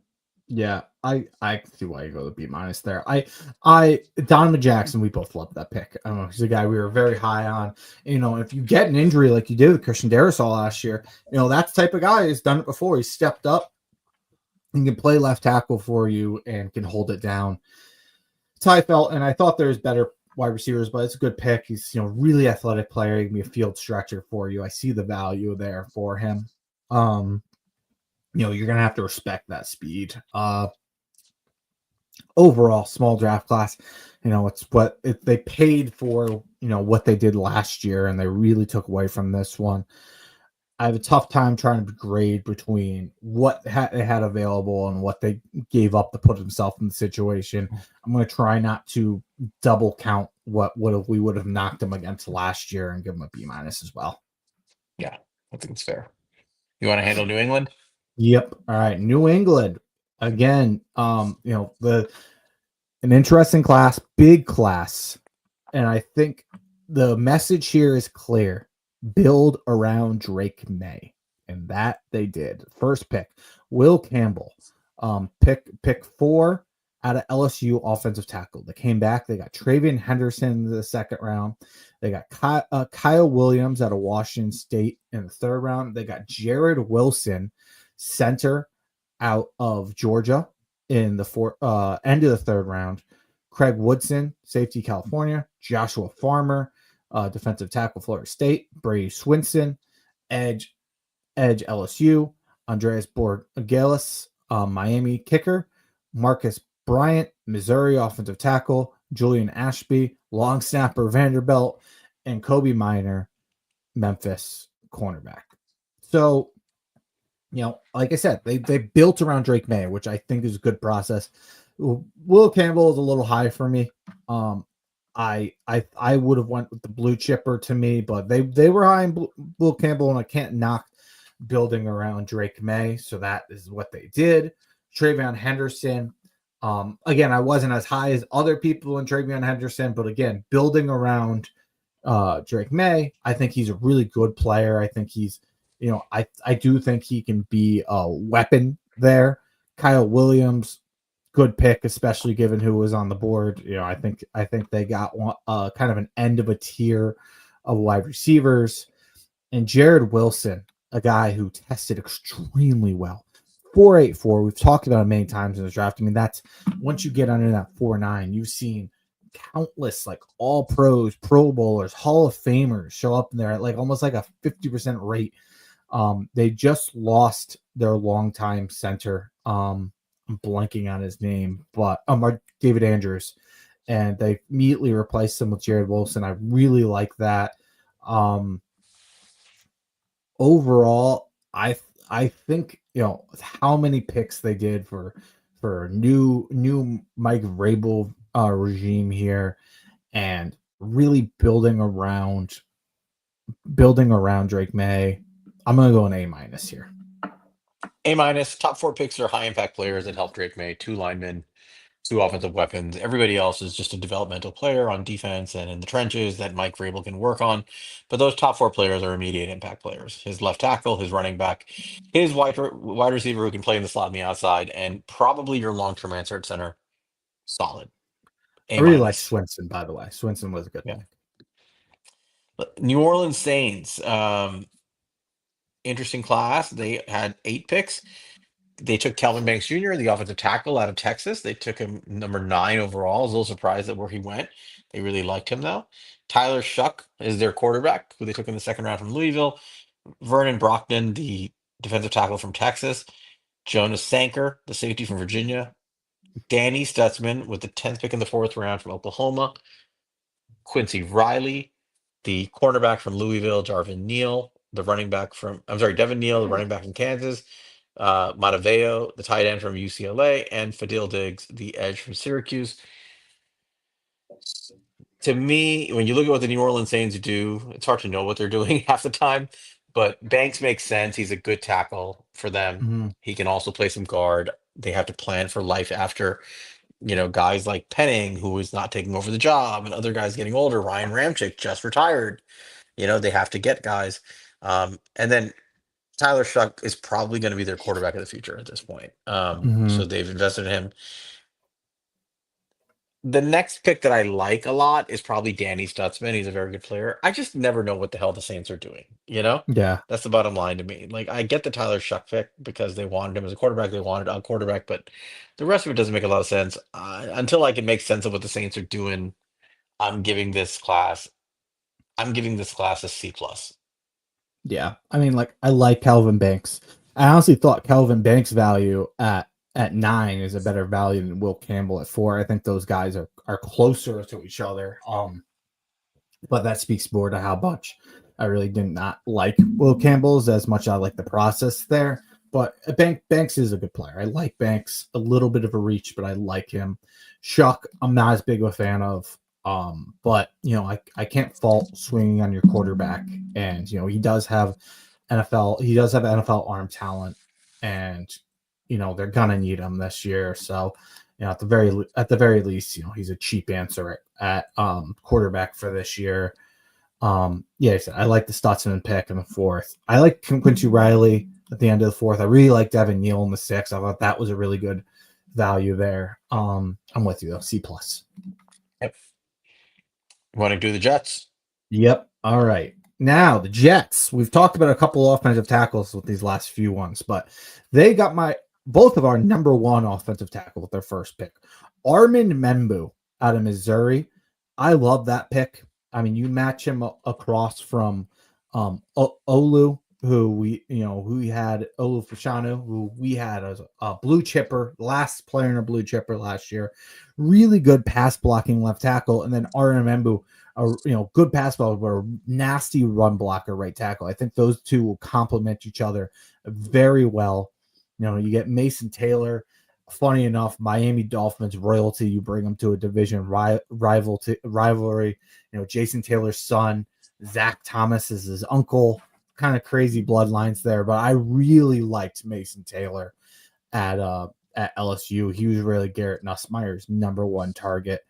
Yeah, I can see why you go to B minus there. I Donovan Jackson, we both loved that pick. I don't know, he's a guy we were very high on. If you get an injury like you did with Christian Darrisaw last year, that's the type of guy who's done it before. He's stepped up and can play left tackle for you and can hold it down. Ty Felt, and I thought there's better wide receivers, but it's a good pick. He's really athletic player. He can be a field stretcher for you. I see the value there for him. You're gonna have to respect that speed. Overall, small draft class. It's what they paid for. What they did last year, and they really took away from this one. I have a tough time trying to grade between what they had available and what they gave up to put themselves in the situation. I'm going to try not to double count what we would have knocked them against last year and give them a B minus as well. Yeah, I think it's fair. You want to handle New England? Yep. All right. New England again. An interesting class, big class, and I think the message here is clear. Build around Drake May, and that they did. First pick, Will Campbell, pick 4 out of LSU offensive tackle. They came back. They got Travion Henderson in the second round. They got Kyle Williams out of Washington State in the third round. They got Jared Wilson, center out of Georgia in the end of the third round. Craig Woodson, safety, California. Joshua Farmer, defensive tackle, Florida State. Brady Swinson, edge LSU. Andreas Borgelis, Miami kicker. Marcus Bryant, Missouri offensive tackle. Julian Ashby, long snapper, Vanderbilt. And Kobe Minor, Memphis cornerback. So, like I said, they built around Drake May, which I think is a good process. Will Campbell is a little high for me. I would have went with the blue chipper to me, but they were high in Will Campbell, and I can't knock building around Drake May. So that is what they did. Travion Henderson. Again, I wasn't as high as other people in Travion Henderson, but again, building around Drake May, I think he's a really good player. I think he's, I do think he can be a weapon there. Kyle Williams, good pick, especially given who was on the board. I think they got one, kind of an end of a tier of wide receivers. And Jared Wilson, a guy who tested extremely well. 4.84. We've talked about it many times in the draft. I mean, that's once you get under that 4.9, you've seen countless like all pros, Pro Bowlers, Hall of Famers show up in there at like almost like a 50% rate. They just lost their longtime center. I'm blanking on his name, but David Andrews, and they immediately replaced him with Jared Wilson. I really like that. Overall, I think how many picks they did for new Mike Vrabel regime here, and really building around building around Drake May. I'm gonna go an A minus here. A minus. Top four picks are high impact players that help Drake May. Two linemen, two offensive weapons. Everybody else is just a developmental player on defense and in the trenches that Mike Vrabel can work on. But those top four players are immediate impact players. His left tackle, his running back, his wide receiver who can play in the slot and the outside, and probably your long term answer at center. Solid. A I really like minus. Swinson, by the way. Swinson was a good Yeah. pick. But New Orleans Saints. Interesting class. They had 8 picks. They took Kelvin Banks Jr., the offensive tackle out of Texas. They took him number 9 overall. I was a little surprised at where he went. They really liked him though. Tyler Shuck is their quarterback, who they took in the second round from Louisville. Vernon Brockton, the defensive tackle from Texas. Jonas Sanker, the safety from Virginia. Danny Stutzman with the 10th pick in the fourth round from Oklahoma. Quincy Riley, the cornerback from Louisville. Jarvin Neal, the running back from, I'm sorry, Devin Neal, the running back from Kansas. Mataveo, the tight end from UCLA, and Fadil Diggs, the edge from Syracuse. To me, when you look at what the New Orleans Saints do, it's hard to know what they're doing half the time. But Banks makes sense. He's a good tackle for them. Mhm. He can also play some guard. They have to plan for life after, guys like Penning, who is not taking over the job, and other guys getting older. Ryan Ramchick just retired. They have to get guys. And then Tyler Shuck is probably going to be their quarterback of the future at this point. So Mhm. they've invested in him. The next pick that I like a lot is probably Danny Stutzman. He's a very good player. I just never know what the hell the Saints are doing, you know? Yeah. That's the bottom line to me. Like, I get the Tyler Shuck pick because they wanted him as a quarterback. They wanted a quarterback, but the rest of it doesn't make a lot of sense. Until I can make sense of what the Saints are doing, I'm giving this class, I'm giving this class a C plus. Yeah. I mean, like, I like Calvin Banks. I honestly thought Calvin Banks' value at 9 is a better value than Will Campbell at 4. I think those guys are closer to each other. But that speaks more to how much I really did not like Will Campbell's as much as I like the process there. But Banks is a good player. I like Banks, a little bit of a reach, but I like him. Shuck, I'm not as big of a fan of. But I can't fault swinging on your quarterback, and he does have NFL arm talent, and they're gonna need him this year. So at the very least, he's a cheap answer at quarterback for this year. Yeah, I like the Stutzman pick in the fourth. I like Quincy Riley at the end of the fourth. I really like Devin Neal in the sixth. I thought that was a really good value there. I'm with you though. C plus. Yep. Want to do the Jets? Yep. All right. Now the Jets. We've talked about a couple offensive tackles with these last few ones, but they got both of our number one offensive tackle with their first pick. Armin Membu out of Missouri. I love that pick. I mean, you match him across from Olu, who we had Olu Fashanu, who we had as a blue chipper, last player in a blue chipper last year. Really good pass blocking left tackle, and then Armin Membu, good pass blocker, but a nasty run blocker right tackle. I think those two will complement each other very well. You get Mason Taylor. Funny enough, Miami Dolphins royalty. You bring them to a division rivalry. Jason Taylor's son, Zach Thomas, is his uncle. Kind of crazy bloodlines there, but I really liked Mason Taylor at LSU. He was really Garrett Nussmeier's number one target.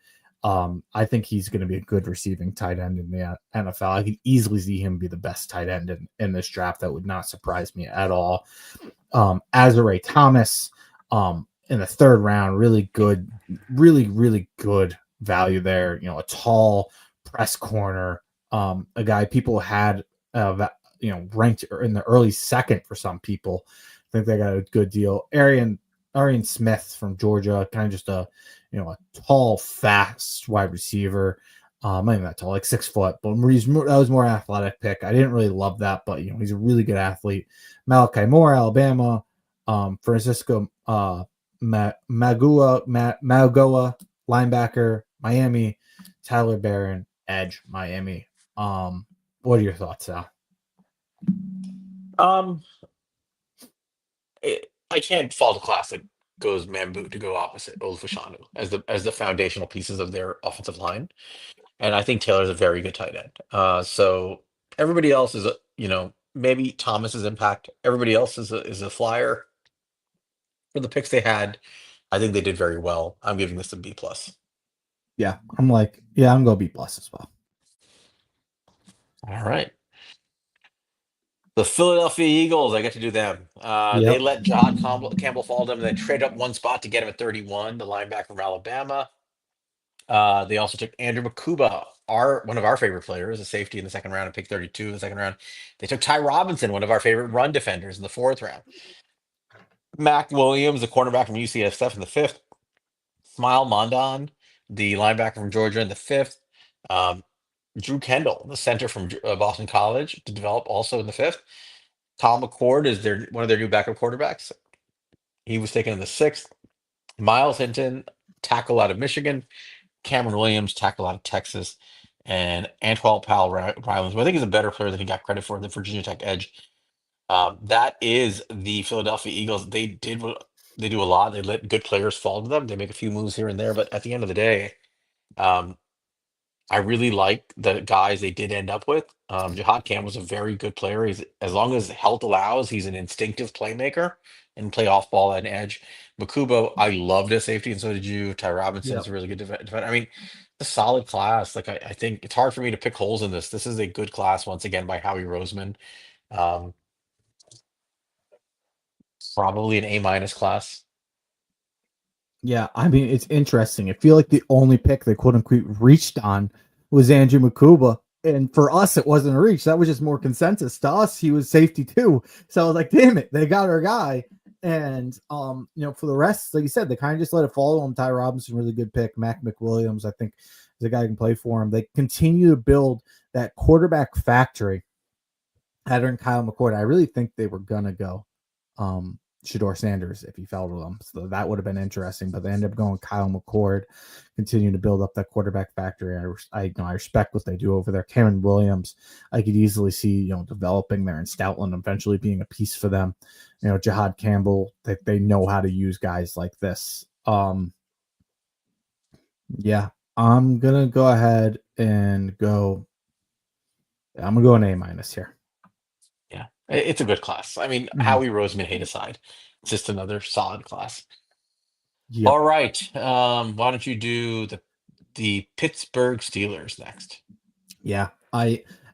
I think he's going to be a good receiving tight end in the NFL. I could easily see him be the best tight end in this draft. That would not surprise me at all. Azare Thomas in the third round, really good, really, really good value there. A tall press corner, a guy people had, ranked in the early second for some people. I think they got a good deal. Arian Smith from Georgia, kind of just a tall, fast wide receiver. Not even that tall, like 6 foot, but that was more athletic pick. I didn't really love that, but he's a really good athlete. Malachi Moore, Alabama. Francisco Magoa, linebacker, Miami. Tyler Barron, edge, Miami. What are your thoughts, Sal? Um, I can't fault a class that goes Mambu to go opposite Olufashanu as the foundational pieces of their offensive line. And I think Taylor's a very good tight end. So Everybody else is a, maybe Thomas's impact. Everybody else is a flyer for the picks they had. I think they did very well. I'm giving this a B plus. Yeah, I'm like, yeah, I'm gonna B plus as well. All right. The Philadelphia Eagles, I get to do them. They Yep. let Campbell fall to them. They trade up one spot to get him at 31, the linebacker from Alabama. They also took Andrew Makuba, our one of our favorite players, a safety in the second round, and pick 32 in the second round. They took Ty Robinson, one of our favorite run defenders, in the fourth round. Mac Williams, the cornerback from UCSF, in the fifth. Smile Mondon, the linebacker from Georgia, in the fifth. Um, Drew Kendall, the center from Boston College, to develop also in the fifth. Tom McCord is one of their new backup quarterbacks. He was taken in the sixth. Miles Hinton, tackle out of Michigan. Cameron Williams, tackle out of Texas. And Antwell Powell Rylands, who I think is a better player than he got credit for, the Virginia Tech edge. That is the Philadelphia Eagles. They do a lot. They let good players fall to them. They make a few moves here and there, but at the end of the day, um, I really like the guys they did end up with. Jihad Cam was a very good player. He's as long as health allows, he's an instinctive playmaker and play off ball at an edge. Makubo, I loved as safety, and so did you. Ty Robinson's Yep. a really good defender. I mean, a solid class. Like I think it's hard for me to pick holes in this. This is a good class once again by Howie Roseman. Um, Probably an A minus class. Yeah, I mean, it's interesting. I feel like the only pick they quote unquote reached on was Andrew Makuba. And for us, it wasn't a reach. That was just more consensus. To us, he was safety too. So I was like, damn it, they got our guy. And for the rest, like you said, they kind of just let it follow him. Ty Robinson, really good pick. Mac McWilliams, I think, is a guy who can play for him. They continue to build that quarterback factory. Hatter and Kyle McCord. I really think they were gonna go Shador Sanders if he fell to them. So that would have been interesting. But they ended up going Kyle McCord, continuing to build up that quarterback factory. I respect what they do over there. Cameron Williams, I could easily see developing there, and Stoutland eventually being a piece for them. Jihad Campbell, they know how to use guys like this. Yeah, I'm gonna go ahead and go. I'm gonna go an A minus here. Yeah, it's a good class. I mean, Mhm. Howie Roseman hate aside, it's just another solid class. Yep. All right. Why don't you do the Pittsburgh Steelers next? Yeah,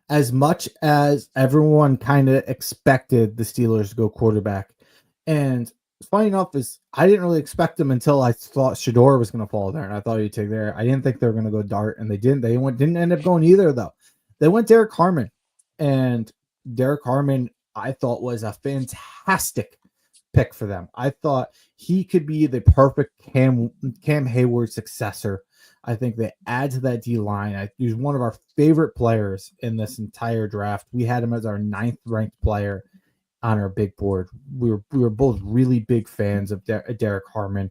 as much as everyone kind of expected the Steelers to go quarterback, and funny enough is I didn't really expect them until I thought Shador was going to fall there, and I thought he'd take there. I didn't think they were going to go Dart, and they didn't. Didn't end up going either though. They went Derek Harmon, and Derek Harmon I thought was a fantastic pick for them. I thought he could be the perfect Cam Hayward successor. I think they add to that D line. He's one of our favorite players in this entire draft. We had him as our ninth ranked player on our big board. We were both really big fans of Derek Harmon.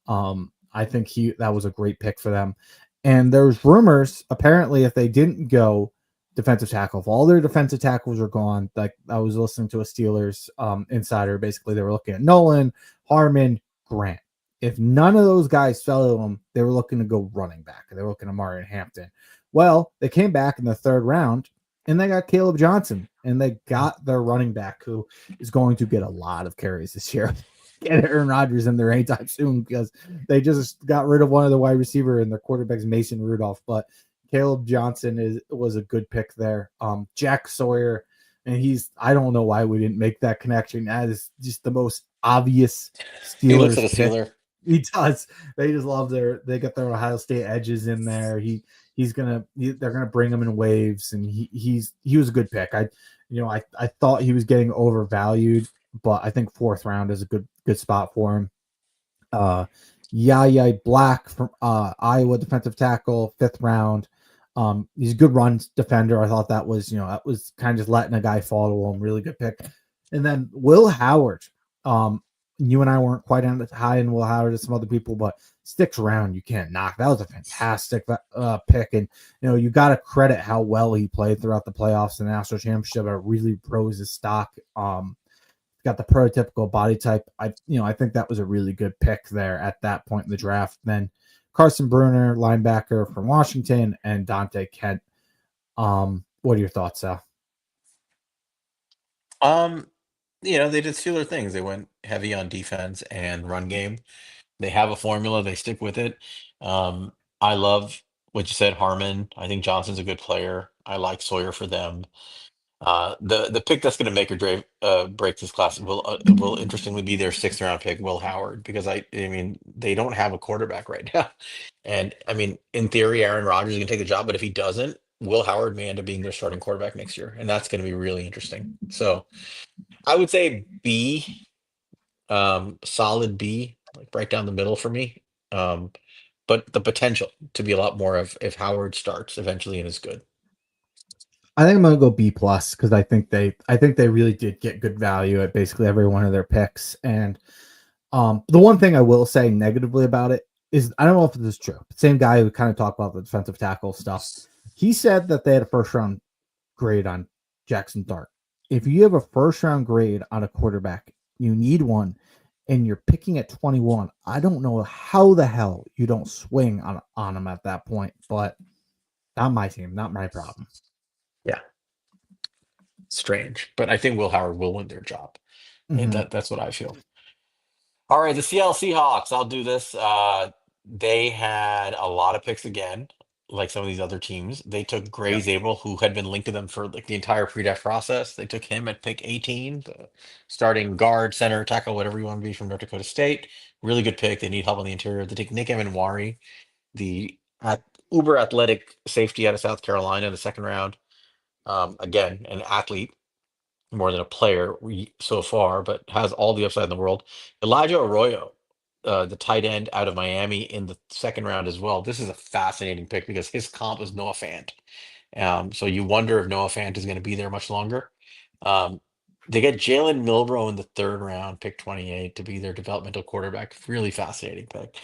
I think that was a great pick for them. And there's rumors apparently if they didn't go defensive tackle, if all their defensive tackles are gone, like I was listening to a Steelers insider, basically they were looking at Nolan, Harmon, Grant. If none of those guys fell to them, they were looking to go running back. They were looking at Marion Hampton. Well, they came back in the third round and they got Caleb Johnson and they got their running back who is going to get a lot of carries this year. Get Aaron Rodgers in there anytime soon because they just got rid of one of the wide receiver and their quarterback's Mason Rudolph. But Caleb Johnson was a good pick there. Jack Sawyer, and I don't know why we didn't make that connection. That is just the most obvious He looks like Steelers a pick. Steeler. He does. They just love they got their Ohio State edges in there. They're gonna bring him in waves, and he was a good pick. I thought he was getting overvalued, but I think fourth round is a good spot for him. Yaya Black from Iowa, defensive tackle, fifth round. He's a good run defender. I thought that was kind of just letting a guy fall to him. Really good pick. And then Will Howard. You and I weren't quite high in Will Howard as some other people, but sticks around. You can't knock. That was a fantastic pick. And, you got to credit how well he played throughout the playoffs and the national championship. It really rose his stock. Got the prototypical body type. I think that was a really good pick there at that point in the draft. Then Carson Bruner, linebacker from Washington, and Dante Kent. What are your thoughts, Sal? Um, they did similar things. They went heavy on defense and run game. They have a formula, they stick with it. Um, I love what you said, Harmon. I think Johnson's a good player. I like Sawyer for them. The pick that's going to make or break this class will interestingly be their sixth round pick, Will Howard, because I mean they don't have a quarterback right now, and I mean in theory Aaron Rodgers is going to take the job, but if he doesn't, Will Howard may end up being their starting quarterback next year, and that's going to be really interesting. So I would say B, solid B, like right down the middle for me. Um, but the potential to be a lot more of if Howard starts eventually and is good. I think I'm gonna go B plus because I think they really did get good value at basically every one of their picks. And the one thing I will say negatively about it is I don't know if this is true. Same guy who kind of talked about the defensive tackle stuff. He said that they had a first round grade on Jackson Dart. If you have a first round grade on a quarterback, you need one, and you're picking at 21. I don't know how the hell you don't swing on him at that point, but not my team, not my problem. Yeah, strange, but I think Will Howard will win their job, and Hmm. that's what I feel. All right, the Seattle Seahawks. I'll do this. They had a lot of picks again, like some of these other teams. They took Gray Yep. Zabel, who had been linked to them for like the entire pre-draft process. They took him at pick 18, the starting guard, center, tackle, whatever you want to be from North Dakota State. Really good pick. They need help on the interior. They take Nick Emanwari, the uber athletic safety out of South Carolina in the second round. Again, an athlete more than a player so far, but has all the upside in the world. Elijah Arroyo, the tight end out of Miami in the second round as well. This is a fascinating pick because his comp is Noah Fant. So you wonder if Noah Fant is going to be there much longer. Um, they get Jalen Milrow in the third round, pick 28, to be their developmental quarterback. Really fascinating pick.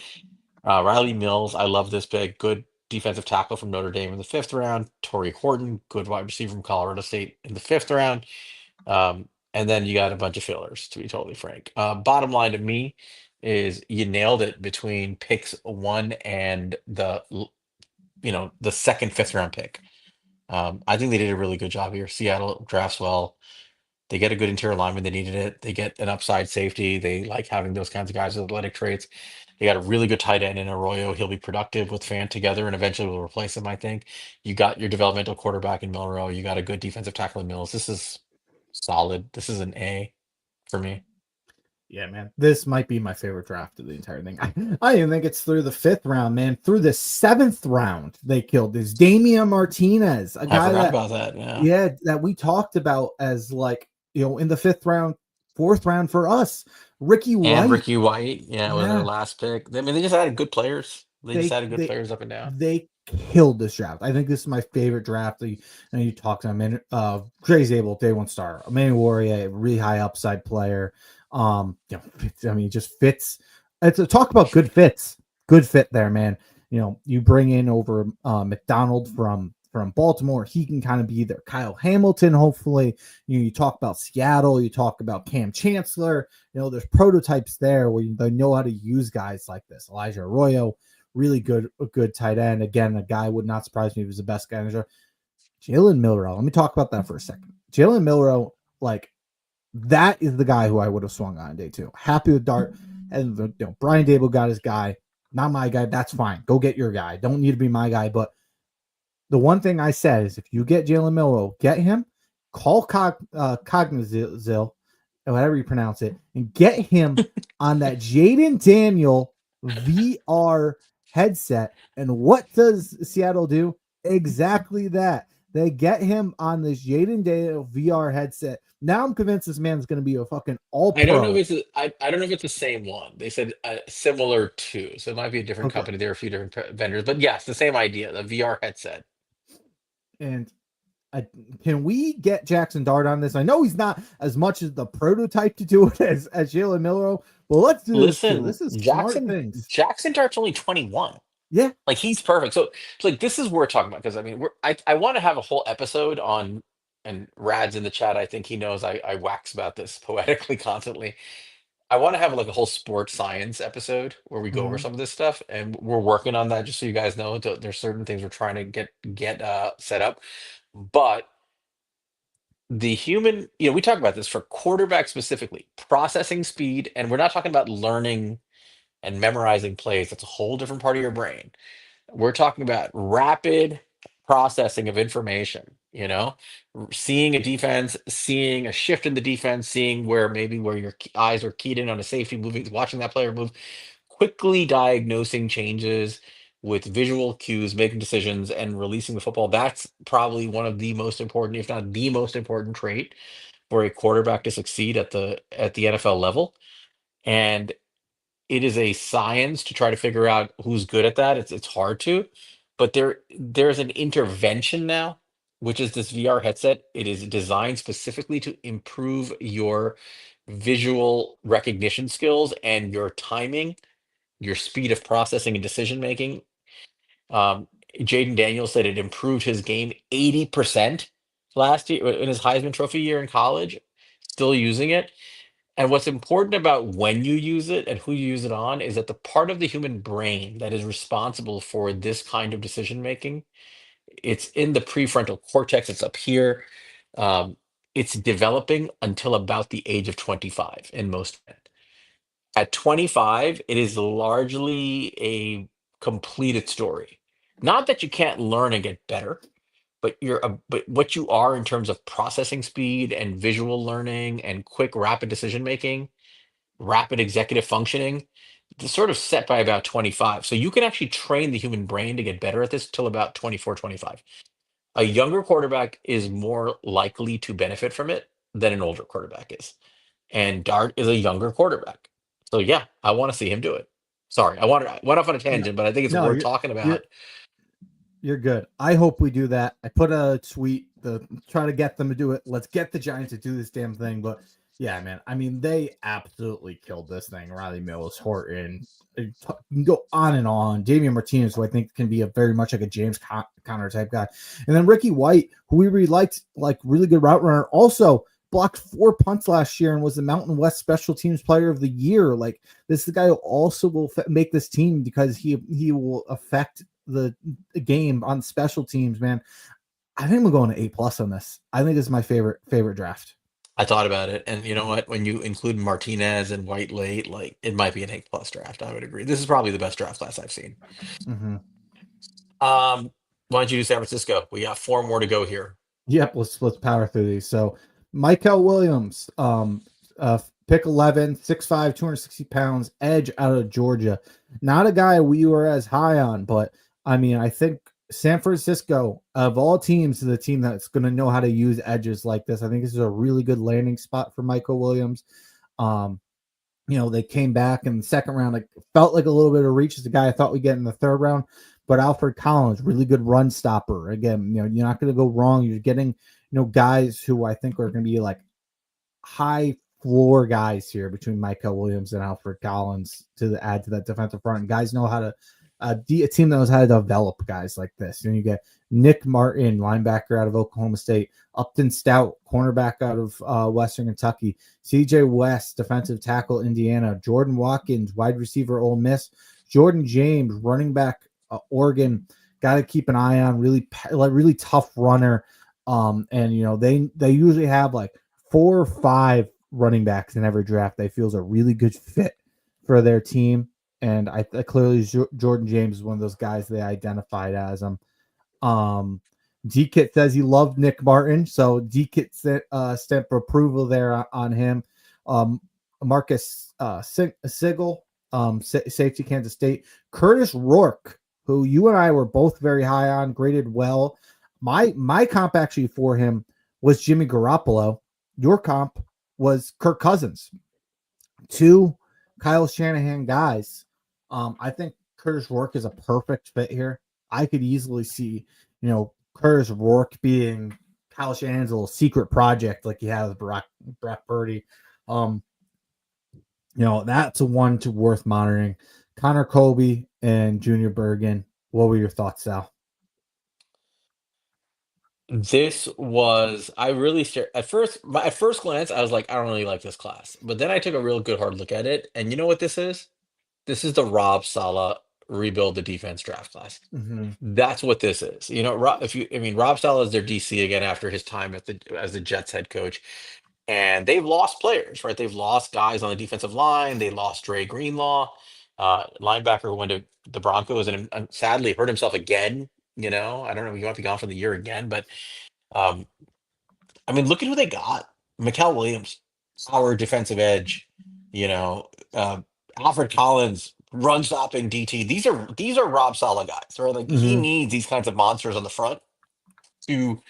Riley Mills, I love this pick. Good defensive tackle from Notre Dame in the fifth round. Torrey Horton, good wide receiver from Colorado State in the fifth round. And then you got a bunch of fillers, to be totally frank. Bottom line to me is you nailed it between picks one and the second, fifth round pick. I think they did a really good job here. Seattle drafts well. They get a good interior lineman. They needed it. They get an upside safety. They like having those kinds of guys with athletic traits. They got a really good tight end in Arroyo. He'll be productive with Fant together and eventually will replace him, I think. You got your developmental quarterback in Milrow. You got a good defensive tackle in Mills. This is solid. This is an A for me. Yeah, man, this might be my favorite draft of the entire thing. I even think it's through the fifth round, man. Through the seventh round, they killed this Damian Martinez, a I guy forgot that, about that. Yeah. yeah, that we talked about as like, in the fifth round, fourth round for us. Ricky And White, Ricky White, yeah, with their yeah, last pick. I mean, they just added good players. They just they added good they players up and down. they killed this draft. I think this is my favorite draft. You talked to him, Trey Zabel, day one star, Manny Warrior, a really high upside player. I mean, just fits. It's a talk about good fits. Good fit there, man. You bring in over McDonald from Baltimore. He can kind of be there. Kyle Hamilton, hopefully. You talk about Seattle. You talk about Cam Chancellor. There's prototypes there where they know how to use guys like this. Elijah Arroyo, really good, a good tight end. Again, a guy would not surprise me if he was the best guy in the draft. Jalen Milrow. Let me talk about that for a second. Jalen Milrow, like that is the guy who I would have swung on day two. Happy with Dart. And Brian Dable got his guy. Not my guy. That's fine. Go get your guy. Don't need to be my guy. But the one thing I said is if you get Jalen Milrow, get him, call Cognizil, or whatever you pronounce it, and get him on that Jaden Daniel VR headset. And what does Seattle do? Exactly that. They get him on this Jaden Daniel VR headset. Now I'm convinced this man's going to be a fucking all I don't know if pro. I don't know if it's the same one. They said similar to, so it might be a different Okay. company. There are a few different vendors, but yes, the same idea. The VR headset. And I, can we get Jackson Dart on this? I know he's not as much as the prototype to do it as Jalen Milrow, but let's do this too. Listen, This is smart things. Jackson Dart's only 21. Yeah. Like he's perfect. So it's like this is what we're talking about because I mean I want to have a whole episode on and Rad's in the chat. I think he knows I wax about this poetically constantly. I want to have like a whole sports science episode where we go over Mhm. some of this stuff, and we're working on that. Just so you guys know, there's certain things we're trying to get set up, but the human, we talk about this for quarterback specifically, processing speed, and we're not talking about learning and memorizing plays. That's a whole different part of your brain. We're talking about rapid processing of information, seeing a defense, seeing a shift in the defense, seeing where maybe where your eyes are keyed in on a safety moving, watching that player move, quickly diagnosing changes with visual cues, making decisions, and releasing the football. That's probably one of the most important, if not the most important trait for a quarterback to succeed at the NFL level. And it is a science to try to figure out who's good at that. It's hard to, but there's an intervention now, which is this VR headset. It is designed specifically to improve your visual recognition skills and your timing, your speed of processing and decision making. Um, Jaden Daniels said it improved his game 80% last year in his Heisman Trophy year in college, still using it. And what's important about when you use it and who you use it on is that the part of the human brain that is responsible for this kind of decision making, it's in the prefrontal cortex, it's up here. Um, it's developing until about the age of 25 in most men. At 25, it is largely a completed story. Not that you can't learn and get better, but what you are in terms of processing speed and visual learning and quick, rapid decision making, rapid executive functioning, it's sort of set by about 25. So you can actually train the human brain to get better at this till about 24, 25. A younger quarterback is more likely to benefit from it than an older quarterback is. And Dart is a younger quarterback. So yeah, I want to see him do it. Sorry, I went off on a No, tangent, but I think it's no, worth talking you're about. you're good. I hope we do that. I put a tweet to try to get them to do it. Let's get the Giants to do this damn thing. But yeah, man. I mean, they absolutely killed this thing. Riley Mills, Horton. You can go on and on. Damian Martinez, who I think can be a very much like a James Conner type guy, and then Ricky White, who we really liked, like really good route runner. Also blocked 4 punts last year and was the Mountain West Special Teams Player of the Year. Like this is the guy who also will make this team because he will affect the game on special teams, man. I think I'm going to A+ on this. I think this is my favorite draft. I thought about it, and you know what? When you include Martinez and White late, like it might be an A+ draft. I would agree. This is probably the best draft class I've seen. Mm-hmm. Why don't you do San Francisco? We got four more to go here. Yep, let's power through these. So, Michael Williams, pick 11, 6'5", 260 pounds, edge out of Georgia. Not a guy we were as high on, but I mean, I think San Francisco, of all teams, is the team that's going to know how to use edges like this. I think this is a really good landing spot for Michael Williams. Um, they came back in the second round, like felt like a little bit of reach as the guy I thought we'd get in the third round. But Alfred Collins, really good run stopper. Again, you're not going to go wrong. You're getting, guys who I think are going to be like high floor guys here between Michael Williams and Alfred Collins to add to that defensive front. And guys know how to a team that knows how to develop guys like this. And you get Nick Martin, linebacker out of Oklahoma State, Upton Stout, cornerback out of Western Kentucky, CJ West, defensive tackle, Indiana, Jordan Watkins, wide receiver, Ole Miss, Jordan James, running back, Oregon. Got to keep an eye on. Really tough runner. And they usually have like 4 or 5 running backs in every draft they feel is a really good fit for their team. And I clearly Jordan James is one of those guys they identified as him. D-Kit says he loved Nick Martin, so D-Kit stamp approval there on him. Marcus Sigel, safety, Kansas State. Curtis Rourke, who you and I were both very high on, graded well. My comp actually for him was Jimmy Garoppolo. Your comp was Kirk Cousins. 2 Kyle Shanahan guys. I think Curtis Rourke is a perfect fit here. I could easily see, Curtis Rourke being Kyle Shanahan's little secret project like he had with Brock Purdy. That's a one to worth monitoring. Connor Colby and Junior Bergen. What were your thoughts, Sal? This was I really at first glance I was like I don't really like this class, but then I took a real good hard look at it, and you know what this is? This is the Rob Sala rebuild the defense draft class. Hmm. That's what this is. You know, if you, I mean, Rob Sala is their DC again after his time at the as the Jets head coach, and they've lost players, right? They've lost guys on the defensive line. They lost Dre Greenlaw, linebacker who went to the Broncos and sadly hurt himself again. You know, I don't know. He might be gone for the year again, but um, I mean, look at who they got. Mikel Williams, our defensive edge. You know, Alfred Collins, run stopping DT. These are Rob Sala guys, right? Like he Hmm. needs these kinds of monsters on the front to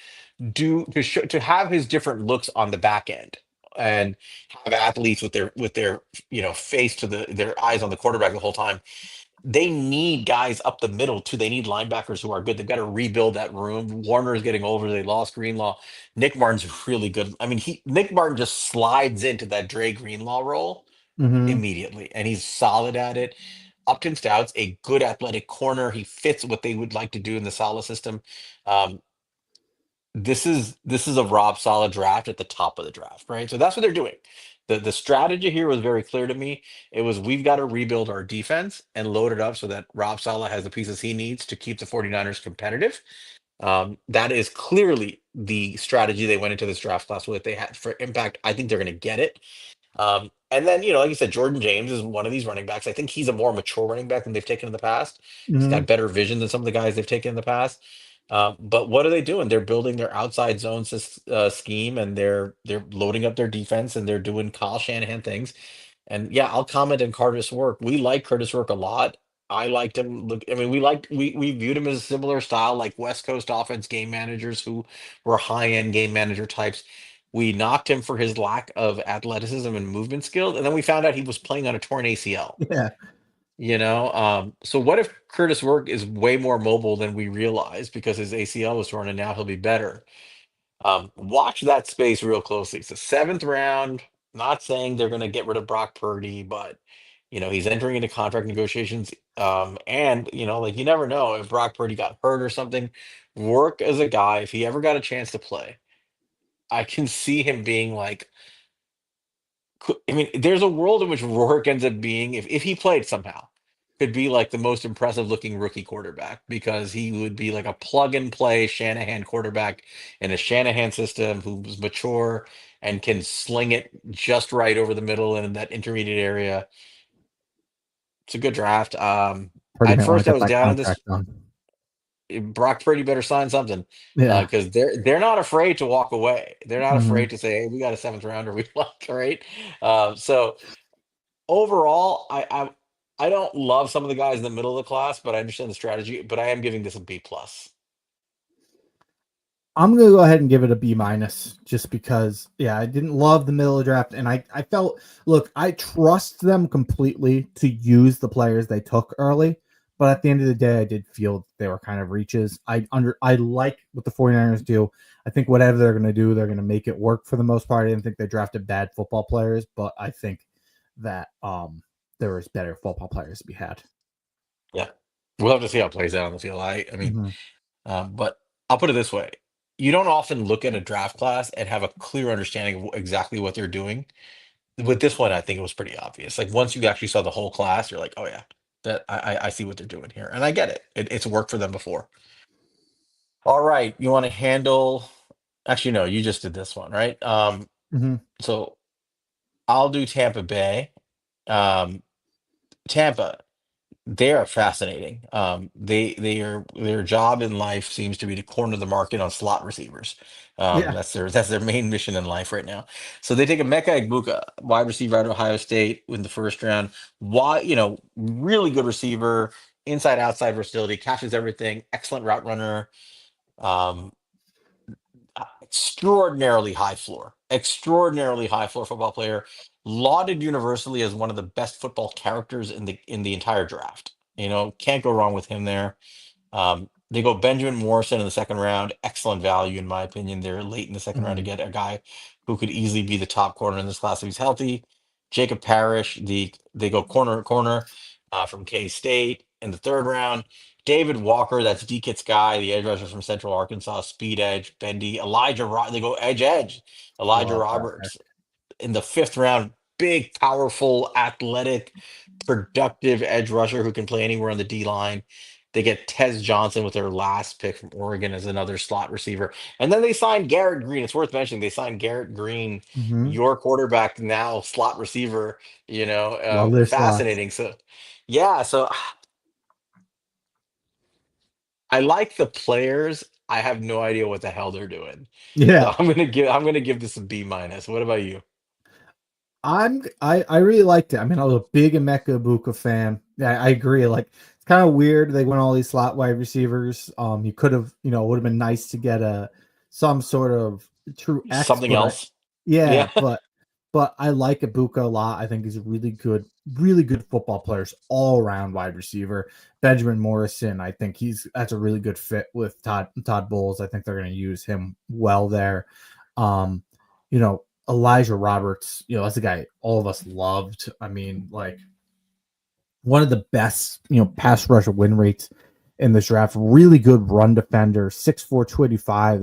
to have his different looks on the back end and have athletes with their face to their eyes on the quarterback the whole time. They need guys up the middle too. They need linebackers who are good. They've got to rebuild that room. Warner is getting older. They lost Greenlaw. Nick Martin's really good. I mean, he Nick Martin just slides into that Dre Greenlaw role Hmm. immediately, and he's solid at it. Upton Stout's a good athletic corner. He fits what they would like to do in the Salah system. Um, this is a Rob solid draft at the top of the draft, right? So that's what they're doing. The strategy here was very clear to me. It was we've got to rebuild our defense and load it up so that Rob Sala has the pieces he needs to keep the 49ers competitive. That is clearly the strategy they went into this draft class with. They had for impact. I think they're going to get it. And then, like you said, Jordan James is one of these running backs. I think he's a more mature running back than they've taken in the past. He's Hmm. got better vision than some of the guys they've taken in the past. But what are they doing? They're building their outside zone scheme, and they're loading up their defense, and they're doing Kyle Shanahan things. And yeah, I'll comment on Curtis Work. We like Curtis Work a lot. I liked him. Look, I mean, we viewed him as a similar style, like West Coast offense game managers who were high end game manager types. We knocked him for his lack of athleticism and movement skills, and then we found out he was playing on a torn ACL. Yeah. So what if Curtis Work is way more mobile than we realized because his ACL was torn, and now he'll be better? Watch that space real closely. It's the seventh round. Not saying they're going to get rid of Brock Purdy, but he's entering into contract negotiations. And like you never know if Brock Purdy got hurt or something. Work as a guy, if he ever got a chance to play, I can see him being like, I mean, there's a world in which Rourke ends up being, if he played somehow, could be like the most impressive looking rookie quarterback because he would be like a plug and play Shanahan quarterback in a Shanahan system who's mature and can sling it just right over the middle and in that intermediate area. It's a good draft. Purdy At might want to first, I get was that down on this. contract done. Brock Purdy better sign something Yeah. because they're not afraid to walk away. They're not Hmm. afraid to say, "Hey, we got a seventh rounder we like." Right. So overall, I don't love some of the guys in the middle of the class, but I understand the strategy. But I am giving this a B plus. I'm gonna go ahead and give it a B minus, just because, yeah, I didn't love the middle of the draft, and I felt, look, I trust them completely to use the players they took early, but at the end of the day, I did feel they were kind of reaches. I like what the 49ers do. I think whatever they're gonna do, they're gonna make it work for the most part. I didn't think they drafted bad football players, but I think that there was better football players to be had. Yeah, we'll have to see how it plays out on the field. I mean, Hmm. but I'll put it this way: you don't often look at a draft class and have a clear understanding of exactly what they're doing. With this one, I think it was pretty obvious. Like once you actually saw the whole class, you're like, "Oh yeah, that I see what they're doing here," and I get it. It's worked for them before. All right, you want to handle? Actually, no, you just did this one, right? Hmm. So I'll do Tampa Bay. Um, Tampa, they are fascinating. Their job in life seems to be to corner the market on slot receivers. Yeah. That's their main mission in life right now. So they take a Mecca Egbuka, wide receiver out of Ohio State in the first round. Why, really good receiver, inside outside versatility, catches everything, excellent route runner. Um, extraordinarily high floor football player, lauded universally as one of the best football characters in the entire draft. Can't go wrong with him there. They go Benjamin Morrison in the second round. Excellent value, in my opinion. They're late in the second round to Hmm. get a guy who could easily be the top corner in this class if he's healthy. Jacob Parrish, they go corner from K State in the third round. David Walker, that's D-Kit's guy, the edge rusher from Central Arkansas, speed edge, bendy. They go edge. Elijah Love that Roberts pick. in the fifth round. big, powerful, athletic, productive edge rusher who can play anywhere on the D line. They get Tez Johnson with their last pick from Oregon as another slot receiver. And then they signed Garrett Green. It's worth mentioning they signed Garrett Green, Hmm. your quarterback now, slot receiver, Love their slots. fascinating. So, yeah, so I like the players. I have no idea what the hell they're doing. So Yeah. I'm gonna give this a B minus. What about you? I really liked it. I mean, I was a big Emeka Ibuka fan. Yeah, I agree. Like it's kind of weird they went all these slot wide receivers. You could have, it would have been nice to get a some sort of true X, Something but else? yeah, Yeah. but I like Ibuka a lot. I think he's a really good football player, all around wide receiver. Benjamin Morrison, I think that's a really good fit with Todd Bowles. I think they're going to use him well there. Um, Elijah Roberts, that's a guy all of us loved. I mean, like one of the best, pass rush win rates in this draft. Really good run defender, 6'4", 285.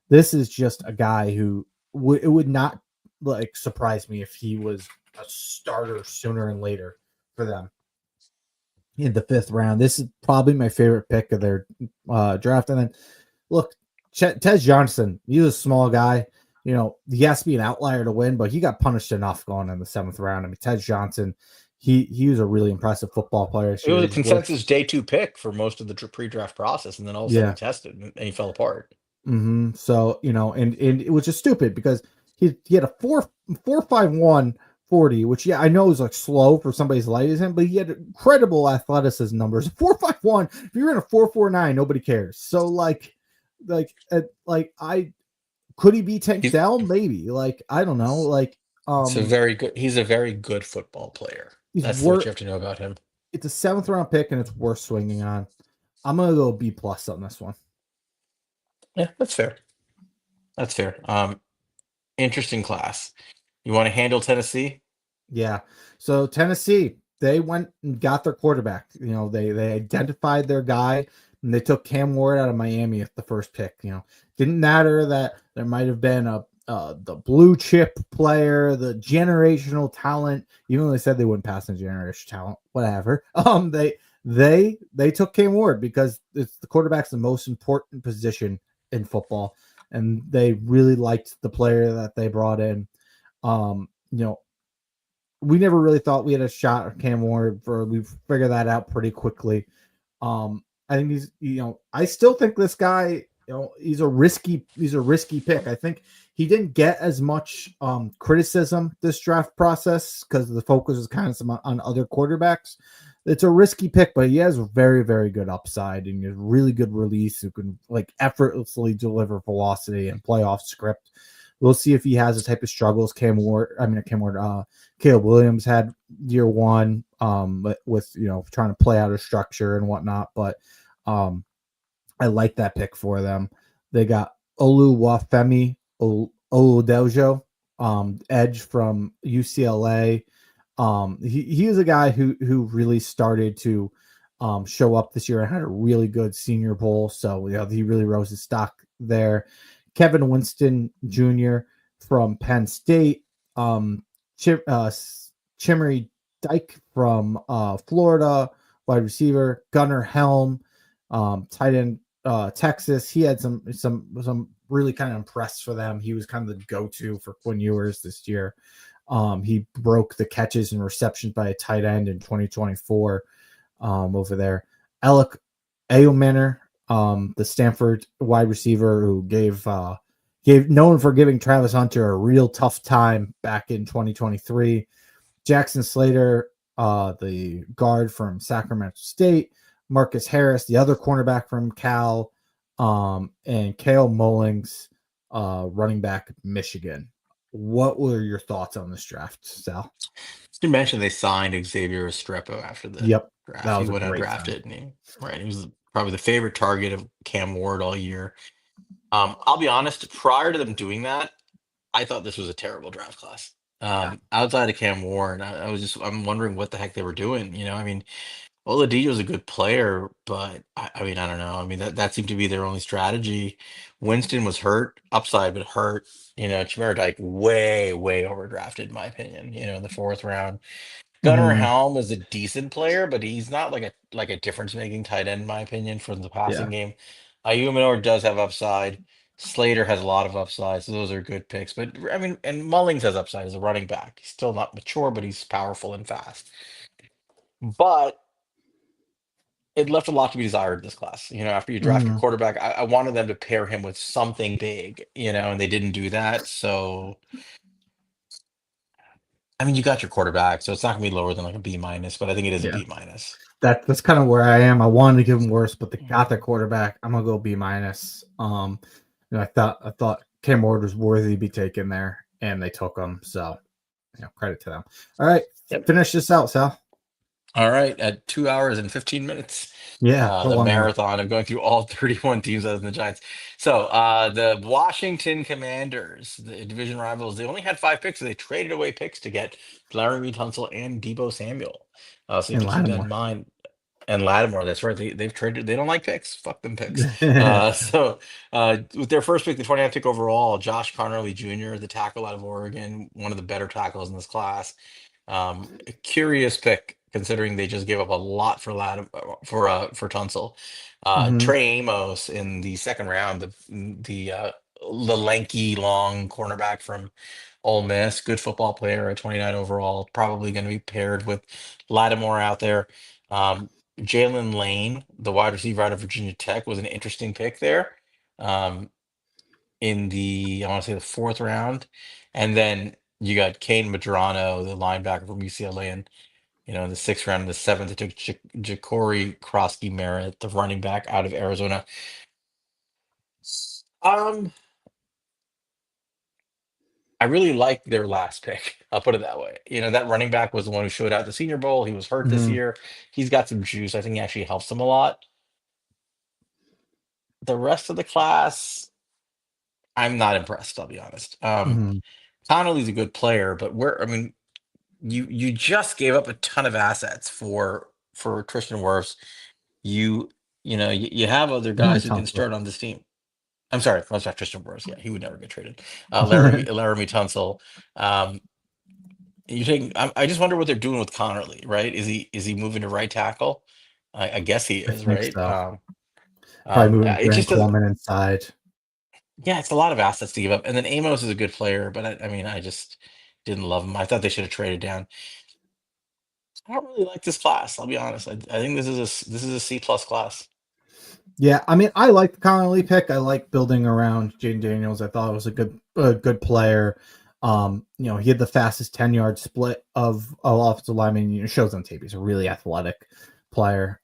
This is just a guy who it would not like surprise me if he was a starter sooner and later for them in the fifth round. This is probably my favorite pick of their draft. And then look, Tez Johnson, he's a small guy. He has to be an outlier to win, but he got punished enough going in the seventh round. I mean, Tez Johnson, he was a really impressive football player this It was year. a He's worth, consensus day two pick for most of the pre-draft process, and then all of a sudden he yeah. tested and he fell apart. So and it was just stupid because he had a 4.51 40, which I know is like slow for somebody as light as him, but he had incredible athleticism numbers. 4.51. If you're in a 4.49, nobody cares. So I could he be Tank He's Dell? Maybe. Like I don't know. Like it's a very good. He's a very good football player. he's That's what worth. you have to know about him. It's a seventh round pick and it's worth swinging on. I'm gonna go B plus on this one. Yeah, that's fair. That's fair. Interesting class. You want to handle Tennessee? Yeah. So Tennessee, they went and got their quarterback. They identified their guy and they took Cam Ward out of Miami at the first pick. Didn't matter that there might have been the blue chip player, the generational talent. Even though they said they wouldn't pass on generational talent, whatever. They took Cam Ward because it's the quarterback's the most important position in football, and they really liked the player that they brought in. Um, you know, we never really thought we had a shot at Cam Ward. We figured that out pretty quickly. I think I still think this guy, he's a risky pick. I think he didn't get as much criticism this draft process because the focus is kind of on other quarterbacks. It's a risky pick, but he has very, very good upside and a really good release who can like effortlessly deliver velocity and playoff script. We'll see if he has the type of struggles Caleb Williams had year one, with trying to play out a structure and whatnot. But I like that pick for them. They got Oluwafemi Oludejo, edge from UCLA. He is a guy who really started to show up this year and had a really good Senior Bowl. So he really rose his stock there. Kevin Winston Jr. from Penn State. Chimmery Dyke from Florida, wide receiver. Gunnar Helm, tight end, Texas. He had some really kind of impressed for them. He was kind of the go-to for Quinn Ewers this year. He broke the catches and receptions by a tight end in 2024 over there. Alec Ayomanor, the Stanford wide receiver who gave known for giving Travis Hunter a real tough time back in 2023. Jackson Slater, the guard from Sacramento State. Marcus Harris, the other cornerback from Cal, and Kale Mullings, running back Michigan. What were your thoughts on this draft, Sal? You mentioned they signed Xavier Estrepo after the Yep, that draft. He was a went great sign. undrafted, and he was probably the favorite target of Cam Ward all year. I'll be honest, prior to them doing that, I thought this was a terrible draft class. Yeah. Outside of Cam Ward, I'm wondering what the heck they were doing. I mean, Oladipo's a good player, but I mean, I don't know. I mean, that seemed to be their only strategy. Winston was hurt, upside, but hurt. Chimera Dyke way overdrafted, in my opinion. In the fourth round. Gunnar Hmm. Helm is a decent player, but he's not like a difference making tight end, in my opinion, for the passing Yeah. game. Ayumanor does have upside. Slater has a lot of upside, so those are good picks. But I mean, and Mullings has upside as a running back. He's still not mature, but he's powerful and fast. But it left a lot to be desired in this class. After you draft your Hmm. quarterback, I wanted them to pair him with something big, and they didn't do that. So, I mean, you got your quarterback, so it's not gonna be lower than like a B minus, but I think it is a Yeah. B minus. That's kind of where I am. I wanted to give him worse, but they got their quarterback. I'm gonna go B minus. I thought Cam Ward was worthy to be taken there, and they took him. So, credit to them. All right, Yep. finish this out, Sal. All right, at 2 hours and 15 minutes, Yeah, it's a the long one. marathon of going through all 31 teams other than the Giants. So, the Washington Commanders, the division rivals, they only had 5 picks, so they traded away picks to get Larry Tunsil and Debo Samuel. So you have And to keep that in Lattimore. mind. And Lattimore, that's right. They've traded. They don't like picks. Fuck them picks. So with their first pick, the 29th pick overall, Josh Conerly Jr., the tackle out of Oregon, one of the better tackles in this class. A curious pick considering they just gave up a lot for for Tunsil. Hmm. Trey Amos in the second round, the lanky long cornerback from Ole Miss, good football player at 29 overall, probably going to be paired with Lattimore out there. Um, Jalen Lane, the wide receiver out of Virginia Tech, was an interesting pick there. Um, in the I want to say the fourth round, and then you got Kane Madrano, the linebacker from UCLA, and in the sixth round, in the seventh, they took Ja'Cory Krosky Merritt, the running back out of Arizona. Um, I really like their last pick. I'll put it that way. That running back was the one who showed out at the Senior Bowl. He was hurt this Hmm. year. He's got some juice. I think he actually helps them a lot. The rest of the class, I'm not impressed. I'll be honest. Hmm. Connolly's a good player, but I mean, you just gave up a ton of assets for Christian Wirfs. You you have other And guys who can Tunsil. start on this team. I'm sorry, that's not Christian Wirfs. Yeah, he would never get traded. Laramie Tunsil. Um, you take. I just wonder what they're doing with Connerly. Right? Is he moving to right tackle? I guess he I is. think Right. so. Probably moving It Grant just doesn't. Coleman inside. Yeah, it's a lot of assets to give up. And then Amos is a good player, but I mean, I just didn't love him. I thought they should have traded down. I don't really like this class. I'll be honest. I think this is a C plus class. Yeah, I mean, I like the Connolly pick. I like building around Jaden Daniels. I thought it was a good player. He had the fastest 10-yard split of offensive linemen. Shows on tape. He's a really athletic player.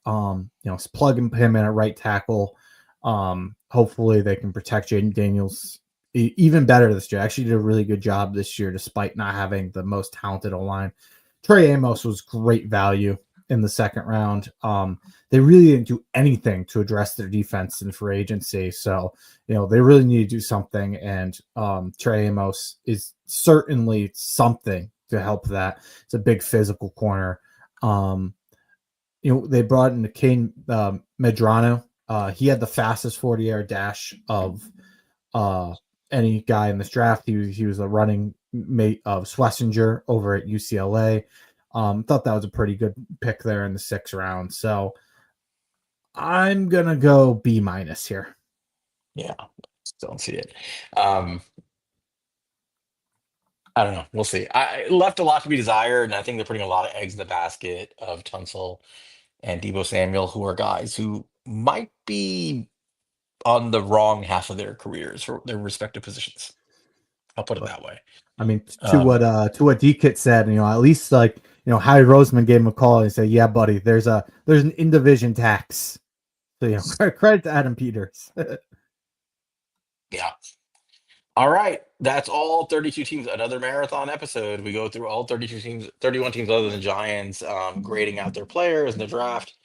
Plugging him in at right tackle. Hopefully they can protect Jaden Daniels even better this year. Actually did a really good job this year, despite not having the most talented O line. Trey Amos was great value in the second round. They really didn't do anything to address their defense in free agency. So, they really need to do something. And Trey Amos is certainly something to help that. It's a big physical corner. Um, they brought in the Kane Medrano. He had the fastest 40-yard dash of uh, any guy in this draft. He was a running mate of Schlesinger over at UCLA. Thought that was a pretty good pick there in the sixth round. So I'm gonna go B minus here. Yeah, still don't see it. Um, I don't know. We'll see. It left a lot to be desired, and I think they're putting a lot of eggs in the basket of Tunsil and Debo Samuel, who are guys who might be on the wrong half of their careers for their respective positions. I'll put it But that way. I mean, Um, to what DKit said, at least like Harry Roseman gave him a call and said, "Yeah, buddy, there's an in division tax." So credit to Adam Peters. yeah. All right. That's all 32 teams. Another marathon episode. We go through all 32 teams, 31 teams other than the Giants, grading out their players in the draft.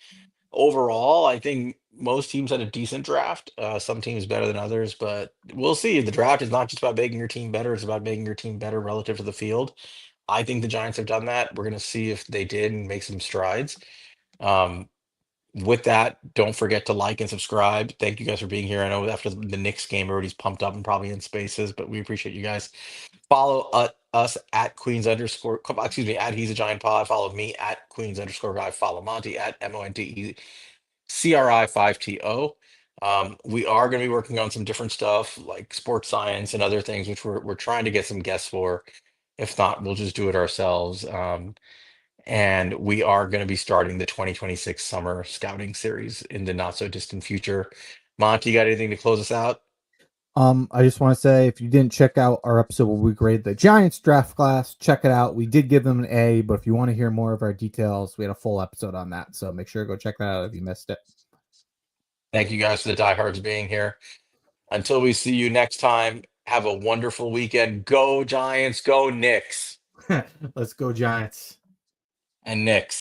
Overall, I think most teams had a decent draft. Some teams better than others, but we'll see. The draft is not just about making your team better, it's about making your team better relative to the field. I think the Giants have done that. We're going to see if they did and make some strides. Um, with that, don't forget to like and subscribe. Thank you guys for being here. I know after the Knicks game, everybody's pumped up and probably in spaces, but we appreciate you guys. Follow us at Queens underscore, excuse me, at He's a Giant Pod. Follow me at Queens underscore guy. Follow Monty at MONTECRI5TO. We are going to be working on some different stuff like sports science and other things, which we're trying to get some guests for. If not, we'll just do it ourselves. And we are going to be starting the 2026 summer scouting series in the not so distant future. Monty, you got anything to close us out? I just want to say if you didn't check out our episode where we grade the Giants draft class, check it out. We did give them an A, but if you want to hear more of our details, we had a full episode on that. So make sure to go check that out if you missed it. Thank you guys for the diehards being here. Until we see you next time, have a wonderful weekend. Go Giants, go Knicks Let's go, Giants. and Knicks.